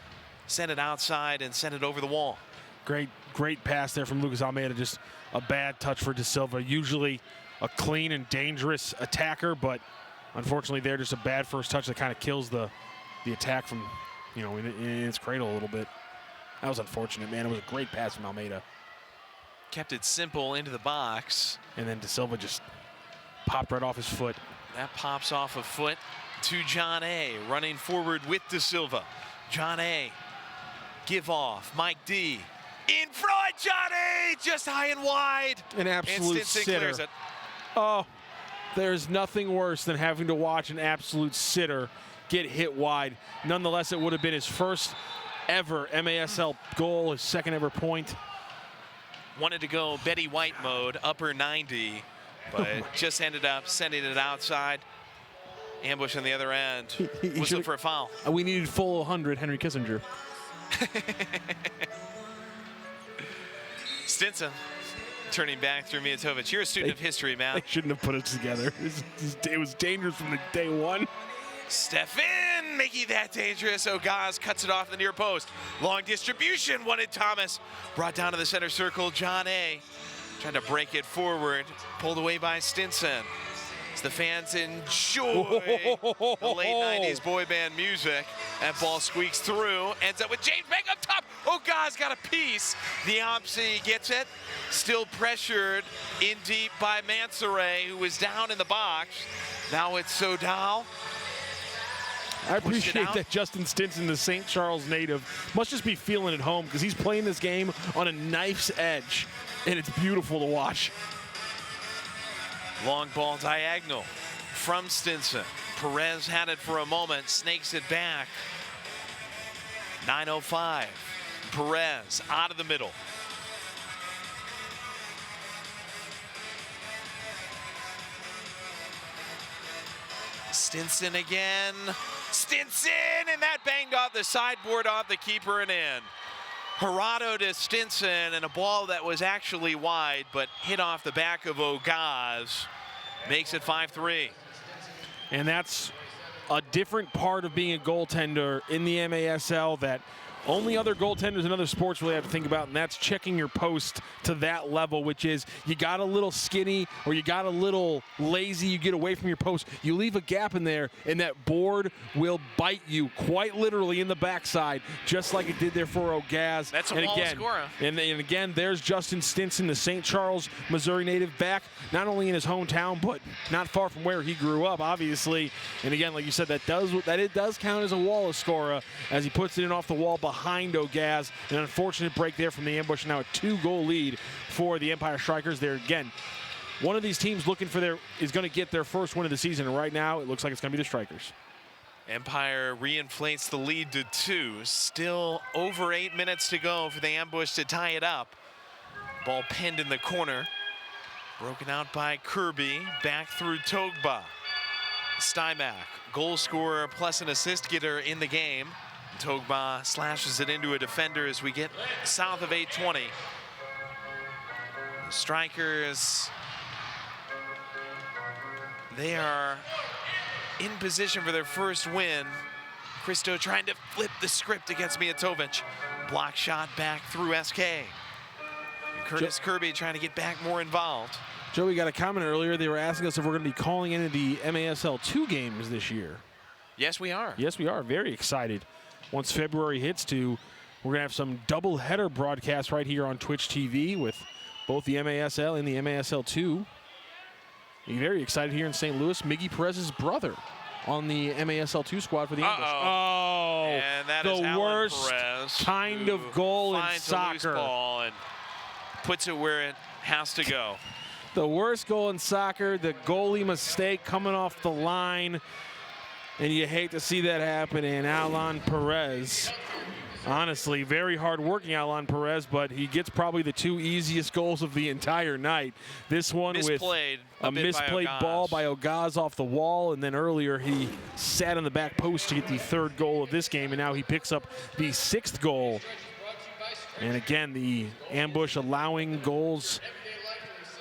sent it outside and sent it over the wall. Great pass there from Lucas Almeida. Just a bad touch for De Silva. Usually a clean and dangerous attacker, but unfortunately there just a bad first touch that kind of kills the attack from, in its cradle a little bit. That was unfortunate, man. It was a great pass from Almeida. Kept it simple into the box. And then De Silva just popped right off his foot. That pops off a foot to John A. Running forward with De Silva. John A. Give off. Mike D. In front, Johnny, just high and wide. An absolute sitter. It. Oh, there's nothing worse than having to watch an absolute sitter get hit wide. Nonetheless, it would have been his first ever MASL goal, his second ever point. Wanted to go Betty White mode, upper 90, but just ended up sending it outside. Ambush on the other end. Whistle for a foul. We needed full 100, Henry Kissinger. Stinson turning back through Mijatovic. You're a student of history, man. They shouldn't have put it together. It was dangerous from the day one. Stefan making that dangerous. Ogaz cuts it off the near post. Long distribution, wanted Thomas. Brought down to the center circle, John A. Trying to break it forward. Pulled away by Stinson. As the fans enjoy the late 90s boy band music. That ball squeaks through. Ends up with James Beck up top. Ogaz got a piece. The Ompsy gets it. Still pressured in deep by Mansoray, who was down in the box. Now it's Sodal. I appreciate that Justin Stinson, the St. Charles native, must just be feeling at home because he's playing this game on a knife's edge, and it's beautiful to watch. Long ball diagonal from Stinson. Perez had it for a moment, snakes it back. 9:05. Perez out of the middle. Stinson again. Stinson, and that banged off the sideboard off the keeper and in. Gerardo to Stinson, and a ball that was actually wide, but hit off the back of Ogaz. Makes it 5-3. And that's a different part of being a goaltender in the MASL that only other goaltenders in other sports really have to think about, and that's checking your post to that level, which is you got a little skinny or you got a little lazy, you get away from your post, you leave a gap in there, and that board will bite you quite literally in the backside, just like it did there for Ogaz. That's a wall scorer. And again, there's Justin Stinson, the St. Charles, Missouri native, back not only in his hometown, but not far from where he grew up, obviously. And again, like you said, it does count as a wall scorer as he puts it in off the wall behind Ogaz. An unfortunate break there from the ambush. Now a 2-goal lead for the Empire Strykers. There again, one of these teams is going to get their first win of the season, and right now it looks like it's going to be the Strykers. Empire reinflates the lead to 2. Still over 8 minutes to go for the ambush to tie it up. Ball pinned in the corner. Broken out by Kirby. Back through Togba. Stymack, goal scorer plus an assist getter in the game. Togba slashes it into a defender as we get south of 8:20. The Strykers, they are in position for their first win. Christo trying to flip the script against Mijatovic. Block shot back through SK. And Curtis Kirby trying to get back more involved. Joe, we got a comment earlier. They were asking us if we're going to be calling any of the MASL 2 games this year. Yes, we are. Yes, we are. Very excited. Once February hits we're going to have some double-header broadcasts right here on Twitch TV with both the MASL and the MASL 2. Very excited here in St. Louis. Miggy Perez's brother on the MASL 2 squad for the ambush. Oh, and that the is Alan worst Perez, kind of goal in finds soccer. a loose ball and puts it where it has to go. The worst goal in soccer, the goalie mistake coming off the line, and you hate to see that happen in Alan Perez. Honestly, very hard-working Alan Perez, but he gets probably the 2 easiest goals of the entire night. This one misplayed with a misplayed ball by Ogaz off the wall, and then earlier he sat on the back post to get the 3rd goal of this game, and now he picks up the 6th goal. And again, the ambush allowing goals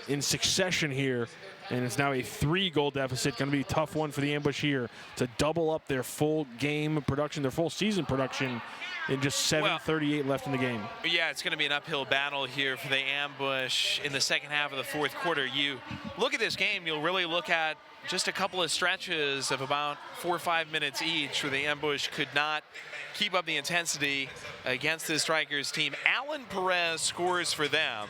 in succession here, and it's now a 3-goal deficit. Going to be a tough one for the ambush here to double up their full game production, their full season production, in just 7:38 left in the game. Yeah, it's going to be an uphill battle here for the ambush in the second half of the 4th quarter. You look at this game, you'll really look at just a couple of stretches of about 4 or 5 minutes each where the ambush could not keep up the intensity against the Strykers team. Alan Perez scores for them.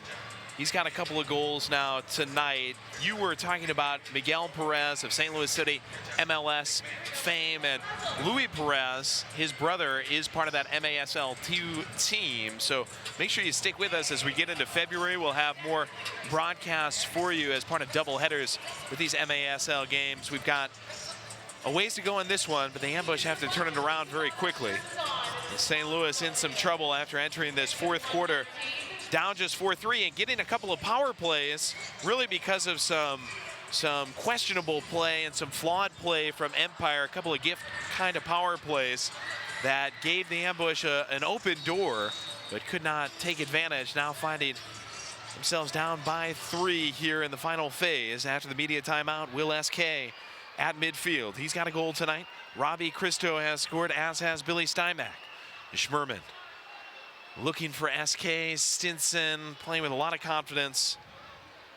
He's got a couple of goals now tonight. You were talking about Miguel Perez of St. Louis City, MLS fame, and Louis Perez, his brother, is part of that MASL 2 team. So make sure you stick with us as we get into February. We'll have more broadcasts for you as part of double headers with these MASL games. We've got a ways to go in this one, but the ambush have to turn it around very quickly. St. Louis in some trouble after entering this 4th quarter. Down just 4-3 and getting a couple of power plays, really because of some questionable play and some flawed play from Empire, a couple of gift kind of power plays that gave the ambush an open door, but could not take advantage. Now finding themselves down by 3 here in the final phase after the media timeout. Will SK at midfield. He's got a goal tonight. Robbie Christo has scored, as has Billy Stymack. Schmerman looking for SK. Stinson playing with a lot of confidence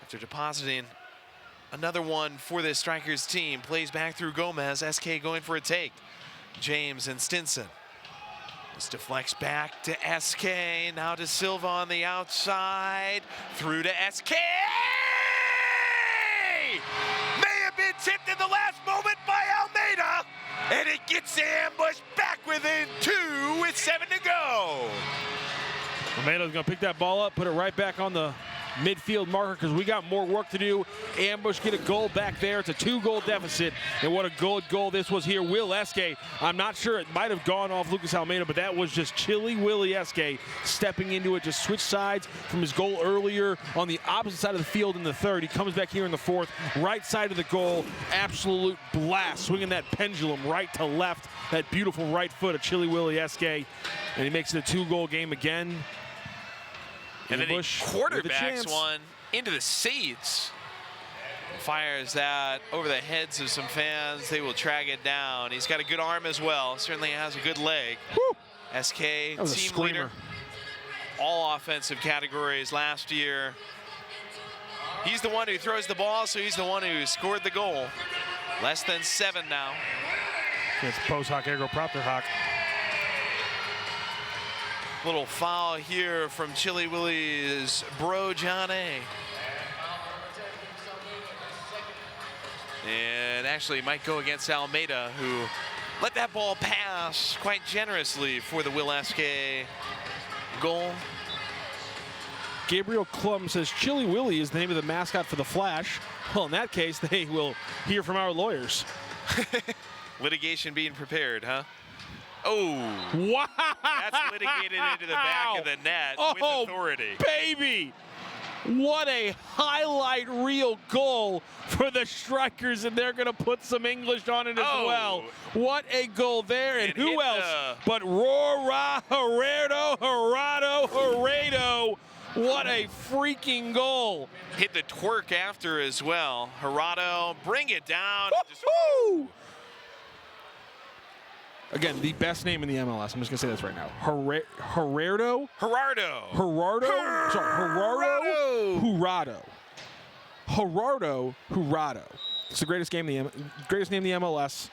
after depositing another one for this Strykers team. Plays back through Gomez. SK going for a take. James and Stinson. This deflects back to SK. Now to Silva on the outside. Through to SK! May have been tipped in the last moment by Almeida. And it gets the ambush back within 2 with 7 to go. Almeida's going to pick that ball up, put it right back on the midfield marker because we got more work to do. Ambush get a goal back there. It's a 2-goal deficit, and what a good goal this was here. Will Eske, I'm not sure, it might have gone off Lucas Almeida, but that was just Chili Willie Eske stepping into it, just switched sides from his goal earlier on the opposite side of the field in the 3rd. He comes back here in the 4th, right side of the goal, absolute blast, swinging that pendulum right to left, that beautiful right foot of Chili Willie Eske, and he makes it a 2-goal game again. And then he quarterbacks one into the seats. Fires that over the heads of some fans. They will track it down. He's got a good arm as well. Certainly has a good leg. Woo. SK, That was a team screamer. leader. All offensive categories last year. He's the one who throws the ball, so he's the one who scored the goal. Less than 7 now. It's post hoc ergo propter hoc. Little foul here from Chili Willie's bro John A. And actually might go against Almeida, who let that ball pass quite generously for the Will SK goal. Gabriel Klum says Chili Willie is the name of the mascot for the Flash. Well, in that case, they will hear from our lawyers. Litigation being prepared, huh? Oh. Wow. That's litigated into the back of the net with authority. Baby. What a highlight reel goal for the Strykers, and they're going to put some English on it as well. What a goal there, and who else but Rora Herrero. What a freaking goal. Hit the twerk after as well. Gerardo, bring it down. Again, the best name in the MLS. I'm just going to say this right now. Gerardo? Gerardo. It's the greatest name in the MLS.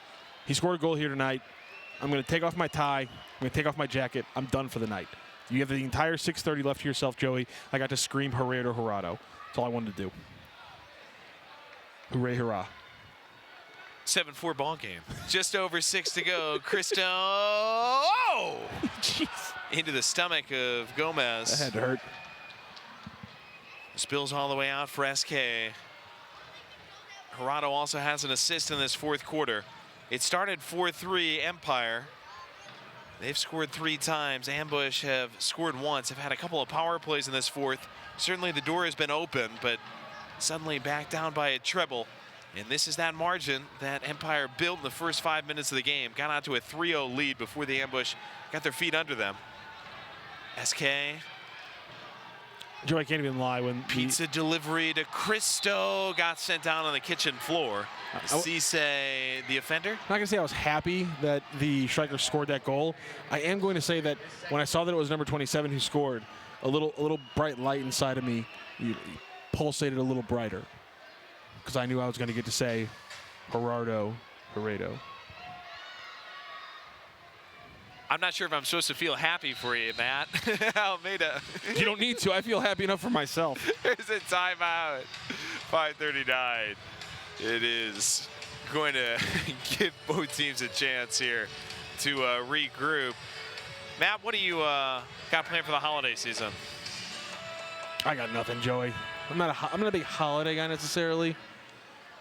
He scored a goal here tonight. I'm going to take off my tie. I'm going to take off my jacket. I'm done for the night. You have the entire 6:30 left to yourself, Joey. I got to scream Gerardo. That's all I wanted to do. Hooray, hurrah. 7-4 ball game. Just over 6 to go. Cristo. Oh! Jeez. Into the stomach of Gomez. That had to hurt. Spills all the way out for SK. Gerardo also has an assist in this fourth quarter. It started 4-3 Empire. They've scored 3 times. Ambush have scored once. Have had a couple of power plays in this fourth. Certainly the door has been open, but suddenly back down by a treble. And this is that margin that Empire built in the first 5 minutes of the game. Got out to a 3-0 lead before the Ambush got their feet under them. SK. Joe, I can't even lie. When Pizza delivery to Cristo got sent down on the kitchen floor. Cisse, the offender. I'm not going to say I was happy that the Strikers scored that goal. I am going to say that when I saw that it was number 27 who scored, a little bright light inside of me pulsated a little brighter, because I knew I was going to get to say Gerardo. I'm not sure if I'm supposed to feel happy for you, Matt. Almeida. You don't need to. I feel happy enough for myself. There's a timeout. 5:39. It is going to give both teams a chance here to regroup. Matt, what do you got planned for the holiday season? I got nothing, Joey. I'm not a big holiday guy necessarily.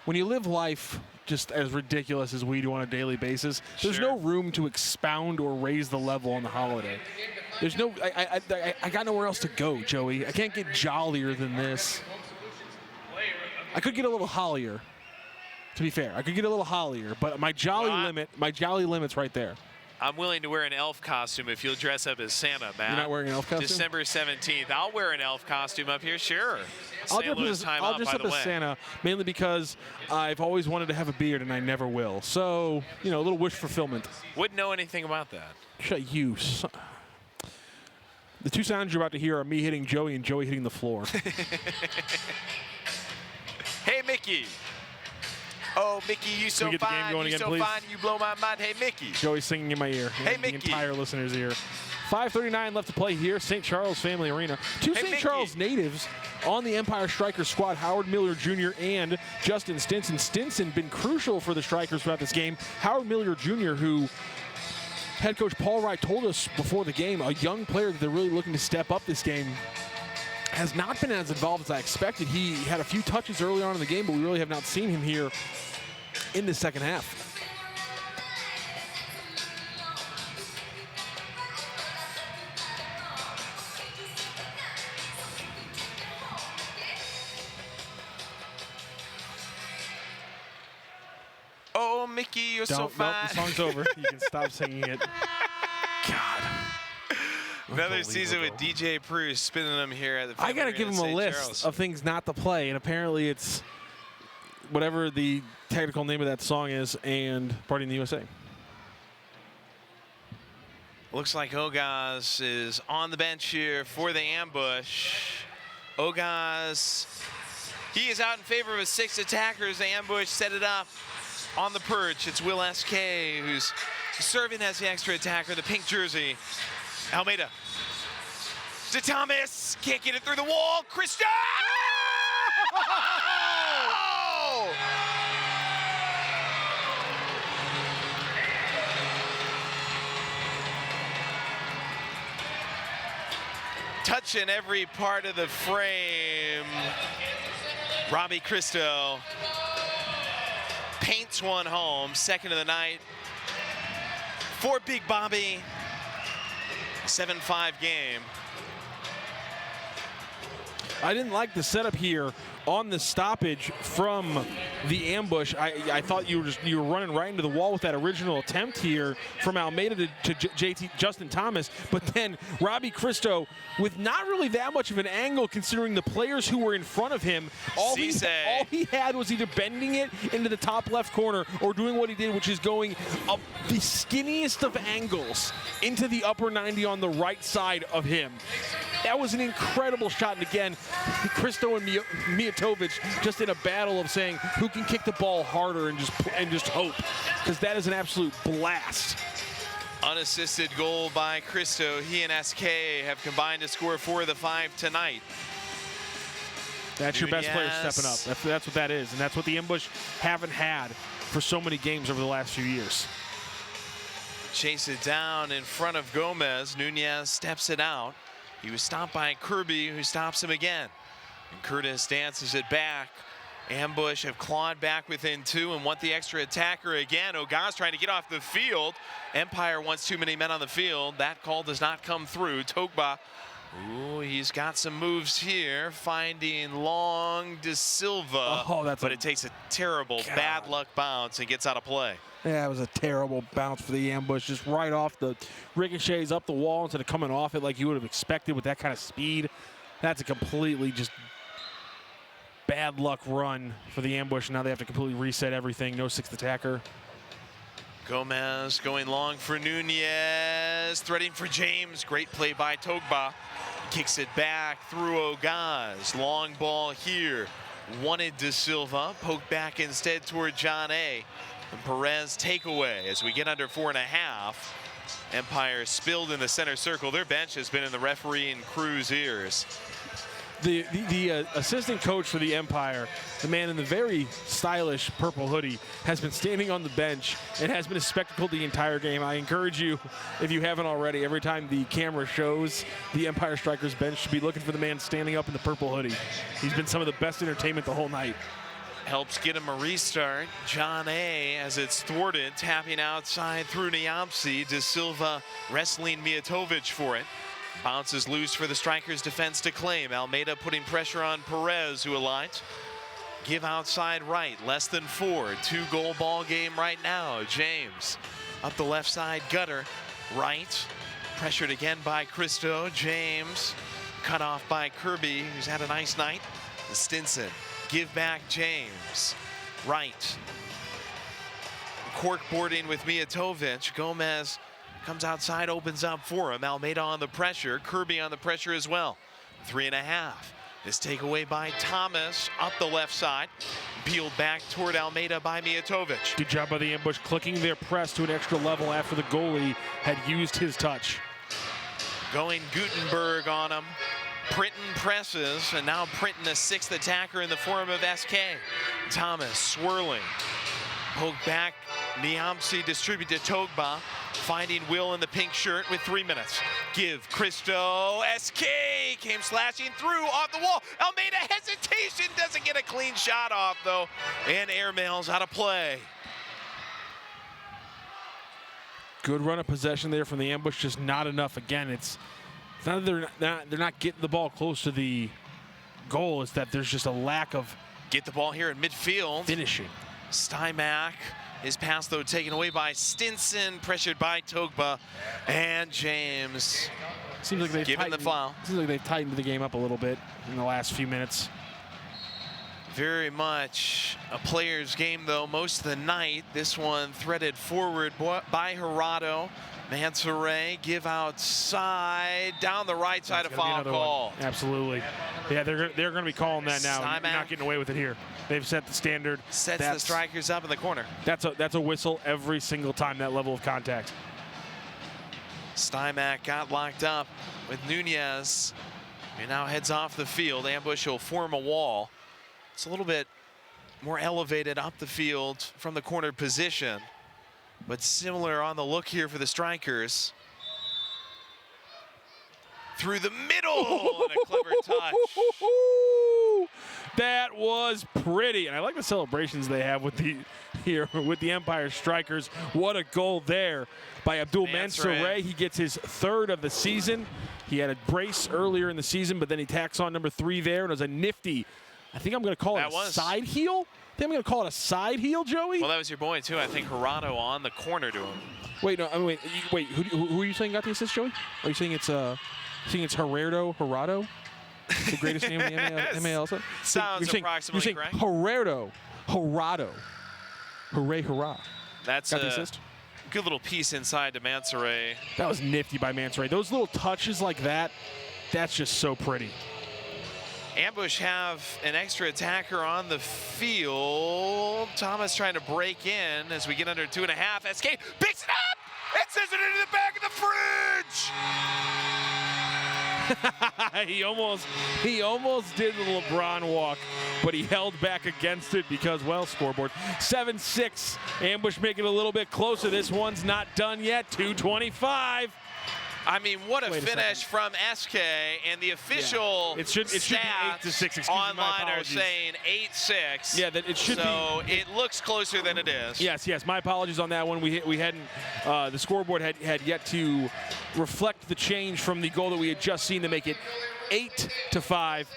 When you live life just as ridiculous as we do on a daily basis, there's no room to expound or raise the level on the holiday. There's no, I got nowhere else to go, Joey. I can't get jollier than this. I could get a little hollier, to be fair. I could get a little hollier, but my jolly limit's right there. I'm willing to wear an elf costume if you'll dress up as Santa, Matt. You're not wearing an elf costume? December 17th. I'll wear an elf costume up here, sure. I'll dress up as Santa, mainly because I've always wanted to have a beard and I never will. So, a little wish fulfillment. Wouldn't know anything about that. Shut you. The two sounds you're about to hear are me hitting Joey and Joey hitting the floor. Hey, Mickey. Oh, Mickey, you so fine, you so fine, you blow my mind. Hey, Mickey. Joey's singing in my ear. Hey, Mickey. The entire listener's ear. 5:39 left to play here, St. Charles Family Arena. Two St. Charles natives on the Empire Strikers squad, Howard Miller Jr. and Justin Stinson. Stinson been crucial for the Strikers throughout this game. Howard Miller Jr., who head coach Paul Wright told us before the game, a young player that they're really looking to step up this game, has not been as involved as I expected. He had a few touches early on in the game, but we really have not seen him here in the second half. Oh, Mickey, you're so fine. Nope, the song's over. You can stop singing it. God. Another season with DJ Bruce spinning them here at the I got to give him a list of things not to play, and apparently it's whatever the technical name of that song is and Party in the USA. Looks like Ogaz is on the bench here for the ambush. Ogaz, he is out in favor of his 6 attackers. The ambush set it up on the perch. It's Will SK who's serving as the extra attacker, the pink jersey. Almeida to Thomas, can't get it through the wall. Christo! Touching every part of the frame. Robbie Christo paints one home, second of the night for Big Bobby. 7-5 game. I didn't like the setup here on the stoppage from the ambush. I thought you were running right into the wall with that original attempt here from Almeida to Justin Thomas, but then Robbie Christo with not really that much of an angle considering the players who were in front of him. All he had was either bending it into the top left corner or doing what he did, which is going up the skinniest of angles into the upper 90 on the right side of him. That was an incredible shot, and again, Christo and Mijatovic just in a battle of saying who can kick the ball harder and just hope, because that is an absolute blast. Unassisted goal by Christo. He and SK have combined to score 4 of the 5 tonight. That's your best player stepping up. That's what that is, and that's what the ambush haven't had for so many games over the last few years. Chase it down in front of Gomez. Nunez steps it out. He was stopped by Kirby, who stops him again. And Curtis dances it back. Ambush have clawed back within 2 and want the extra attacker again. Ogaz trying to get off the field. Empire wants too many men on the field. That call does not come through. Togba, ooh, he's got some moves here. Finding Long De Silva. But it takes a terrible bad luck bounce and gets out of play. Yeah, it was a terrible bounce for the ambush, just right off the ricochets up the wall instead of coming off it like you would have expected with that kind of speed. That's a completely just bad luck run for the ambush. Now they have to completely reset everything. No 6th attacker. Gomez going long for Nunez, threading for James. Great play by Togba. Kicks it back through Ogaz. Long ball here. Wanted De Silva. Poked back instead toward John A. And Perez takeaway as we get under 4.5. Empire spilled in the center circle. Their bench has been in the referee and crew's ears. The assistant coach for the Empire, the man in the very stylish purple hoodie, has been standing on the bench and has been a spectacle the entire game. I encourage you, if you haven't already, every time the camera shows the Empire Strikers bench, to be looking for the man standing up in the purple hoodie. He's been some of the best entertainment the whole night. Helps get him a restart. John A, as it's thwarted, tapping outside through Niamsi. De Silva wrestling Mijatovic for it. Bounces loose for the Strikers defense to claim. Almeida putting pressure on Perez, who aligns. Give outside right, less than 4. 2-goal ball game right now. James up the left side, gutter right. Pressured again by Christo. James cut off by Kirby, who's had a nice night. Stinson. Give back James. Right. Cork boarding with Mijatovic. Gomez comes outside, opens up for him. Almeida on the pressure. Kirby on the pressure as well. 3.5. This takeaway by Thomas up the left side. Peeled back toward Almeida by Mijatovic. Good job by the ambush, clicking their press to an extra level after the goalie had used his touch. Going Gutenberg on him. Printon presses, and now Printon a 6th attacker in the form of SK. Thomas swirling. Poke back. Niamsi distribute to Togba. Finding Will in the pink shirt with 3 minutes. Give Christo. SK came slashing through off the wall. Almeida hesitation, doesn't get a clean shot off though. And airmails out of play. Good run of possession there from the ambush, just not enough. Again, it's not that they're not getting the ball close to the goal. It's that there's just a lack of get the ball here in midfield. Finishing. Stymack. His pass, though, taken away by Stinson, pressured by Togba, and James. Seems like they've given the foul. Seems like they've tightened the game up a little bit in the last few minutes. Very much a player's game, though, most of the night. This one threaded forward by Gerardo. Mansoray give outside, down the right side, a foul call. Absolutely. Yeah, they're going to be calling that now. Stymack. You're not getting away with it here. They've set the standard. Sets the Strikers up in the corner. That's a whistle every single time, that level of contact. Stymack got locked up with Nunez. And now heads off the field. Ambush will form a wall. It's a little bit more elevated up the field from the corner position, but similar on the look here for the Strikers. Through the middle and a clever touch. That was pretty, and I like the celebrations they have with the Empire Strikers. What a goal there by Abdul Mansoray. He gets his 3rd of the season. He had a brace earlier in the season, but then he tacks on number 3 there, and it was a nifty, I think I'm going to call it a side heel. I think I'm going to call it a side heel, Joey. Well, that was your boy too. I think Gerardo on the corner to him. Wait, no, I mean, wait. Who are you saying got the assist, Joey? Are you saying it's Gerardo? The greatest name in the MAL? Sounds approximately correct. Gerardo. Hooray, hurrah. That's got the assist. Good little piece inside to Mansoray. That was nifty by Mansoray. Those little touches like that, that's just so pretty. Ambush have an extra attacker on the field. Thomas trying to break in as we get under 2.5. SK picks it up and sends it into the back of the fridge. he almost did the LeBron walk, but he held back against it because, well, scoreboard 7-6. Ambush making it a little bit closer. This one's not done yet. 2:25. I mean, what a finish from SK, and the official it should be 8-6. Online are saying 8-6. Yeah, that it should be. So it looks closer than it is. Yes. My apologies on that one. We hadn't. The scoreboard had yet to reflect the change from the goal that we had just seen to make it 8-5.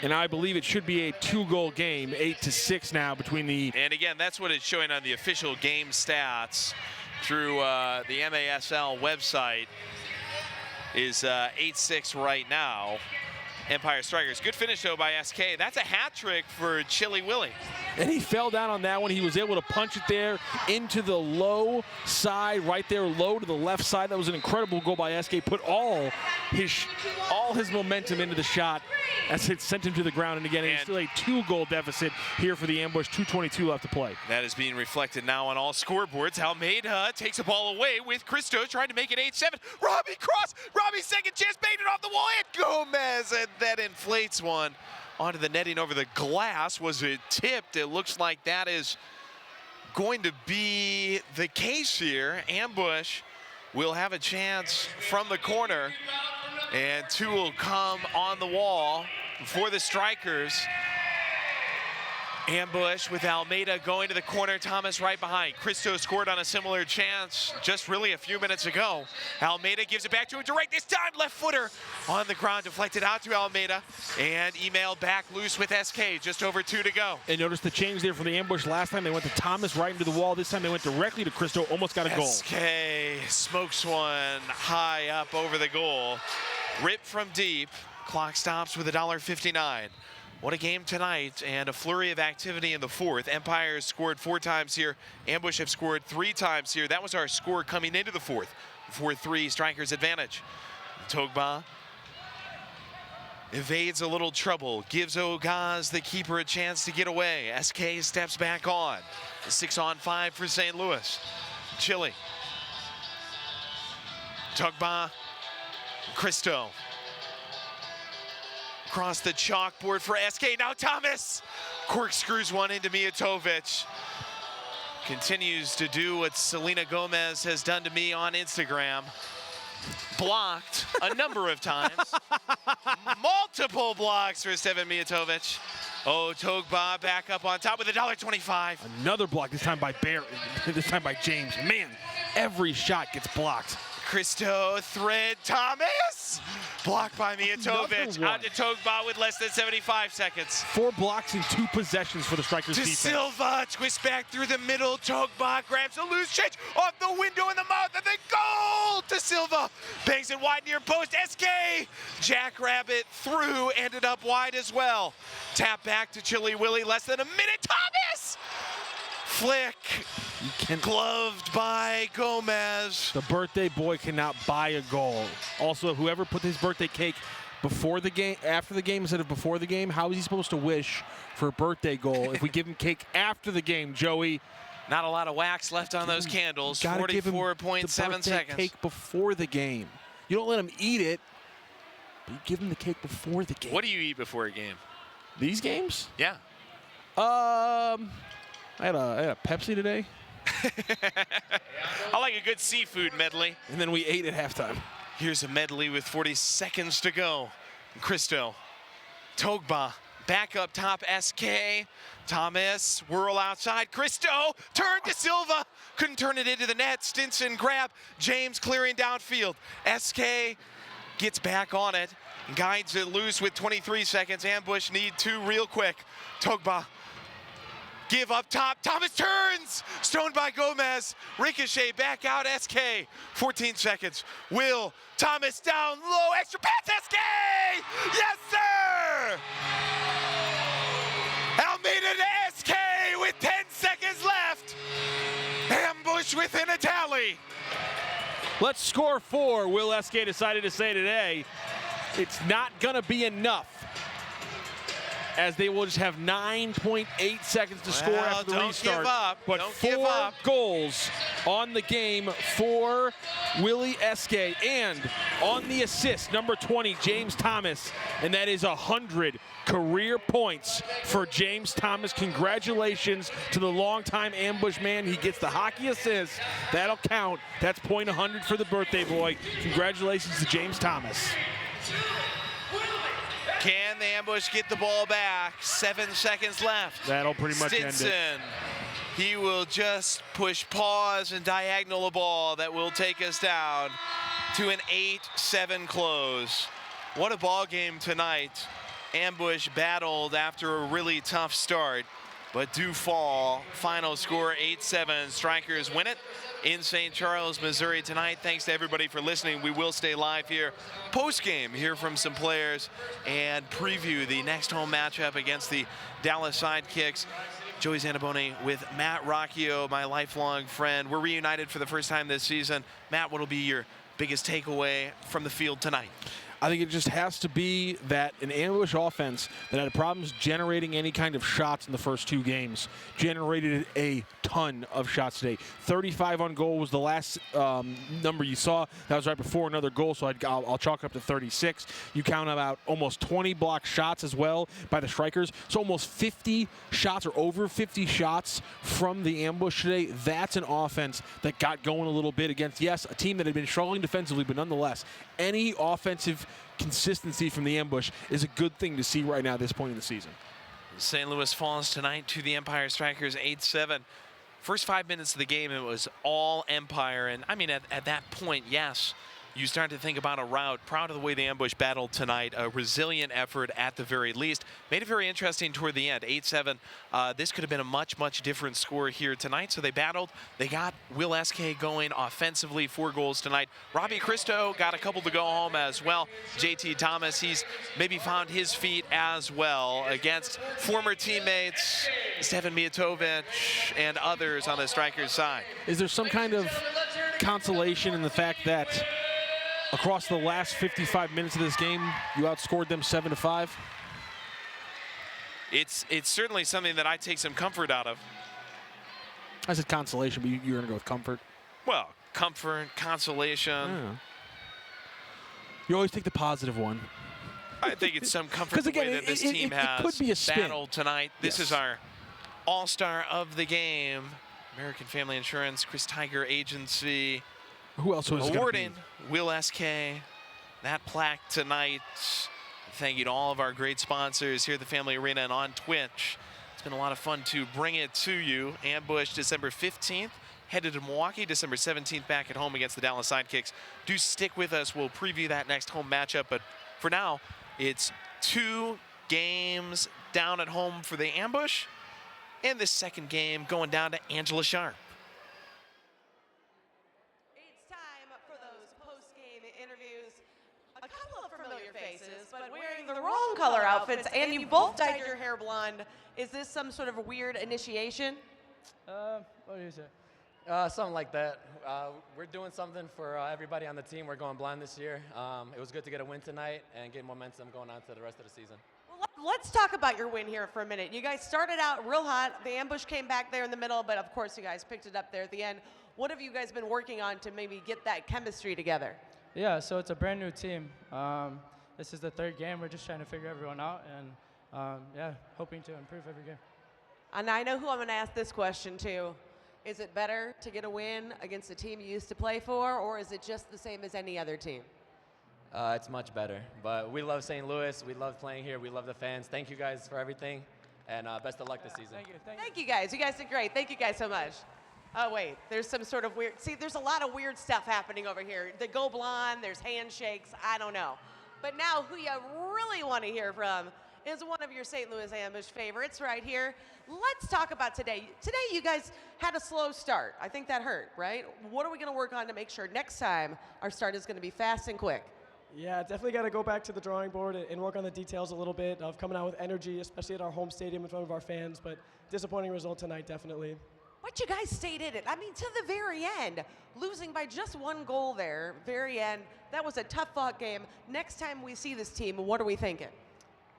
And I believe it should be a 2-goal game, 8-6 now between the. And again, that's what it's showing on the official game stats through the MASL website. Is 8-6 right now. Empire Strykers. Good finish, though, by SK. That's a hat trick for Chili Willie. And he fell down on that one. He was able to punch it there into the low side, right there, low to the left side. That was an incredible goal by SK. Put all his momentum into the shot as it sent him to the ground. And again, it's still a 2-goal deficit here for the Ambush. 2:22 left to play. That is being reflected now on all scoreboards. Almeida takes the ball away with Cristo trying to make it 8-7. Robbie cross. Robbie's second chance, made it off the wall. And Gomez, and that inflates one onto the netting over the glass. Was it tipped? It looks like that is going to be the case here. Ambush will have a chance from the corner, and 2 will come on the wall for the Strikers. Ambush with Almeida going to the corner. Thomas right behind. Cristo scored on a similar chance just really a few minutes ago. Almeida gives it back to him direct. This time left footer on the ground, deflected out to Almeida, and emailed back loose with SK. Just over 2 to go. And notice the change there from the Ambush. Last time they went to Thomas right into the wall. This time they went directly to Cristo. Almost got a goal. SK smokes one high up over the goal. Ripped from deep. Clock stops with $1.59. What a game tonight, and a flurry of activity in the 4th. Empire scored 4 times here. Ambush have scored 3 times here. That was our score coming into the 4th. 4-3 Strikers advantage. Togba evades a little trouble, gives Ogaz, the keeper, a chance to get away. SK steps back on. 6-on-5 for St. Louis. Chile. Togba, Cristo. Across the chalkboard for SK. Now Thomas corkscrews one into Mijatovic. Continues to do what Selena Gomez has done to me on Instagram. Blocked a number of times. Multiple blocks for Stevan Mijatovic. Oh, Togba back up on top with $1.25. Another block, this time by Bear, this time by James. Man, every shot gets blocked. Cristo, thread, Thomas! Blocked by Mijatovic. Out to Togba with less than 75 seconds. 4 blocks in 2 possessions for the Strikers defense. Silva, twist back through the middle. Togba grabs a loose change off the window in the mouth, and then goal to Silva. Bangs it wide near post. SK, Jackrabbit through, ended up wide as well. Tap back to Chili Willie, less than a minute. Thomas! Flick. And gloved by Gomez. The birthday boy cannot buy a goal. Also, whoever put his birthday cake before the game, after the game instead of before the game, how is he supposed to wish for a birthday goal if we give him cake after the game, Joey? Not a lot of wax left on those candles. 44.7 seconds. Cake before the game. You don't let him eat it, but you give him the cake before the game. What do you eat before a game? These games? Yeah. I had a Pepsi today. I like a good seafood medley. And then we ate at halftime. Here's a medley with 40 seconds to go. Christo, Togba, back up top, SK. Thomas, whirl outside. Christo, turn to Silva. Couldn't turn it into the net. Stinson grab. James clearing downfield. SK gets back on it. Guides it loose with 23 seconds. Ambush need 2 real quick. Togba. Give up top. Thomas turns. Stoned by Gomez. Ricochet back out. SK. 14 seconds. Will. Thomas down low. Extra pass. SK. Yes, sir. Almeida to SK with 10 seconds left. Ambush within a tally. Let's score 4. Will SK decided to say today. It's not going to be enough, as they will just have 9.8 seconds to score after the restart. Give up. But don't 4 give up. goals on the game for Willie SK. And on the assist, number 20, James Thomas. And that is 100 career points for James Thomas. Congratulations to the longtime ambush man. He gets the hockey assist. That'll count. That's point 100 for the birthday boy. Congratulations to James Thomas. Can the ambush get the ball back? 7 seconds left. That'll pretty much Stinson, end it. he will just push pause and diagonal a ball that will take us down to an 8-7 close. What a ball game tonight. Ambush battled after a really tough start, but do fall. Final score 8-7. Strikers win it in St. Charles, Missouri tonight. Thanks to everybody for listening. We will stay live here post-game, hear from some players, and preview the next home matchup against the Dallas Sidekicks. Joey Zanabone with Matt Rocchio, my lifelong friend. We're reunited for the first time this season. Matt, what will be your biggest takeaway from the field tonight? I think it just has to be that an ambush offense that had problems generating any kind of shots in the first 2 games generated a ton of shots today. 35 on goal was the last number you saw. That was right before another goal, so I'll chalk up to 36. You count about almost 20 blocked shots as well by the Strikers. So almost 50 shots or over 50 shots from the ambush today. That's an offense that got going a little bit against, yes, a team that had been struggling defensively, but nonetheless, any offensive consistency from the ambush is a good thing to see right now at this point in the season. St. Louis falls tonight to the Empire Strykers 8-7. First 5 minutes of the game, it was all Empire. And I mean, at that point, yes, you start to think about a rout. Proud of the way the ambush battled tonight. A resilient effort at the very least. Made it very interesting toward the end. 8-7. This could have been a much, much different score here tonight. So they battled. They got Will SK going offensively. 4 goals tonight. Robbie Christo got a couple to go home as well. JT Thomas, he's maybe found his feet as well against former teammates Stefan Mijatovic and others on the Strikers side. Is there some kind of consolation in the fact that across the last 55 minutes of this game, you outscored them 7-5? It's certainly something that I take some comfort out of. I said consolation, but you're going to go with comfort. Well, comfort, consolation. Yeah. You always take the positive one. I think it's some comfort again, the way that this team has could be a spin. battled tonight. This is our all-star of the game. American Family Insurance, Chris Tiger Agency. Who else was awarding Will SK that plaque tonight. Thank you to all of our great sponsors here at the Family Arena and on Twitch. It's been a lot of fun to bring it to you. Ambush December 15th, headed to Milwaukee. December 17th back at home against the Dallas Sidekicks. Do stick with us. We'll preview that next home matchup. But for now, it's 2 games down at home for the Ambush. And this second game going down to Angela Sharp. It's time for those post-game interviews. A couple of familiar faces, but wearing the wrong color outfits, and you both dyed your hair blonde. Is this some sort of weird initiation? What do you say? Something like that. We're doing something for everybody on the team. We're going blind this year. It was good to get a win tonight and get momentum going on to the rest of the season. Well, let's talk about your win here for a minute. You guys started out real hot. The ambush came back there in the middle, but of course you guys picked it up there at the end. What have you guys been working on to maybe get that chemistry together? Yeah, so it's a brand new team. This is the third game. We're just trying to figure everyone out and, yeah, hoping to improve every game. And I know who I'm going to ask this question to. Is it better to get a win against a team you used to play for, or is it just the same as any other team? It's much better. But we love St. Louis. We love playing here. We love the fans. Thank you guys for everything, and best of luck this season. Thank you guys. You guys did great. Thank you guys so much. Oh, wait. There's some sort of weird. See, there's a lot of weird stuff happening over here. They go blonde. There's handshakes. I don't know. But now who you really want to hear from is one of your St. Louis Ambush favorites right here. Let's talk about today. Today you guys had a slow start. I think that hurt, right? What are we going to work on to make sure next time our start is going to be fast and quick? Yeah, definitely got to go back to the drawing board and work on the details a little bit of coming out with energy, especially at our home stadium in front of our fans. But disappointing result tonight, definitely. But you guys stayed in it. I mean, to the very end, losing by just one goal there, very end. That was a tough-fought game. Next time we see this team, what are we thinking?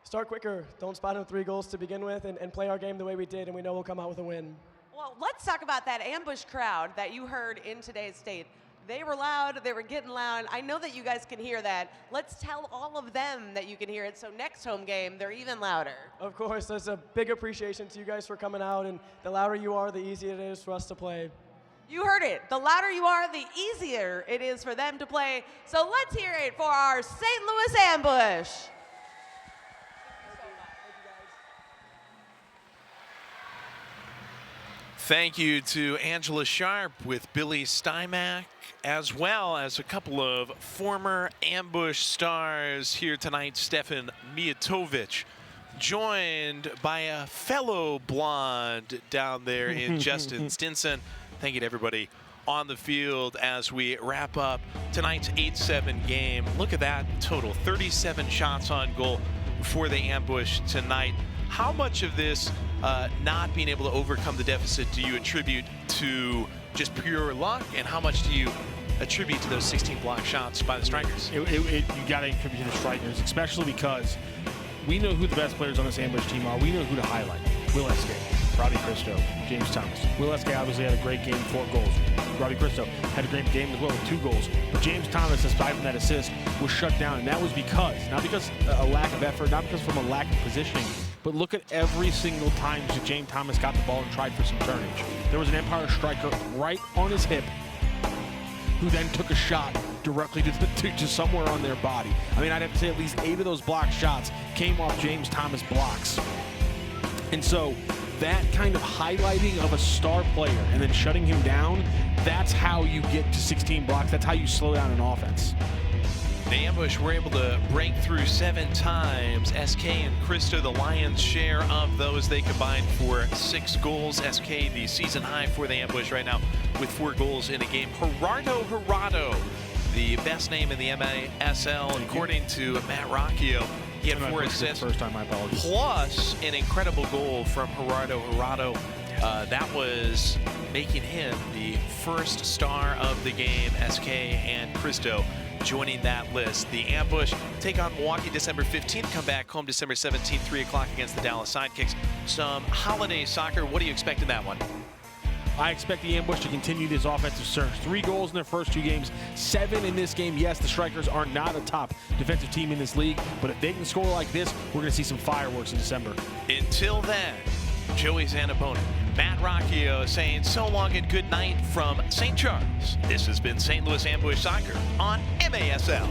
Start quicker. Don't spot them 3 goals to begin with and play our game the way we did, and we know we'll come out with a win. Well, let's talk about that ambush crowd that you heard in today's state. They were loud. They were getting loud. I know that you guys can hear that. Let's tell all of them that you can hear it, so next home game, they're even louder. Of course. There's a big appreciation to you guys for coming out, and the louder you are, the easier it is for us to play. You heard it. The louder you are, the easier it is for them to play. So let's hear it for our St. Louis Ambush. Thank you to Angela Sharp with Billy Stymack, as well as a couple of former Ambush stars here tonight. Stefan Mijatovic, joined by a fellow blonde down there in Justin Stinson. Thank you to everybody on the field as we wrap up tonight's 8-7 game. Look at that total, 37 shots on goal for the Ambush tonight. How much of this not being able to overcome the deficit do you attribute to just pure luck, and how much do you attribute to those 16 block shots by the Strikers? You got to attribute to the Strikers, especially because we know who the best players on this Ambush team are. We know who to highlight. Will Escape, Robbie Christo, James Thomas. Will Escape obviously had a great game, 4 goals. Robbie Christo had a great game as well with 2 goals. But James Thomas, aside from that assist, was shut down, and that was because, not because a lack of effort, not because from a lack of positioning, but look at every single time that James Thomas got the ball and tried for some turnage. There was an Empire Striker right on his hip who then took a shot directly to somewhere on their body. I mean, I'd have to say at least 8 of those block shots came off James Thomas blocks. And so that kind of highlighting of a star player and then shutting him down, that's how you get to 16 blocks. That's how you slow down an offense. The Ambush were able to break through 7 times. SK and Christo, the lion's share of those. They combined for 6 goals. SK, the season high for the Ambush right now with 4 goals in a game. Gerardo, the best name in the MASL, according to Matt Rocchio. He had 4 assists. First time, my apologies. Plus an incredible goal from Gerardo. That was making him the first star of the game. SK and Christo joining that list. The Ambush take on Milwaukee December 15th, come back home December 17th, 3 o'clock against the Dallas Sidekicks. Some holiday soccer. What do you expect in that one? I expect the Ambush to continue this offensive surge. 3 goals in their first 2 games, 7 in this game. Yes, the Strikers are not a top defensive team in this league, but if they can score like this, we're going to see some fireworks in December. Until then, Joey Zanaboni, Matt Rocchio saying so long and good night from St. Charles. This has been St. Louis Ambush Soccer on MASL.